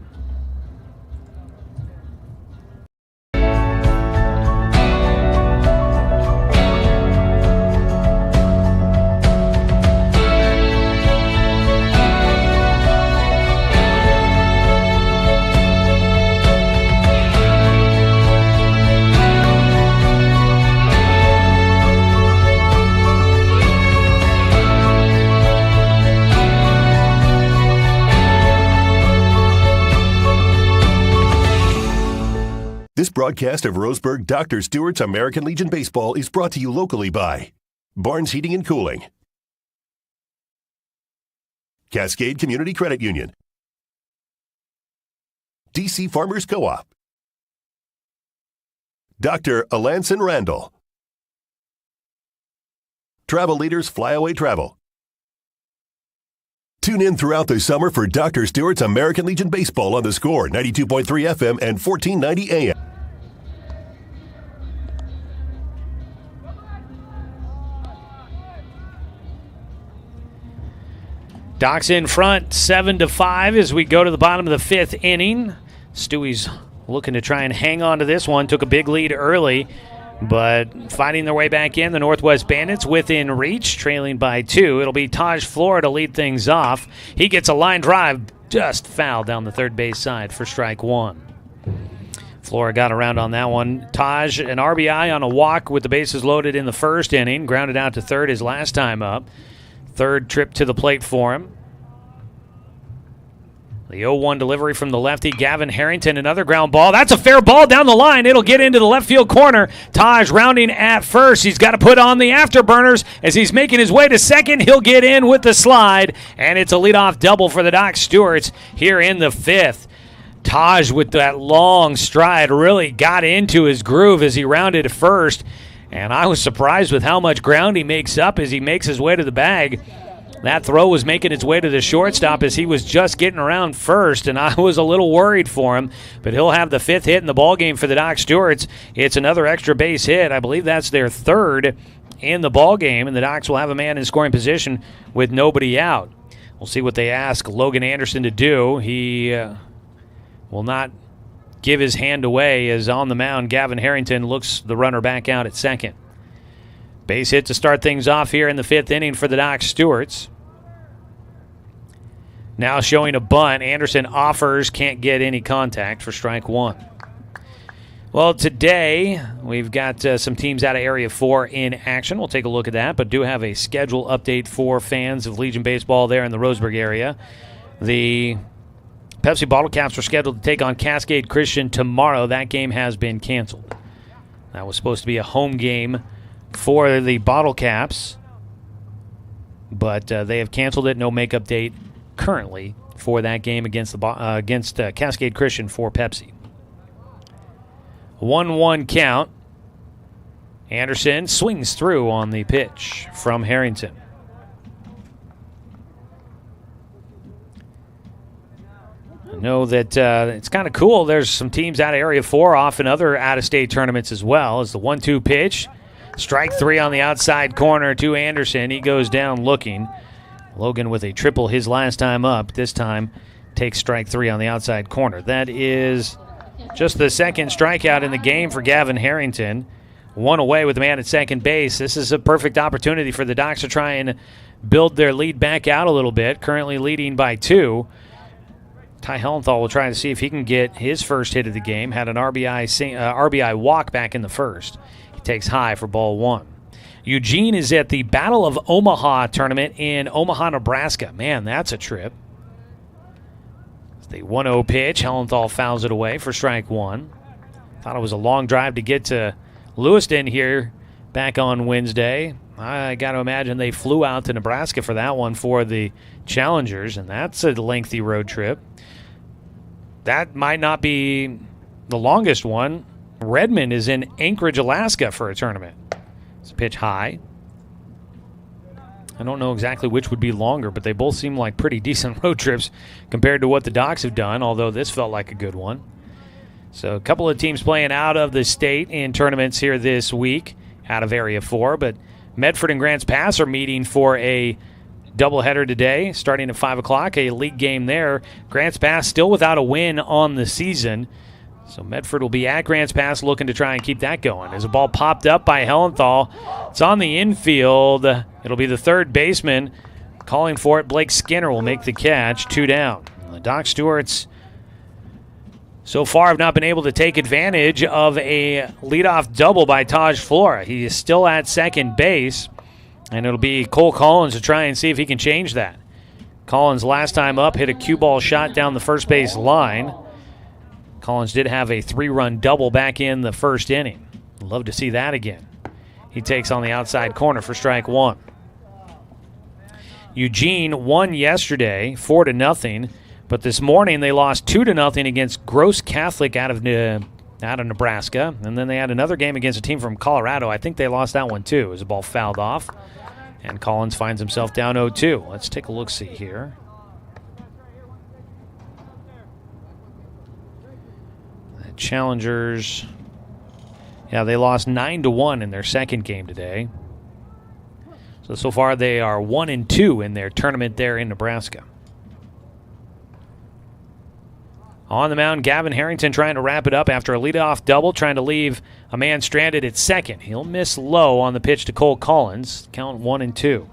This broadcast of Roseburg Dr. Stewart's American Legion Baseball is brought to you locally by Barnes Heating and Cooling, Cascade Community Credit Union, DC Farmers Co-op, Dr. Alanson Randall, Travel Leaders Flyaway Travel. Tune in throughout the summer for Dr. Stewart's American Legion Baseball on the Score, 92.3 FM and 1490 AM. Docks in front, 7-5 as we go to the bottom of the fifth inning. Stewie's looking to try and hang on to this one. Took a big lead early, but fighting their way back in. The Northwest Bandits within reach, trailing by 2. It'll be Taj Flora to lead things off. He gets a line drive, just fouled down the third base side for strike 1. Flora got around on that one. Taj, an RBI on a walk with the bases loaded in the first inning. Grounded out to third his last time up. Third trip to the plate for him. The 0-1 delivery from the lefty, Gavin Harrington, another ground ball. That's a fair ball down the line. It'll get into the left field corner. Taj rounding at first. He's got to put on the afterburners as he's making his way to second. He'll get in with the slide, and it's a leadoff double for the Dock Stewarts here in the fifth. Taj with that long stride really got into his groove as he rounded first, and I was surprised with how much ground he makes up as he makes his way to the bag. That throw was making its way to the shortstop as he was just getting around first, and I was a little worried for him. But he'll have the fifth hit in the ballgame for the Dock Stewarts. It's another extra base hit. I believe that's their third in the ballgame, and the Docks will have a man in scoring position with nobody out. We'll see what they ask Logan Anderson to do. He will not give his hand away as on the mound Gavin Harrington looks the runner back out at second. Base hit to start things off here in the fifth inning for the Dock Stewarts. Now showing a bunt. Anderson offers, can't get any contact for strike 1. Well, today we've got some teams out of Area 4 in action. We'll take a look at that, but do have a schedule update for fans of Legion Baseball there in the Roseburg area. The Pepsi Bottle Caps are scheduled to take on Cascade Christian tomorrow. That game has been canceled. That was supposed to be a home game for the Bottle Caps, but they have canceled it. No makeup date currently for that game against Cascade Christian for Pepsi. 1-1 count. Anderson swings through on the pitch from Harrington. Know that it's kind of cool. There's some teams out of Area 4 off in other out-of-state tournaments as well. As the 1-2 pitch. Strike 3 on the outside corner to Anderson. He goes down looking. Logan with a triple his last time up. This time takes strike 3 on the outside corner. That is just the second strikeout in the game for Gavin Harrington. One away with the man at second base. This is a perfect opportunity for the Docs to try and build their lead back out a little bit. Currently leading by 2. Ty Hellenthal will try to see if he can get his first hit of the game. Had an RBI walk back in the first. He takes high for ball 1. Eugene is at the Battle of Omaha tournament in Omaha, Nebraska. Man, that's a trip. It's the 1-0 pitch. Hellenthal fouls it away for strike 1. Thought it was a long drive to get to Lewiston here back on Wednesday. I got to imagine they flew out to Nebraska for that one for the Challengers, and that's a lengthy road trip. That might not be the longest one. Redmond is in Anchorage, Alaska for a tournament. It's a pitch high. I don't know exactly which would be longer, but they both seem like pretty decent road trips compared to what the Docs have done, although this felt like a good one. So a couple of teams playing out of the state in tournaments here this week, out of Area 4, but Medford and Grants Pass are meeting for a doubleheader today, starting at 5 o'clock, a league game there. Grants Pass still without a win on the season. So Medford will be at Grants Pass looking to try and keep that going. As a ball popped up by Hellenthal, it's on the infield. It'll be the third baseman calling for it. Blake Skinner will make the catch. 2 down. The Doc Stewarts so far have not been able to take advantage of a leadoff double by Taj Flora. He is still at second base, and it'll be Cole Collins to try and see if he can change that. Collins last time up hit a cue ball shot down the first base line. Collins did have a 3-run double back in the first inning. Love to see that again. He takes on the outside corner for strike 1. Eugene won yesterday 4-0, but this morning they lost 2-0 against Gross Catholic out of Nebraska, and then they had another game against a team from Colorado. I think they lost that one too as the ball fouled off, and Collins finds himself down 0-2. Let's take a look-see here. Challengers, they lost 9-1 in their second game today. So far they are 1-2 in their tournament there in Nebraska. On the mound, Gavin Harrington trying to wrap it up after a leadoff double, trying to leave a man stranded at second. He'll miss low on the pitch to Cole Collins. Count 1-2.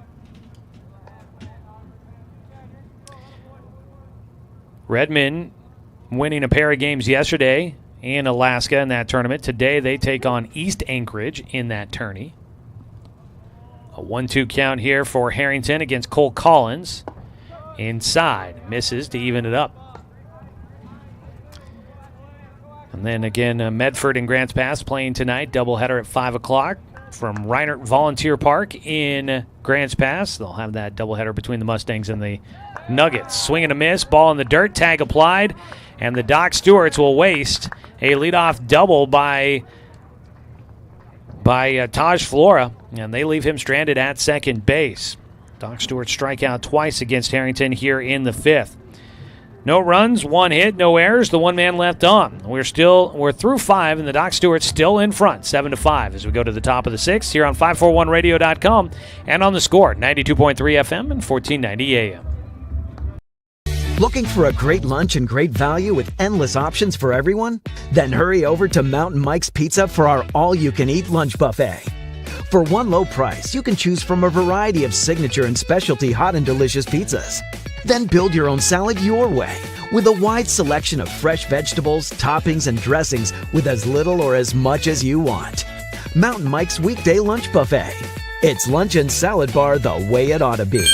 Redmond winning a pair of games yesterday in Alaska in that tournament. Today they take on East Anchorage in that tourney. A 1-2 count here for Harrington against Cole Collins. Inside, misses to even it up. And then again, Medford and Grants Pass playing tonight. Doubleheader at 5 o'clock from Reinert Volunteer Park in Grants Pass. They'll have that doubleheader between the Mustangs and the Nuggets. Swing and a miss, ball in the dirt, tag applied, and the Doc Stewarts will waste a leadoff double by Taj Flora, and they leave him stranded at second base. Doc Stewart strike out twice against Harrington here in the 5th. No runs, 1 hit, no errors, the 1 man left on. We're through 5, and the Doc Stewart's still in front, 7-5, as we go to the top of the 6th here on 541radio.com and on the Score, 92.3 FM and 1490 AM. Looking for a great lunch and great value with endless options for everyone? Then hurry over to Mountain Mike's Pizza for our all-you-can-eat lunch buffet. For one low price, you can choose from a variety of signature and specialty hot and delicious pizzas. Then build your own salad your way with a wide selection of fresh vegetables, toppings, and dressings with as little or as much as you want. Mountain Mike's Weekday Lunch Buffet. It's lunch and salad bar the way it ought to be.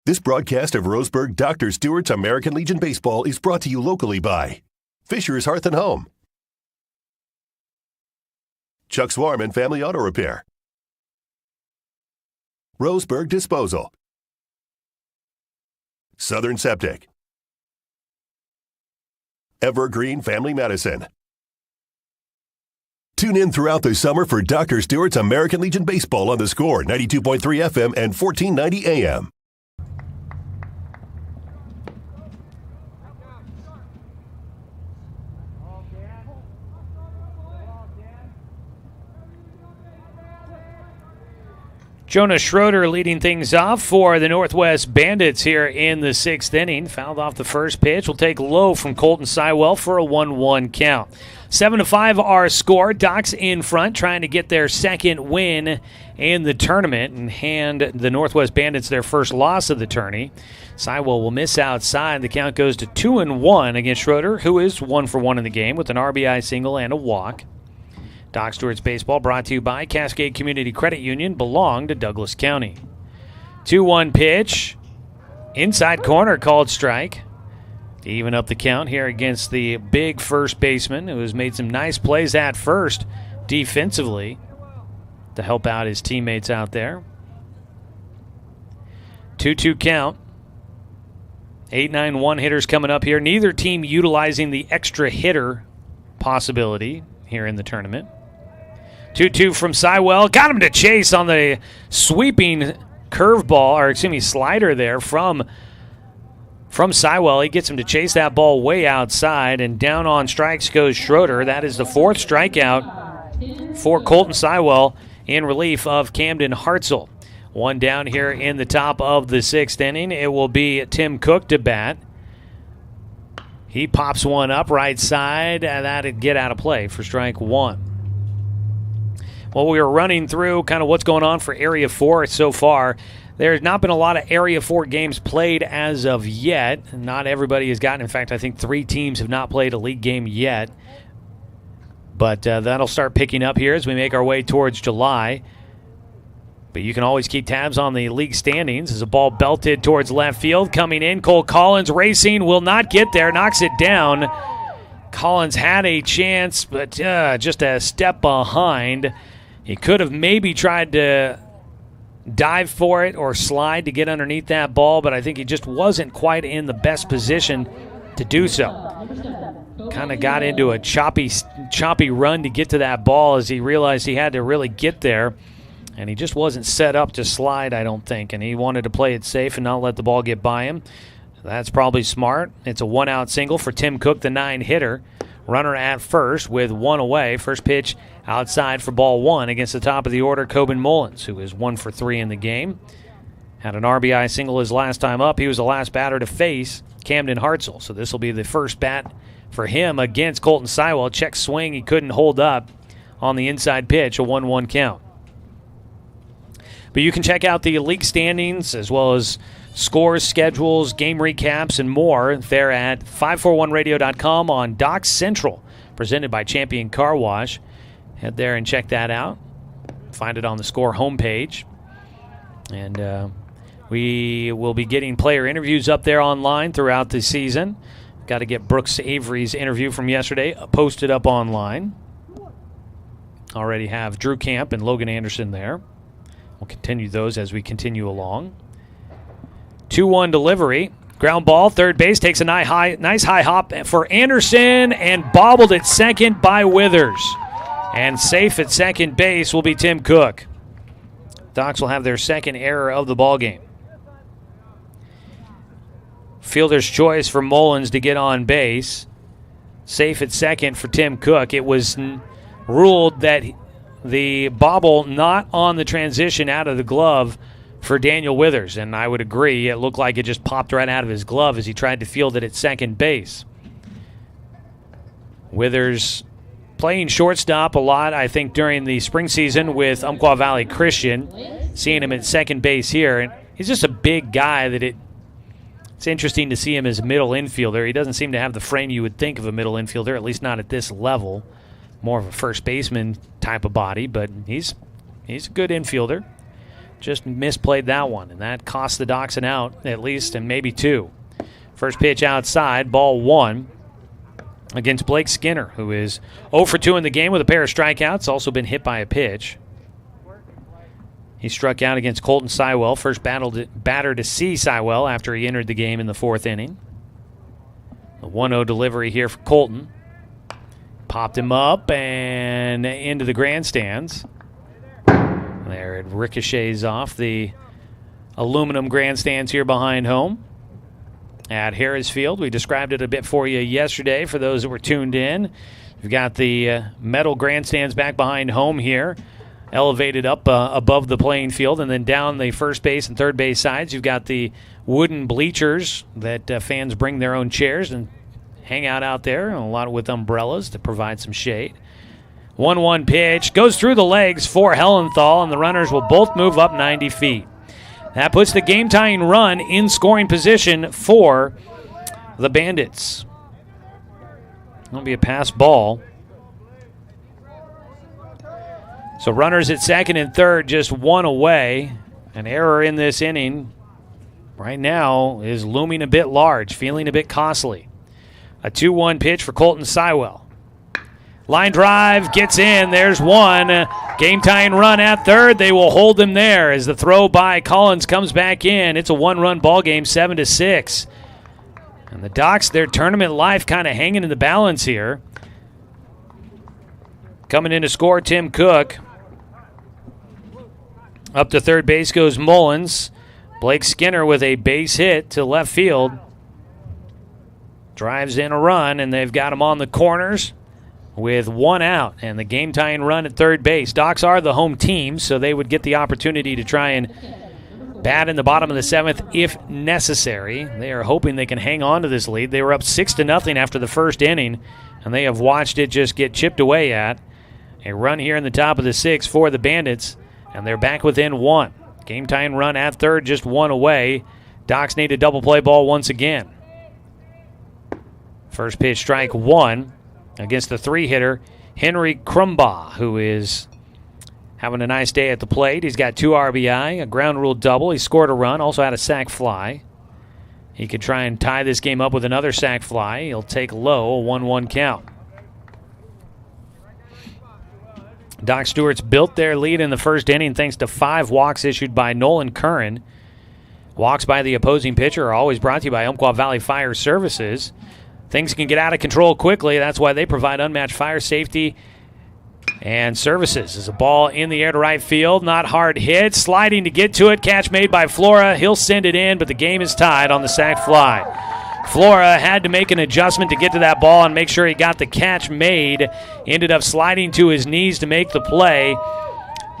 This broadcast of Roseburg Dr. Stewart's American Legion Baseball is brought to you locally by Fisher's Hearth and Home, Chuck Swarm and Family Auto Repair, Roseburg Disposal, Southern Septic, Evergreen Family Medicine. Tune in throughout the summer for Dr. Stewart's American Legion Baseball on the Score, 92.3 FM and 1490 AM. Jonah Schroeder leading things off for the Northwest Bandits here in the 6th inning. Fouled off the first pitch. Will take low from Colton Sywell for a 1-1 count. 7-5 our score. Docs in front, trying to get their second win in the tournament and hand the Northwest Bandits their first loss of the tourney. Sywell will miss outside. The count goes to 2-1 against Schroeder, who is 1 for 1 in the game with an RBI single and a walk. Doc Stewart's Baseball brought to you by Cascade Community Credit Union, belong to Douglas County. 2-1 pitch. Inside corner, called strike. To even up the count here against the big first baseman, who has made some nice plays at first defensively to help out his teammates out there. 2-2 count. 8-9 hitters coming up here. Neither team utilizing the extra hitter possibility here in the tournament. 2-2 from Sywell. Got him to chase on the sweeping curveball, or excuse me, slider there from Sywell. He gets him to chase that ball way outside, and down on strikes goes Schroeder. That is the 4th strikeout for Colton Sywell in relief of Camden Hartzell. One down here in the top of the 6th inning. It will be Tim Cook to bat. He pops one up right side, and that'd get out of play for strike 1. Well, we were running through kind of what's going on for Area 4 so far. There's not been a lot of Area 4 games played as of yet. Not everybody has gotten. In fact, I think 3 teams have not played a league game yet. But that'll start picking up here as we make our way towards July. But you can always keep tabs on the league standings. As a ball belted towards left field. Coming in, Cole Collins racing. Will not get there. Knocks it down. Collins had a chance, but just a step behind. He could have maybe tried to dive for it or slide to get underneath that ball, but I think he just wasn't quite in the best position to do so. Kind of got into a choppy run to get to that ball as he realized he had to really get there, and he just wasn't set up to slide, I don't think, and he wanted to play it safe and not let the ball get by him. That's probably smart. It's a 1-out single for Tim Cook, the 9-hitter. Runner at first with 1 away. First pitch outside for ball 1 against the top of the order, Coben Mullins, who is 1 for 3 in the game. Had an RBI single his last time up. He was the last batter to face Camden Hartzell. So this will be the first bat for him against Colton Sywell. Check swing. He couldn't hold up on the inside pitch, a 1-1 count. But you can check out the league standings as well as scores, schedules, game recaps, and more there at 541radio.com on Doc Central, presented by Champion Car Wash. Head there and check that out. Find it on the Score homepage. And we will be getting player interviews up there online throughout the season. Got to get Brooks Avery's interview from yesterday posted up online. Already have Drew Camp and Logan Anderson there. We'll continue those as we continue along. 2-1 delivery. Ground ball, third base, takes a nice high hop for Anderson and bobbled at second by Withers. And safe at second base will be Tim Cook. Docs will have their second error of the ballgame. Fielder's choice for Mullins to get on base. Safe at second for Tim Cook. It was ruled that the bobble not on the transition out of the glove for Daniel Withers, and I would agree. It looked like it just popped right out of his glove as he tried to field it at second base. Withers playing shortstop a lot, I think, during the spring season with Umpqua Valley Christian. Seeing him at second base here, and he's just a big guy that it's interesting to see him as a middle infielder. He doesn't seem to have the frame you would think of a middle infielder, at least not at this level. More of a first baseman type of body, but he's a good infielder. Just misplayed that one, and that cost the Docs an out, at least, and maybe 2. First pitch outside, ball 1 against Blake Skinner, who is 0 for 2 in the game with a pair of strikeouts, also been hit by a pitch. He struck out against Colton Sywell, first batter to see Sywell after he entered the game in the 4th inning. A 1-0 delivery here for Colton. Popped him up and into the grandstands. There it ricochets off the aluminum grandstands here behind home at Harris Field. We described it a bit for you yesterday for those that were tuned in. We've got the metal grandstands back behind home here elevated up above the playing field. And then down the first base and third base sides, you've got the wooden bleachers that fans bring their own chairs and hang out there, a lot with umbrellas to provide some shade. 1-1 pitch goes through the legs for Hellenthal, and the runners will both move up 90 feet. That puts the game-tying run in scoring position for the Bandits. It'll be a pass ball. So runners at second and third, just one away. An error in this inning right now is looming a bit large, feeling a bit costly. A 2-1 pitch for Colton Sywell. Line drive gets in. There's one. Game-tying run at third. They will hold him there as the throw by Collins comes back in. It's a one-run ball game, 7-6. And the Docs, their tournament life kind of hanging in the balance here. Coming in to score, Tim Cook. Up to third base goes Mullins. Blake Skinner with a base hit to left field. Drives in a run, and they've got him on the corners with one out. And the game-tying run at third base. Docs are the home team, so they would get the opportunity to try and bat in the bottom of the seventh if necessary. They are hoping they can hang on to this lead. They were up 6-0 after the first inning, and they have watched it just get chipped away at. A run here in the top of the sixth for the Bandits, and they're back within one. Game-tying run at third, just one away. Docs need a double play ball once again. First pitch, strike one against the three-hitter, Henry Krumbaugh, who is having a nice day at the plate. He's got 2 RBI, a ground rule double. He scored a run, also had a sac fly. He could try and tie this game up with another sac fly. He'll take low, a 1-1 count. Doc Stewart's built their lead in the first inning thanks to 5 walks issued by Nolan Curran. Walks by the opposing pitcher are always brought to you by Umpqua Valley Fire Services. Things can get out of control quickly. That's why they provide unmatched fire safety and services. There's a ball in the air to right field. Not hard hit. Sliding to get to it. Catch made by Flora. He'll send it in, but the game is tied on the sac fly. Flora had to make an adjustment to get to that ball and make sure he got the catch made. Ended up sliding to his knees to make the play.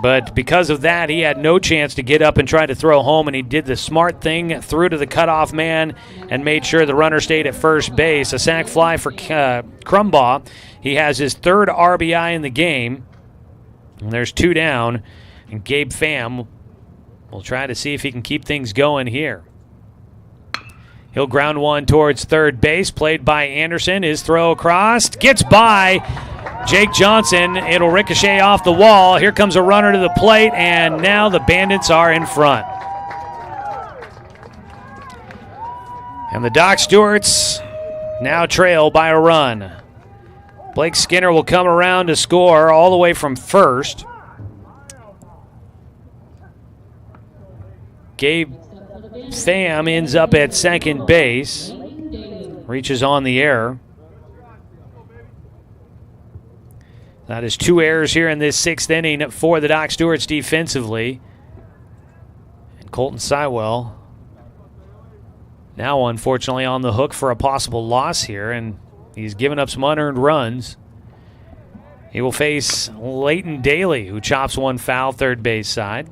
But because of that, he had no chance to get up and try to throw home, and he did the smart thing, threw to the cutoff man, and made sure the runner stayed at first base. A sac fly for Krumbaugh. He has his 3rd RBI in the game. And there's 2 down, and Gabe Pham will try to see if he can keep things going here. He'll ground one towards third base, played by Anderson. His throw across, gets by Jake Johnson. It'll ricochet off the wall. Here comes a runner to the plate, and now the Bandits are in front. And the Doc Stewarts now trail by a run. Blake Skinner will come around to score all the way from first. Gabe Pham ends up at second base. Reaches on the error. That is 2 errors here in this 6th inning for the Doc Stewarts defensively. And Colton Sywell now unfortunately on the hook for a possible loss here, and he's given up some unearned runs. He will face Leighton Daly, who chops one foul third base side.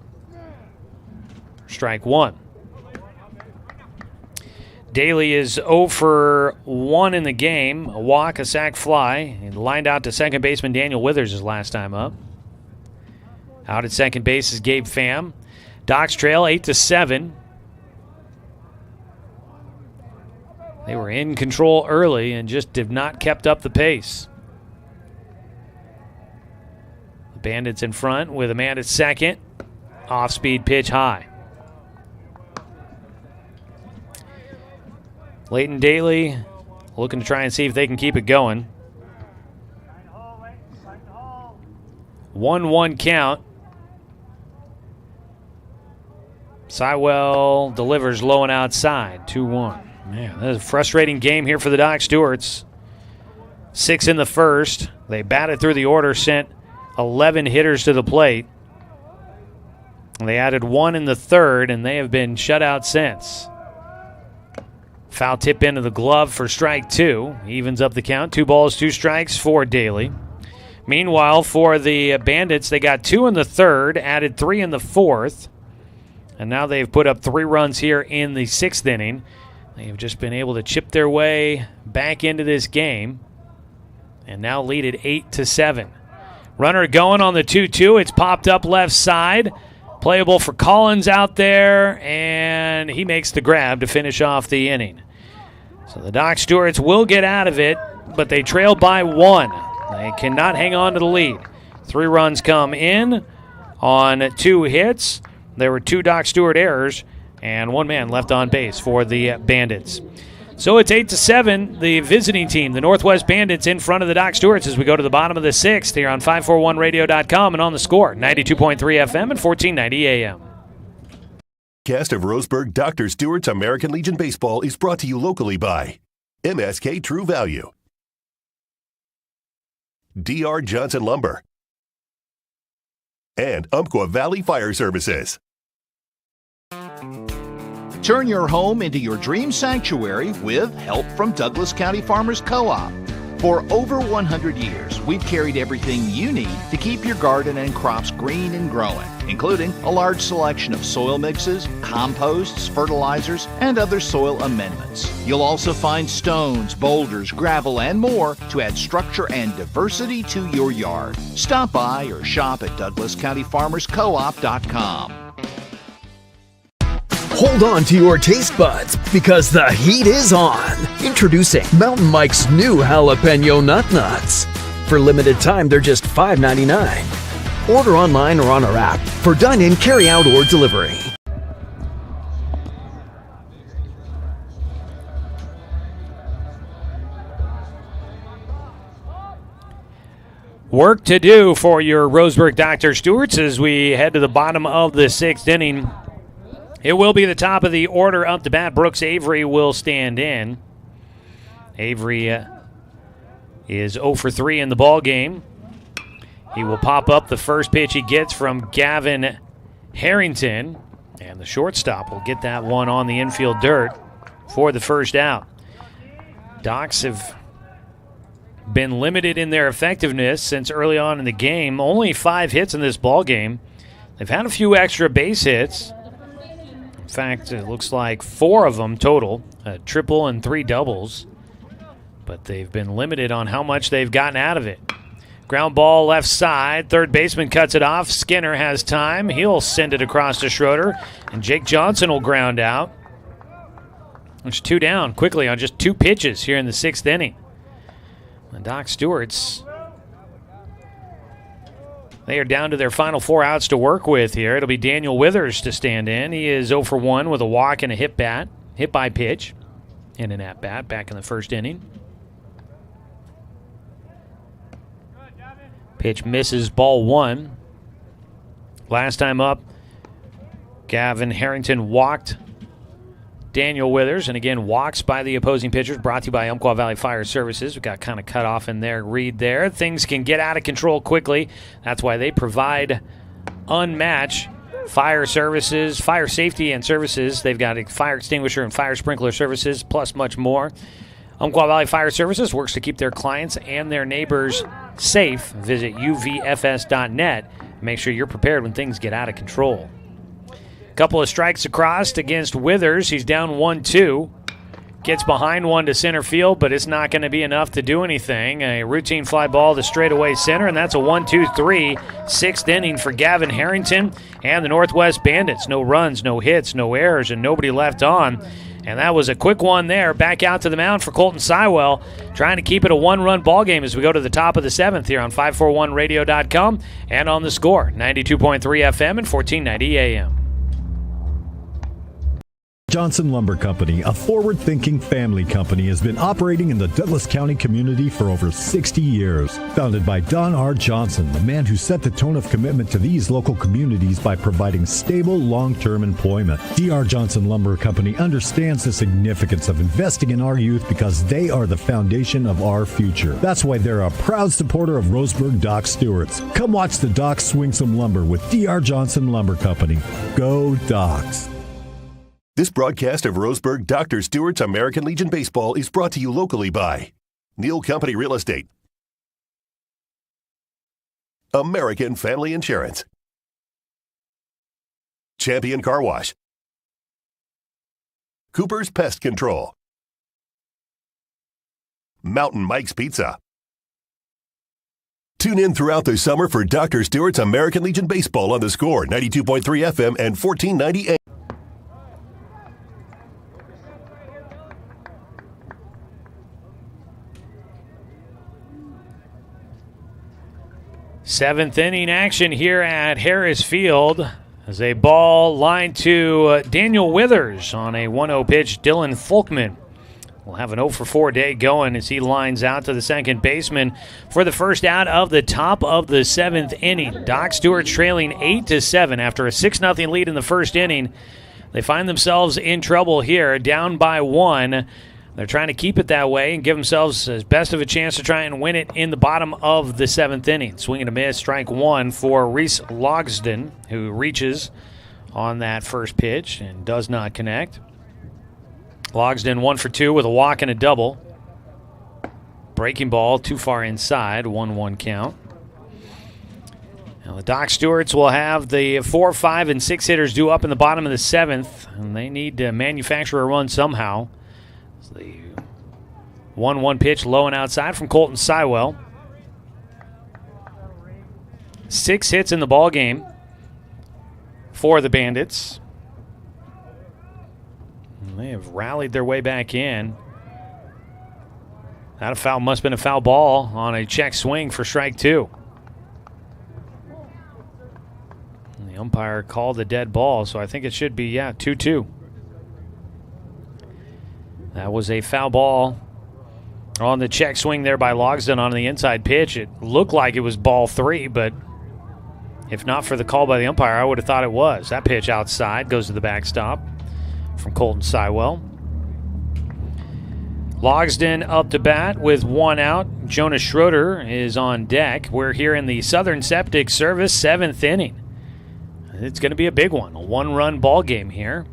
Strike one. Daly is 0 for 1 in the game. A walk, a sac fly. He lined out to second baseman Daniel Withers his last time up. Out at second base is Gabe Pham. Docs trail 8-7. They were in control early and just have not kept up the pace. The Bandits in front with a man at second. Off-speed pitch high. Leighton Daly looking to try and see if they can keep it going. 1-1 count. Sywell delivers low and outside. 2-1. Man, that is a frustrating game here for the Doc Stewarts. 6 in the first. They batted through the order, sent 11 hitters to the plate. They added 1 in the third, and they have been shut out since. Foul tip into the glove for strike 2. Evens up the count. 2 balls, 2 strikes for Daly. Meanwhile, for the Bandits, they got 2 in the third, added 3 in the fourth, and now they've put up 3 runs here in the 6th inning. They've just been able to chip their way back into this game and now lead it 8-7. Runner going on the 2-2. It's popped up left side. Playable for Collins out there, and he makes the grab to finish off the inning. So the Doc Stewarts will get out of it, but they trail by 1. They cannot hang on to the lead. 3 runs come in on 2 hits. There were 2 Doc Stewart errors and 1 man left on base for the Bandits. So it's 8-7, the visiting team, the Northwest Bandits, in front of the Doc Stewarts as we go to the bottom of the 6th here on 541radio.com and on the Score, 92.3 FM and 1490 AM. Cast of Roseburg Dr. Stewart's American Legion Baseball is brought to you locally by MSK True Value, D.R. Johnson Lumber, and Umpqua Valley Fire Services. Turn your home into your dream sanctuary with help from Douglas County Farmers Co-op. For over 100 years, we've carried everything you need to keep your garden and crops green and growing, including a large selection of soil mixes, composts, fertilizers, and other soil amendments. You'll also find stones, boulders, gravel, and more to add structure and diversity to your yard. Stop by or shop at DouglasCountyFarmersCoop.com. Hold on to your taste buds because the heat is on. Introducing Mountain Mike's new jalapeno nut nuts. For limited time, they're just $5.99. Order online or on our app for dine-in, carry-out, or delivery. Work to do for your Roseburg Dr. Stewarts as we head to the bottom of the 6th inning. It will be the top of the order up to bat. Brooks Avery will stand in. Avery is 0 for 3 in the ball game. He will pop up the first pitch he gets from Gavin Harrington, and the shortstop will get that one on the infield dirt for the first out. Docs have been limited in their effectiveness since early on in the game. Only 5 hits in this ball game. They've had a few extra base hits. In fact, it looks like 4 of them total, a triple and 3 doubles. But they've been limited on how much they've gotten out of it. Ground ball left side. Third baseman cuts it off. Skinner has time. He'll send it across to Schroeder. And Jake Johnson will ground out. There's 2 down quickly on just 2 pitches here in the 6th inning. The Doc Stewarts, they are down to their final 4 outs to work with here. It'll be Daniel Withers to stand in. He is 0 for 1 with a walk and a hit by pitch, and an at-bat back in the first inning. Pitch misses, ball 1. Last time up, Gavin Harrington walked Daniel Withers, and again, walks by the opposing pitchers, brought to you by Umpqua Valley Fire Services. We got kind of cut off in there, read there. Things can get out of control quickly. That's why they provide unmatched fire services, fire safety and services. They've got a fire extinguisher and fire sprinkler services, plus much more. Umpqua Valley Fire Services works to keep their clients and their neighbors safe. Visit uvfs.net. Make sure you're prepared when things get out of control. Couple of strikes across against Withers. He's down 1-2. Gets behind one to center field, but it's not going to be enough to do anything. A routine fly ball to straightaway center, and that's a 1-2-3. 6th inning for Gavin Harrington and the Northwest Bandits. No runs, no hits, no errors, and nobody left on. And that was a quick one there. Back out to the mound for Colton Sywell, trying to keep it a 1-run ball game as we go to the top of the 7th here on 541radio.com and on the Score, 92.3 FM and 1490 AM. Johnson Lumber Company, a forward-thinking family company, has been operating in the Douglas County community for over 60 years. Founded by Don R. Johnson, the man who set the tone of commitment to these local communities by providing stable, long-term employment. D.R. Johnson Lumber Company understands the significance of investing in our youth because they are the foundation of our future. That's why they're a proud supporter of Roseburg Doc Stewarts. Come watch the Docs swing some lumber with D.R. Johnson Lumber Company. Go Docs! This broadcast of Roseburg Dr. Stewart's American Legion Baseball is brought to you locally by Neal Company Real Estate, American Family Insurance. Champion Car Wash. Cooper's Pest Control. Mountain Mike's Pizza. Tune in throughout the summer for Dr. Stewart's American Legion Baseball on the Score, 92.3 FM and 1490 AM. Seventh inning action here at Harris Field as a ball lined to Daniel Withers on a 1-0 pitch. Dylan Folkman will have an 0-for-4 day going as he lines out to the second baseman for the first out of the top of the seventh inning. Doc Stewart trailing 8-7 after a 6-0 lead in the first inning. They find themselves in trouble here, down by 1. They're trying to keep it that way and give themselves as best of a chance to try and win it in the bottom of the seventh inning. Swing and a miss, strike 1 for Reese Logsden, who reaches on that first pitch and does not connect. Logsden 1 for 2 with a walk and a double. Breaking ball too far inside, 1-1 count. Now the Doc Stewarts will have the 4, 5, and 6 hitters due up in the bottom of the seventh, and they need to manufacture a run somehow. The 1-1 pitch low and outside from Colton Sywell. 6 hits in the ball game for the Bandits. And they have rallied their way back in. That foul must have been a foul ball on a check swing for strike 2. And the umpire called a dead ball, so I think it should be 2-2. That was a foul ball on the check swing there by Logsden on the inside pitch. It looked like it was ball 3, but if not for the call by the umpire, I would have thought it was. That pitch outside goes to the backstop from Colton Sywell. Logsden up to bat with 1 out. Jonas Schroeder is on deck. We're here in the Southern Septic Service 7th inning. It's going to be a big one, a 1-run ball game here.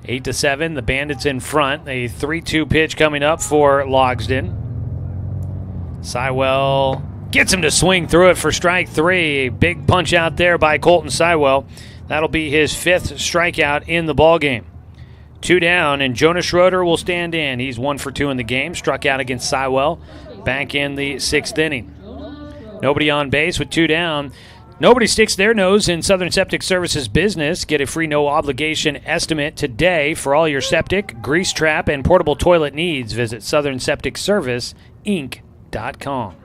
8-7, the Bandits in front. A 3-2 pitch coming up for Logsden. Sywell gets him to swing through it for strike 3. A big punch out there by Colton Sywell. That'll be his 5th strikeout in the ballgame. 2 down, and Jonas Schroeder will stand in. He's 1 for 2 in the game. Struck out against Sywell back in the 6th inning. Nobody on base with 2 down. Nobody sticks their nose in Southern Septic Services business. Get a free no-obligation estimate today for all your septic, grease trap, and portable toilet needs. Visit SouthernSepticServiceInc.com.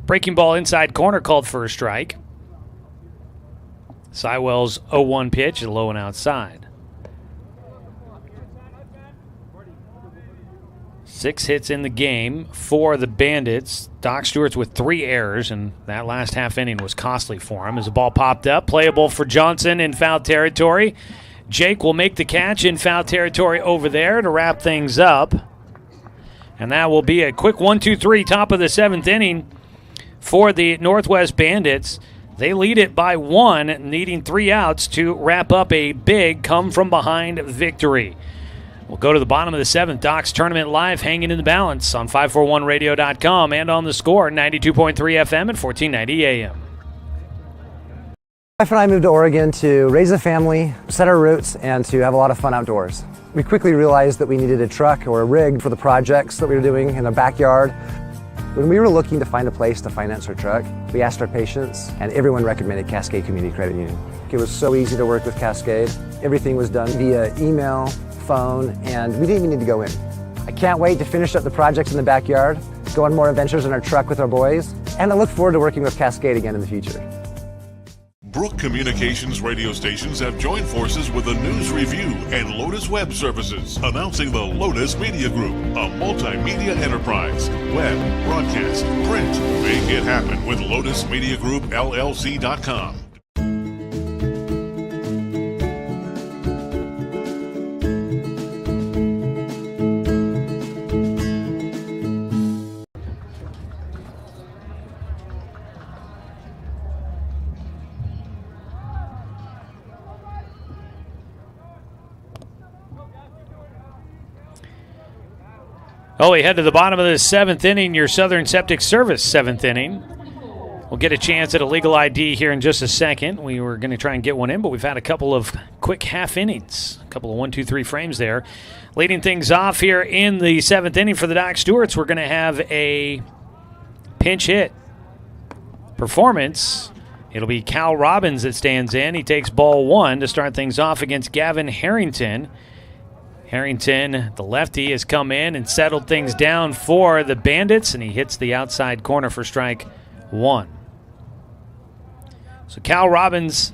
Breaking ball inside corner called for a strike. Sywell's 0-1 pitch, low and outside. 6 hits in the game for the Bandits. Doc Stewart's with 3 errors, and that last half inning was costly for him as the ball popped up. Playable for Johnson in foul territory. Jake will make the catch in foul territory over there to wrap things up. And that will be a quick 1-2-3 top of the 7th inning for the Northwest Bandits. They lead it by 1, needing 3 outs to wrap up a big come-from-behind victory. We'll go to the bottom of the 7th. Doc's Tournament Live hanging in the balance on 541radio.com and on the Score, 92.3 FM and 1490 AM. My wife and I moved to Oregon to raise a family, set our roots, and to have a lot of fun outdoors. We quickly realized that we needed a truck or a rig for the projects that we were doing in our backyard. When we were looking to find a place to finance our truck, we asked our patients, and everyone recommended Cascade Community Credit Union. It was so easy to work with Cascade. Everything was done via email, phone, and we didn't even need to go in. I can't wait to finish up the projects in the backyard, go on more adventures in our truck with our boys, and I look forward to working with Cascade again in the future. Brook Communications radio stations have joined forces with the News Review and Lotus Web Services, announcing the Lotus Media Group, a multimedia enterprise. Web, broadcast, print. Make it happen with Lotus Media Group, LLC.com. Oh, we head to the bottom of the 7th inning, your Southern Septic Service 7th inning. We'll get a chance at a legal ID here in just a second. We were going to try and get one in, but we've had a couple of quick half innings, a couple of 1, 2, 3 frames there. Leading things off here in the 7th inning for the Doc Stewarts, we're going to have a pinch hit performance. It'll be Cal Robbins that stands in. He takes ball 1 to start things off against Gavin Harrington. Harrington, the lefty, has come in and settled things down for the Bandits, and he hits the outside corner for strike 1. So Cal Robbins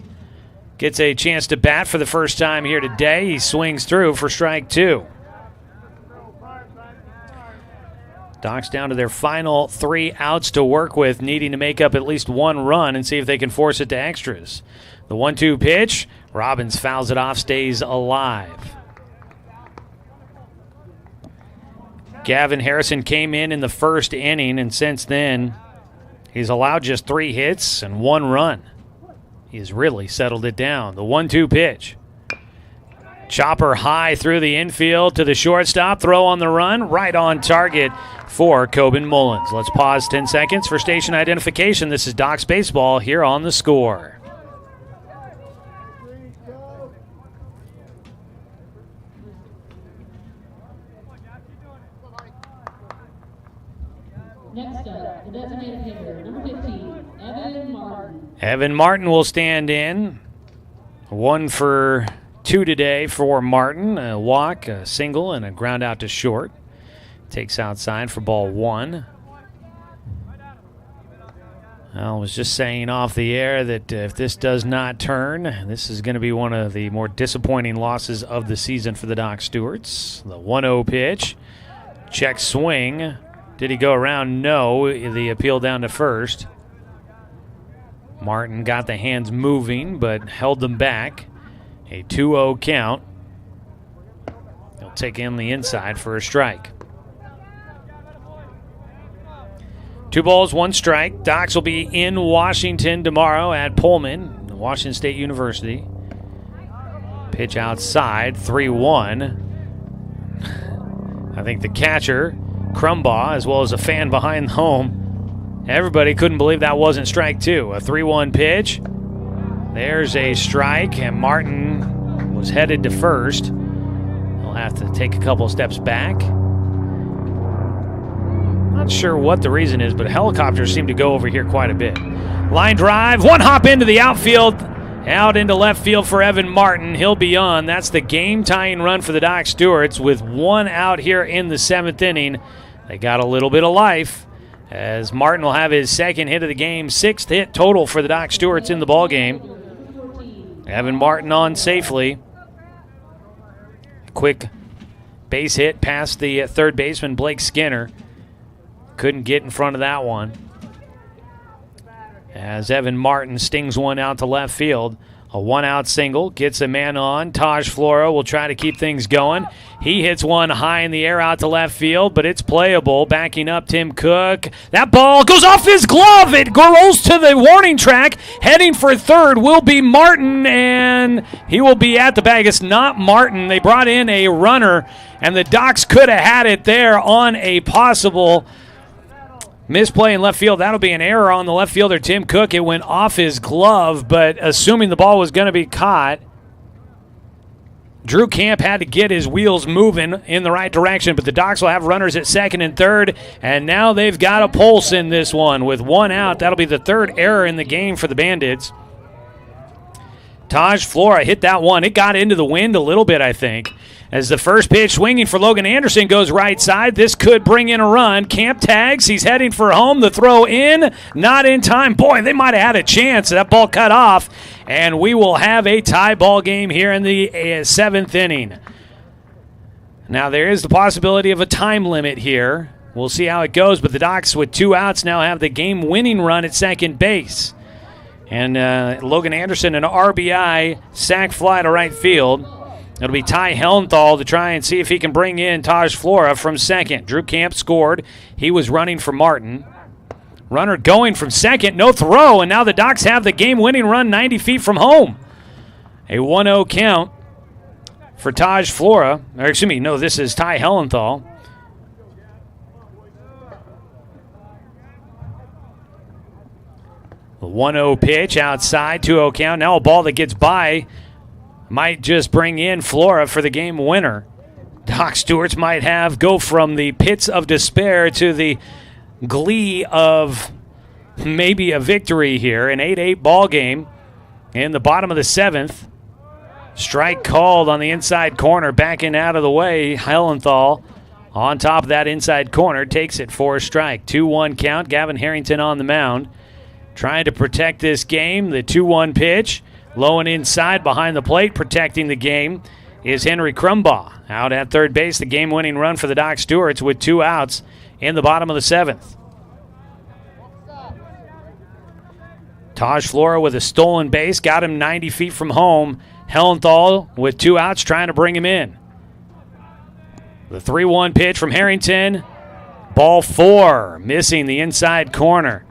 gets a chance to bat for the first time here today. He swings through for strike 2. Docs down to their final 3 outs to work with, needing to make up at least 1 run and see if they can force it to extras. The 1-2 pitch, Robbins fouls it off, stays alive. Gavin Harrison came in the first inning, and since then, he's allowed just 3 hits and 1 run. He's really settled it down. The 1-2 pitch. Chopper high through the infield to the shortstop. Throw on the run. Right on target for Coben Mullins. Let's pause 10 seconds for station identification. This is Docs Baseball here on The Score. Next up, the designated hitter, number 15, Evan Martin. Evan Martin will stand in. 1 for 2 today for Martin. A walk, a single, and a ground out to short. Takes outside for ball 1. I was just saying off the air that if this does not turn, this is going to be one of the more disappointing losses of the season for the Doc Stewarts. The 1-0 pitch. Check swing. Did he go around? No. The appeal down to first. Martin got the hands moving, but held them back. A 2-0 count. He'll take him the inside for a strike. 2 balls, 1 strike. Docs will be in Washington tomorrow at Pullman, Washington State University. Pitch outside, 3-1. I think the catcher, Crumbaugh, as well as a fan behind home, everybody couldn't believe that wasn't strike 2. A 3-1 pitch. There's a strike, and Martin was headed to first. He'll have to take a couple steps back. Not sure what the reason is, but helicopters seem to go over here quite a bit. Line drive, 1 hop into the outfield, out into left field for Evan Martin. He'll be on. That's the game-tying run for the Doc Stewarts with 1 out here in the 7th inning. They got a little bit of life as Martin will have his 2nd hit of the game, 6th hit total for the Doc Stewarts in the ballgame. Evan Martin on safely. Quick base hit past the third baseman, Blake Skinner. Couldn't get in front of that one. As Evan Martin stings one out to left field. A 1-out single, gets a man on. Taj Flora will try to keep things going. He hits one high in the air out to left field, but it's playable. Backing up Tim Cook. That ball goes off his glove. It rolls to the warning track. Heading for third will be Martin, and he will be at the bag. It's not Martin. They brought in a runner, and the Docs could have had it there on a possible misplay in left field. That'll be an error on the left fielder, Tim Cook. It went off his glove, but assuming the ball was going to be caught, Drew Camp had to get his wheels moving in the right direction, but the Docs will have runners at 2nd and 3rd, and now they've got a pulse in this one with 1 out. That'll be the 3rd error in the game for the Bandits. Taj Flora hit that one. It got into the wind a little bit, I think. As the first pitch swinging for Logan Anderson goes right side. This could bring in a run. Camp tags. He's heading for home. The throw in. Not in time. Boy, they might have had a chance. That ball cut off. And we will have a tie ball game here in the 7th inning. Now, there is the possibility of a time limit here. We'll see how it goes. But the Docs, with 2 outs, now have the game-winning run at second base. And Logan Anderson, an RBI sac fly to right field. It'll be Ty Hellenthal to try and see if he can bring in Taj Flora from second. Drew Camp scored. He was running for Martin. Runner going from second. No throw, and now the Docs have the game-winning run 90 feet from home. A 1-0 count for Taj Flora. Or excuse me, no, this is Ty Hellenthal. The 1-0 pitch outside, 2-0 count. Now a ball that gets by might just bring in Flora for the game winner. Doc Stewart's might go from the pits of despair to the glee of maybe a victory here. An 8-8 ball game in the bottom of the 7th. Strike called on the inside corner, backing out of the way. Hellenthal on top of that inside corner takes it for a strike. 2-1 count. Gavin Harrington on the mound, trying to protect this game. The 2-1 pitch, low and inside behind the plate, protecting the game is Henry Crumbaugh. Out at third base, the game-winning run for the Doc Stewarts with 2 outs in the bottom of the 7th. Taj Flora with a stolen base, got him 90 feet from home. Hellenthal with 2 outs, trying to bring him in. The 3-1 pitch from Harrington. Ball 4, missing the inside corner.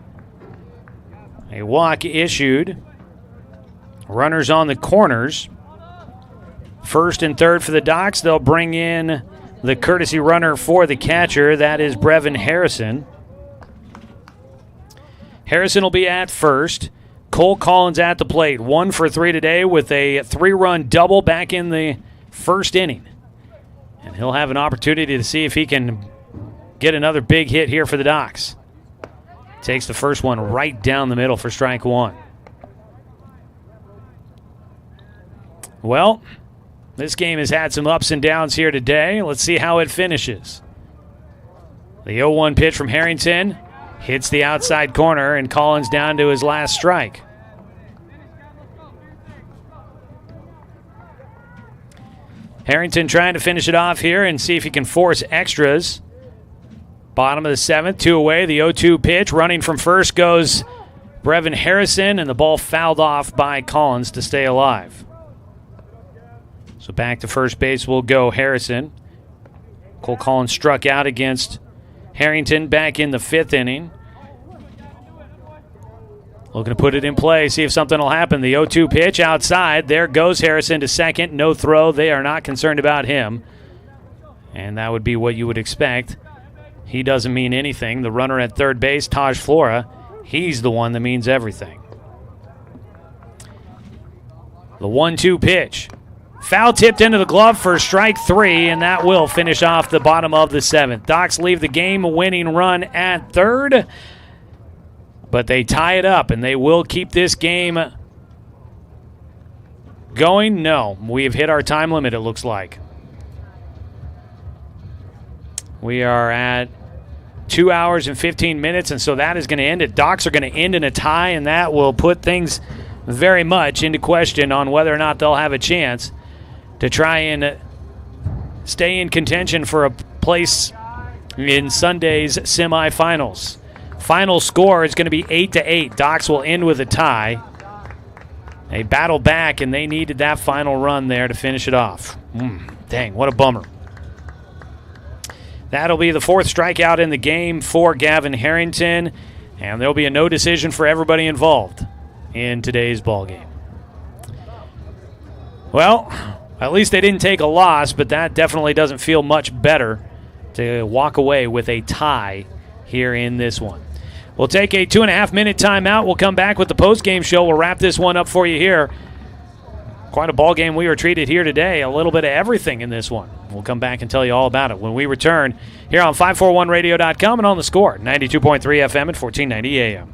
A walk issued. Runners on the corners. First and third for the Docs. They'll bring in the courtesy runner for the catcher. That is Brevin Harrison. Harrison will be at first. Cole Collins at the plate. 1 for 3 today with a 3-run double back in the first inning. And he'll have an opportunity to see if he can get another big hit here for the Docs. Takes the first one right down the middle for strike 1. Well, this game has had some ups and downs here today. Let's see how it finishes. The 0-1 pitch from Harrington hits the outside corner, and Collins down to his last strike. Harrington trying to finish it off here and see if he can force extras. Bottom of the 7th, 2 away. The 0-2 pitch, running from first goes Brevin Harrison, and the ball fouled off by Collins to stay alive. So back to first base will go Harrison. Cole Collins struck out against Harrington back in the 5th inning. Looking to put it in play, see if something will happen. The 0-2 pitch outside. There goes Harrison to second. No throw. They are not concerned about him. And that would be what you would expect. He doesn't mean anything. The runner at third base, Taj Flora, he's the one that means everything. The 1-2 pitch. Foul tipped into the glove for strike 3, and that will finish off the bottom of the 7th. Docs leave the game-winning run at third, but they tie it up, and they will keep this game going. No, we have hit our time limit, it looks like. We are at 2 hours and 15 minutes, and so that is going to end it. Docs are going to end in a tie, and that will put things very much into question on whether or not they'll have a chance to try and stay in contention for a place in Sunday's semifinals. Final score is going to be 8-8. Docs will end with a tie. They battle back, and they needed that final run there to finish it off. Dang, what a bummer. That'll be the 4th strikeout in the game for Gavin Harrington, and there'll be a no decision for everybody involved in today's ballgame. Well, at least they didn't take a loss, but that definitely doesn't feel much better to walk away with a tie here in this one. We'll take a 2.5-minute timeout. We'll come back with the postgame show. We'll wrap this one up for you here. Quite a ball game we were treated here today. A little bit of everything in this one. We'll come back and tell you all about it when we return here on 541radio.com and on the Score, 92.3 FM and 1490 AM.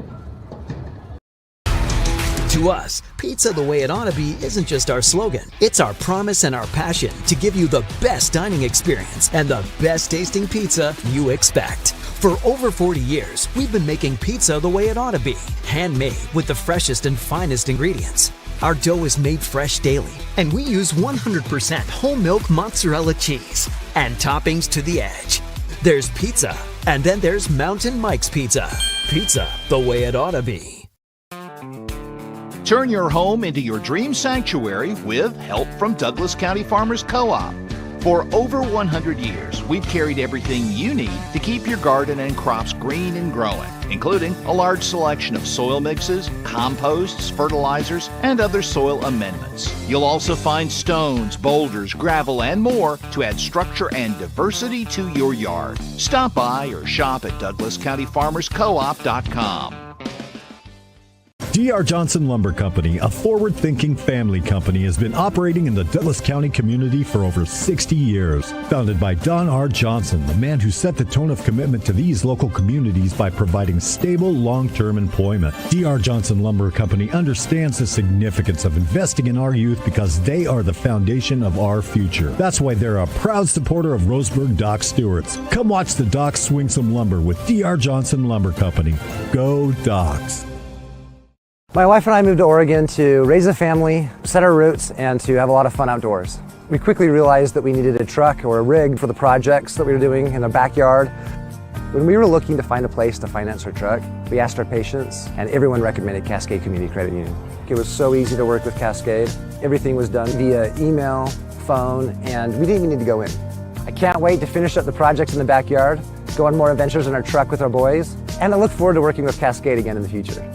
To us, pizza the way it ought to be isn't just our slogan. It's our promise and our passion to give you the best dining experience and the best tasting pizza you expect. For over 40 years, we've been making pizza the way it ought to be. Handmade with the freshest and finest ingredients. Our dough is made fresh daily, and we use 100% whole milk mozzarella cheese and toppings to the edge. There's pizza, and then there's Mountain Mike's Pizza. Pizza the way it ought to be. Turn your home into your dream sanctuary with help from Douglas County Farmers Co-op. For over 100 years, we've carried everything you need to keep your garden and crops green and growing, including a large selection of soil mixes, composts, fertilizers, and other soil amendments. You'll also find stones, boulders, gravel, and more to add structure and diversity to your yard. Stop by or shop at DouglasCountyFarmersCoop.com. D.R. Johnson Lumber Company, a forward-thinking family company, has been operating in the Douglas County community for over 60 years. Founded by Don R. Johnson, the man who set the tone of commitment to these local communities by providing stable, long-term employment. D.R. Johnson Lumber Company understands the significance of investing in our youth because they are the foundation of our future. That's why they're a proud supporter of Roseburg Dock Stewarts. Come watch the Docks swing some lumber with D.R. Johnson Lumber Company. Go Docks! My wife and I moved to Oregon to raise a family, set our roots, and to have a lot of fun outdoors. We quickly realized that we needed a truck or a rig for the projects that we were doing in our backyard. When we were looking to find a place to finance our truck, we asked our patients, and everyone recommended Cascade Community Credit Union. It was so easy to work with Cascade. Everything was done via email, phone, and we didn't even need to go in. I can't wait to finish up the projects in the backyard, go on more adventures in our truck with our boys, and I look forward to working with Cascade again in the future.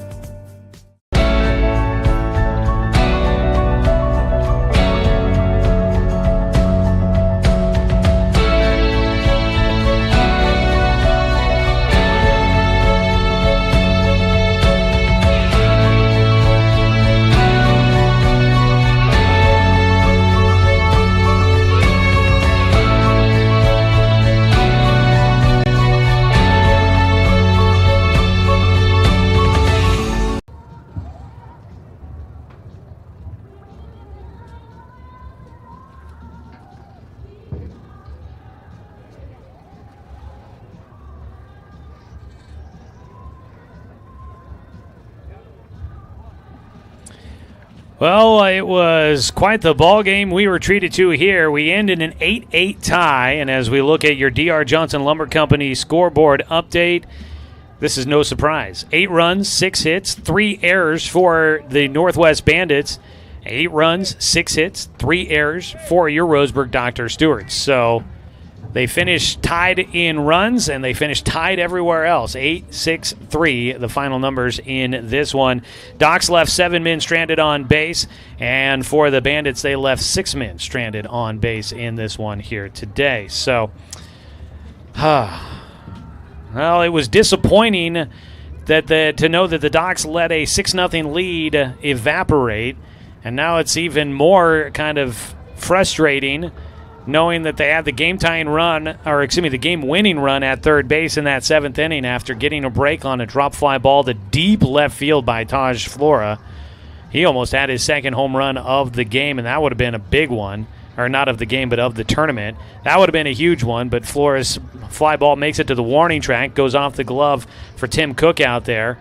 Well, it was quite the ball game we were treated to here. We end in an 8-8 tie, and as we look at your D.R. Johnson Lumber Company scoreboard update, this is no surprise. 8 runs, 6 hits, 3 errors for the Northwest Bandits. 8 runs, 6 hits, 3 errors for your Roseburg Dr. Stewarts. So they finished tied in runs, and they finished tied everywhere else. 8-6-3, the final numbers in this one. Docks left 7 men stranded on base, and for the Bandits, they left 6 men stranded on base in this one here today. So, well, it was disappointing to know that the Docks let a 6-0 lead evaporate, and now it's even more kind of frustrating knowing that they had the game-winning run at third base in that 7th inning after getting a break on a drop fly ball to deep left field by Taj Flora. He almost had his second home run of the game, and that would have been a big one. Or not of the game, but of the tournament. That would have been a huge one, but Flora's fly ball makes it to the warning track, goes off the glove for Tim Cook out there,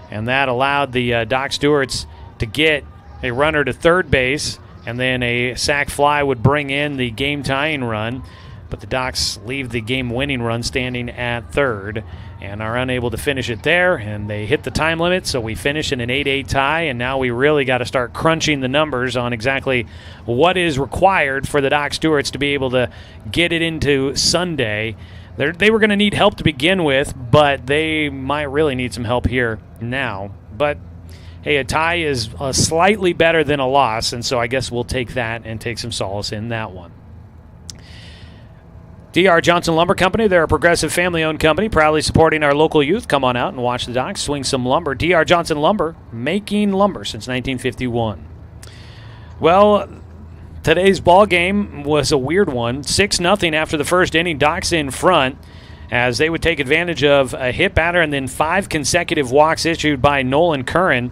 and that allowed the Doc Stewarts to get a runner to third base, and then a sac fly would bring in the game-tying run. But the Docks leave the game-winning run standing at third and are unable to finish it there. And they hit the time limit, so we finish in an 8-8 tie. And now we really got to start crunching the numbers on exactly what is required for the Dock Stewarts to be able to get it into Sunday. They were going to need help to begin with, but they might really need some help here now. But hey, a tie is slightly better than a loss, and so I guess we'll take that and take some solace in that one. D.R. Johnson Lumber Company, they're a progressive family-owned company proudly supporting our local youth. Come on out and watch the Docks swing some lumber. D.R. Johnson Lumber, making lumber since 1951. Well, today's ball game was a weird one. 6-0 after the first inning. Docks in front as they would take advantage of a hit batter and then 5 consecutive walks issued by Nolan Curran,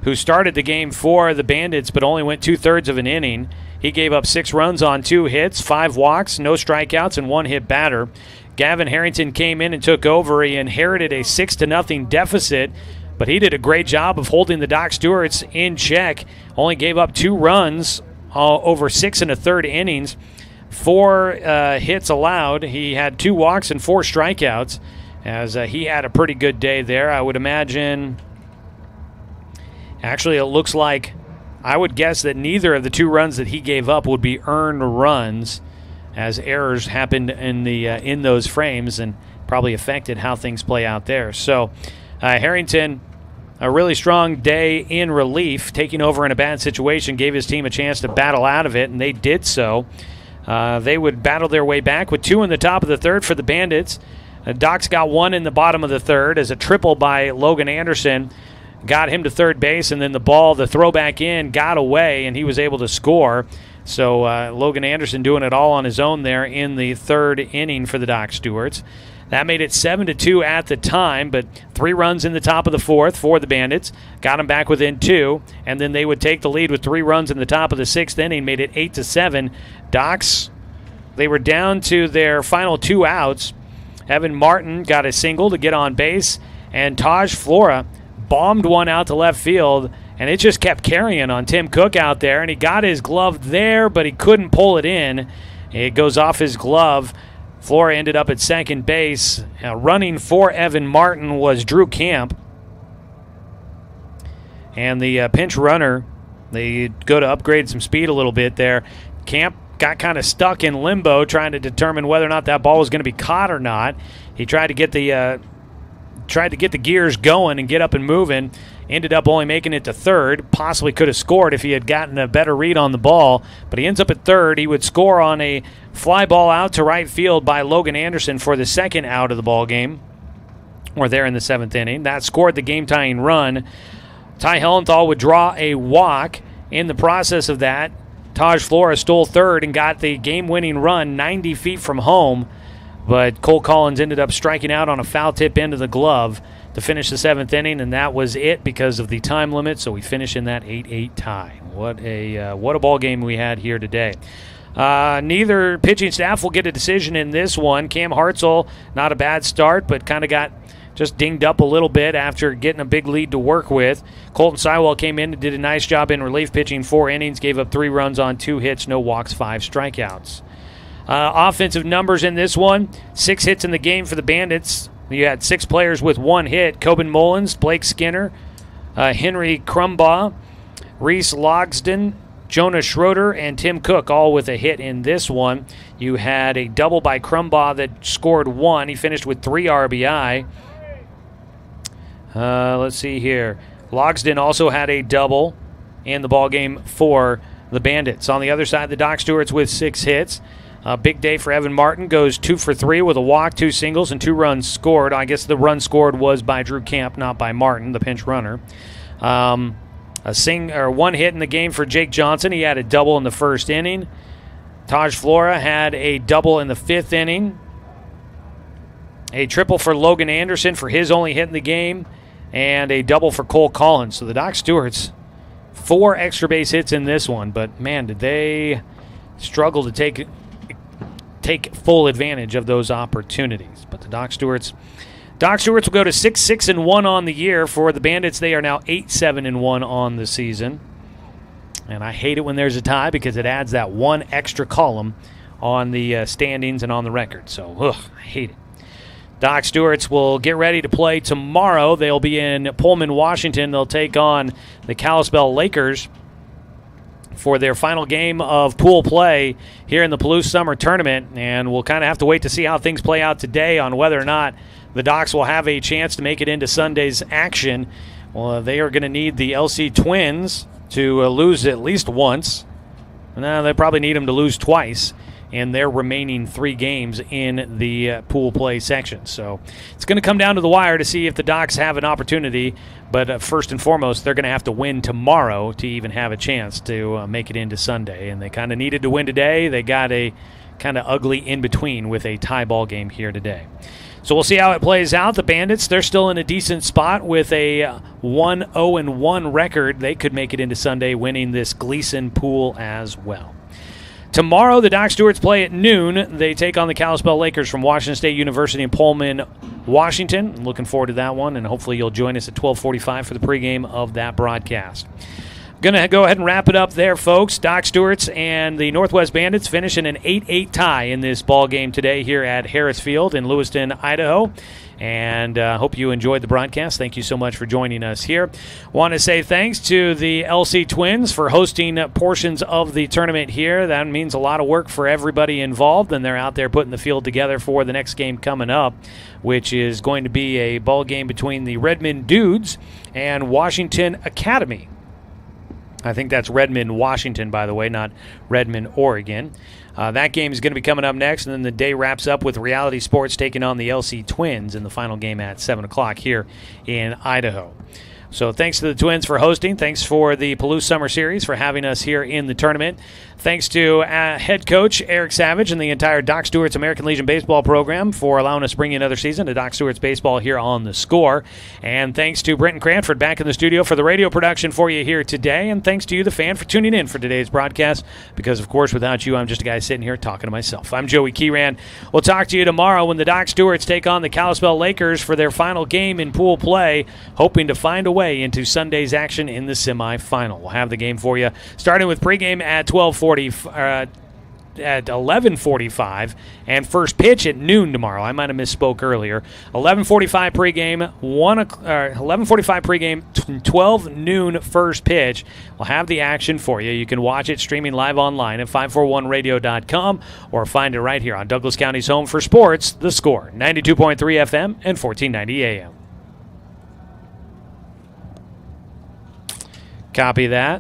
who started the game for the Bandits but only went 2/3 of an inning. He gave up 6 runs on 2 hits, 5 walks, no strikeouts, and 1 hit batter. Gavin Harrington came in and took over. He inherited a 6-0 deficit, but he did a great job of holding the Dock Stewarts in check. Only gave up 2 runs over 6 1/3 innings. 4 hits allowed. He had 2 walks and 4 strikeouts, as he had a pretty good day there. I would imagine, actually it looks like, I would guess that neither of the 2 runs that he gave up would be earned runs, as errors happened in those frames and probably affected how things play out there. So Harrington, a really strong day in relief, taking over in a bad situation, gave his team a chance to battle out of it, and they did so. They would battle their way back with 2 in the top of the 3rd for the Bandits. Docks got 1 in the bottom of the 3rd as a triple by Logan Anderson got him to third base, and then the throwback in, got away, and he was able to score. So Logan Anderson doing it all on his own there in the third inning for the Doc Stewarts. That made it 7-2 at the time, but 3 runs in the top of the fourth for the Bandits. Got them back within 2, and then they would take the lead with 3 runs in the top of the 6th inning, made it 8-7. Docs, they were down to their final 2 outs. Evan Martin got a single to get on base, and Taj Flora bombed one out to left field, and it just kept carrying on Tim Cook out there, and he got his glove there, but he couldn't pull it in. It goes off his glove. Flora ended up at second base. Running for Evan Martin was Drew Camp. And the pinch runner, they go to upgrade some speed a little bit there. Camp got kind of stuck in limbo trying to determine whether or not that ball was going to be caught or not. He tried to get the gears going and get up and moving. Ended up only making it to third. Possibly could have scored if he had gotten a better read on the ball, but he ends up at third. He would score on a fly ball out to right field by Logan Anderson for the second out of the ball game, or there in the 7th inning. That scored the game-tying run. Ty Hellenthal would draw a walk. In the process of that, Taj Flora stole third and got the game-winning run 90 feet from home, but Cole Collins ended up striking out on a foul tip into the glove to finish the 7th inning, and that was it because of the time limit, so we finish in that 8-8 tie. What a ball game we had here today. Neither pitching staff will get a decision in this one. Cam Hartzell, not a bad start, but kind of got just dinged up a little bit after getting a big lead to work with. Colton Sywell came in and did a nice job in relief pitching 4 innings, gave up 3 runs on 2 hits, no walks, 5 strikeouts. Offensive numbers in this one, 6 hits in the game for the Bandits. You had 6 players with 1 hit. Coben Mullins, Blake Skinner, Henry Crumbaugh, Reese Logsden, Jonah Schroeder, and Tim Cook, all with a hit in this one. You had a double by Crumbaugh that scored 1. He finished with 3 RBI. Let's see here. Logsden also had a double in the ballgame for the Bandits. On the other side, the Doc Stewarts with 6 hits. Big day for Evan Martin. Goes 2 for 3 with a walk, 2 singles, and 2 runs scored. I guess the run scored was by Drew Camp, not by Martin, the pinch runner. 1 hit in the game for Jake Johnson. He had a double in the 1st inning. Taj Flora had a double in the 5th inning. A triple for Logan Anderson for his only hit in the game, and a double for Cole Collins. So the Doc Stewarts, 4 extra base hits in this one, but man, did they struggle to take full advantage of those opportunities. But the Doc Stewarts will go to 6-6-1 on the year. For the Bandits, they are now 8-7-1 on the season. And I hate it when there's a tie because it adds that 1 extra column on the standings and on the record. So, I hate it. Doc Stewarts will get ready to play tomorrow. They'll be in Pullman, Washington. They'll take on the Kalispell Lakers for their final game of pool play here in the Palouse Summer Tournament, and we'll kind of have to wait to see how things play out today on whether or not the Docs will have a chance to make it into Sunday's action. Well, they are going to need the LC Twins to lose at least once. No, they probably need them to lose twice in their remaining 3 games in the pool play section. So it's going to come down to the wire to see if the Docs have an opportunity. But first and foremost, they're going to have to win tomorrow to even have a chance to make it into Sunday. And they kind of needed to win today. They got a kind of ugly in-between with a tie ball game here today. So we'll see how it plays out. The Bandits, they're still in a decent spot with a 1-0-1 record. They could make it into Sunday winning this Gleason pool as well. Tomorrow, the Doc Stewarts play at noon. They take on the Kalispell Lakers from Washington State University in Pullman, Washington. I'm looking forward to that one, and hopefully you'll join us at 12:45 for the pregame of that broadcast. Going to go ahead and wrap it up there, folks. Doc Stewarts and the Northwest Bandits finish in an 8-8 tie in this ball game today here at Harris Field in Lewiston, Idaho. And hope you enjoyed the broadcast. Thank you so much for joining us here. Want to say thanks to the LC Twins for hosting portions of the tournament here. That means a lot of work for everybody involved, and they're out there putting the field together for the next game coming up, which is going to be a ball game between the Redmond Dudes and Washington Academy. I think that's Redmond, Washington, by the way, not Redmond, Oregon. That game is going to be coming up next, and then the day wraps up with Reality Sports taking on the LC Twins in the final game at 7 o'clock here in Idaho. So thanks to the Twins for hosting. Thanks for the Palouse Summer Series for having us here in the tournament. Thanks to head coach Eric Savage and the entire Doc Stewart's American Legion baseball program for allowing us to bring you another season of Doc Stewart's baseball here on The Score. And thanks to Brenton Cranford back in the studio for the radio production for you here today. And thanks to you, the fan, for tuning in for today's broadcast. Because, of course, without you, I'm just a guy sitting here talking to myself. I'm Joey Kieran. We'll talk to you tomorrow when the Doc Stewarts take on the Kalispell Lakers for their final game in pool play, hoping to find a way into Sunday's action in the semifinal. We'll have the game for you starting with pregame at 11:45 and first pitch at noon tomorrow. I might have misspoke earlier. 11:45 pregame, 11:45 pregame, 12 noon first pitch. We'll have the action for you. You can watch it streaming live online at 541radio.com or find it right here on Douglas County's home for sports, The Score, 92.3 FM and 1490 AM. Copy that.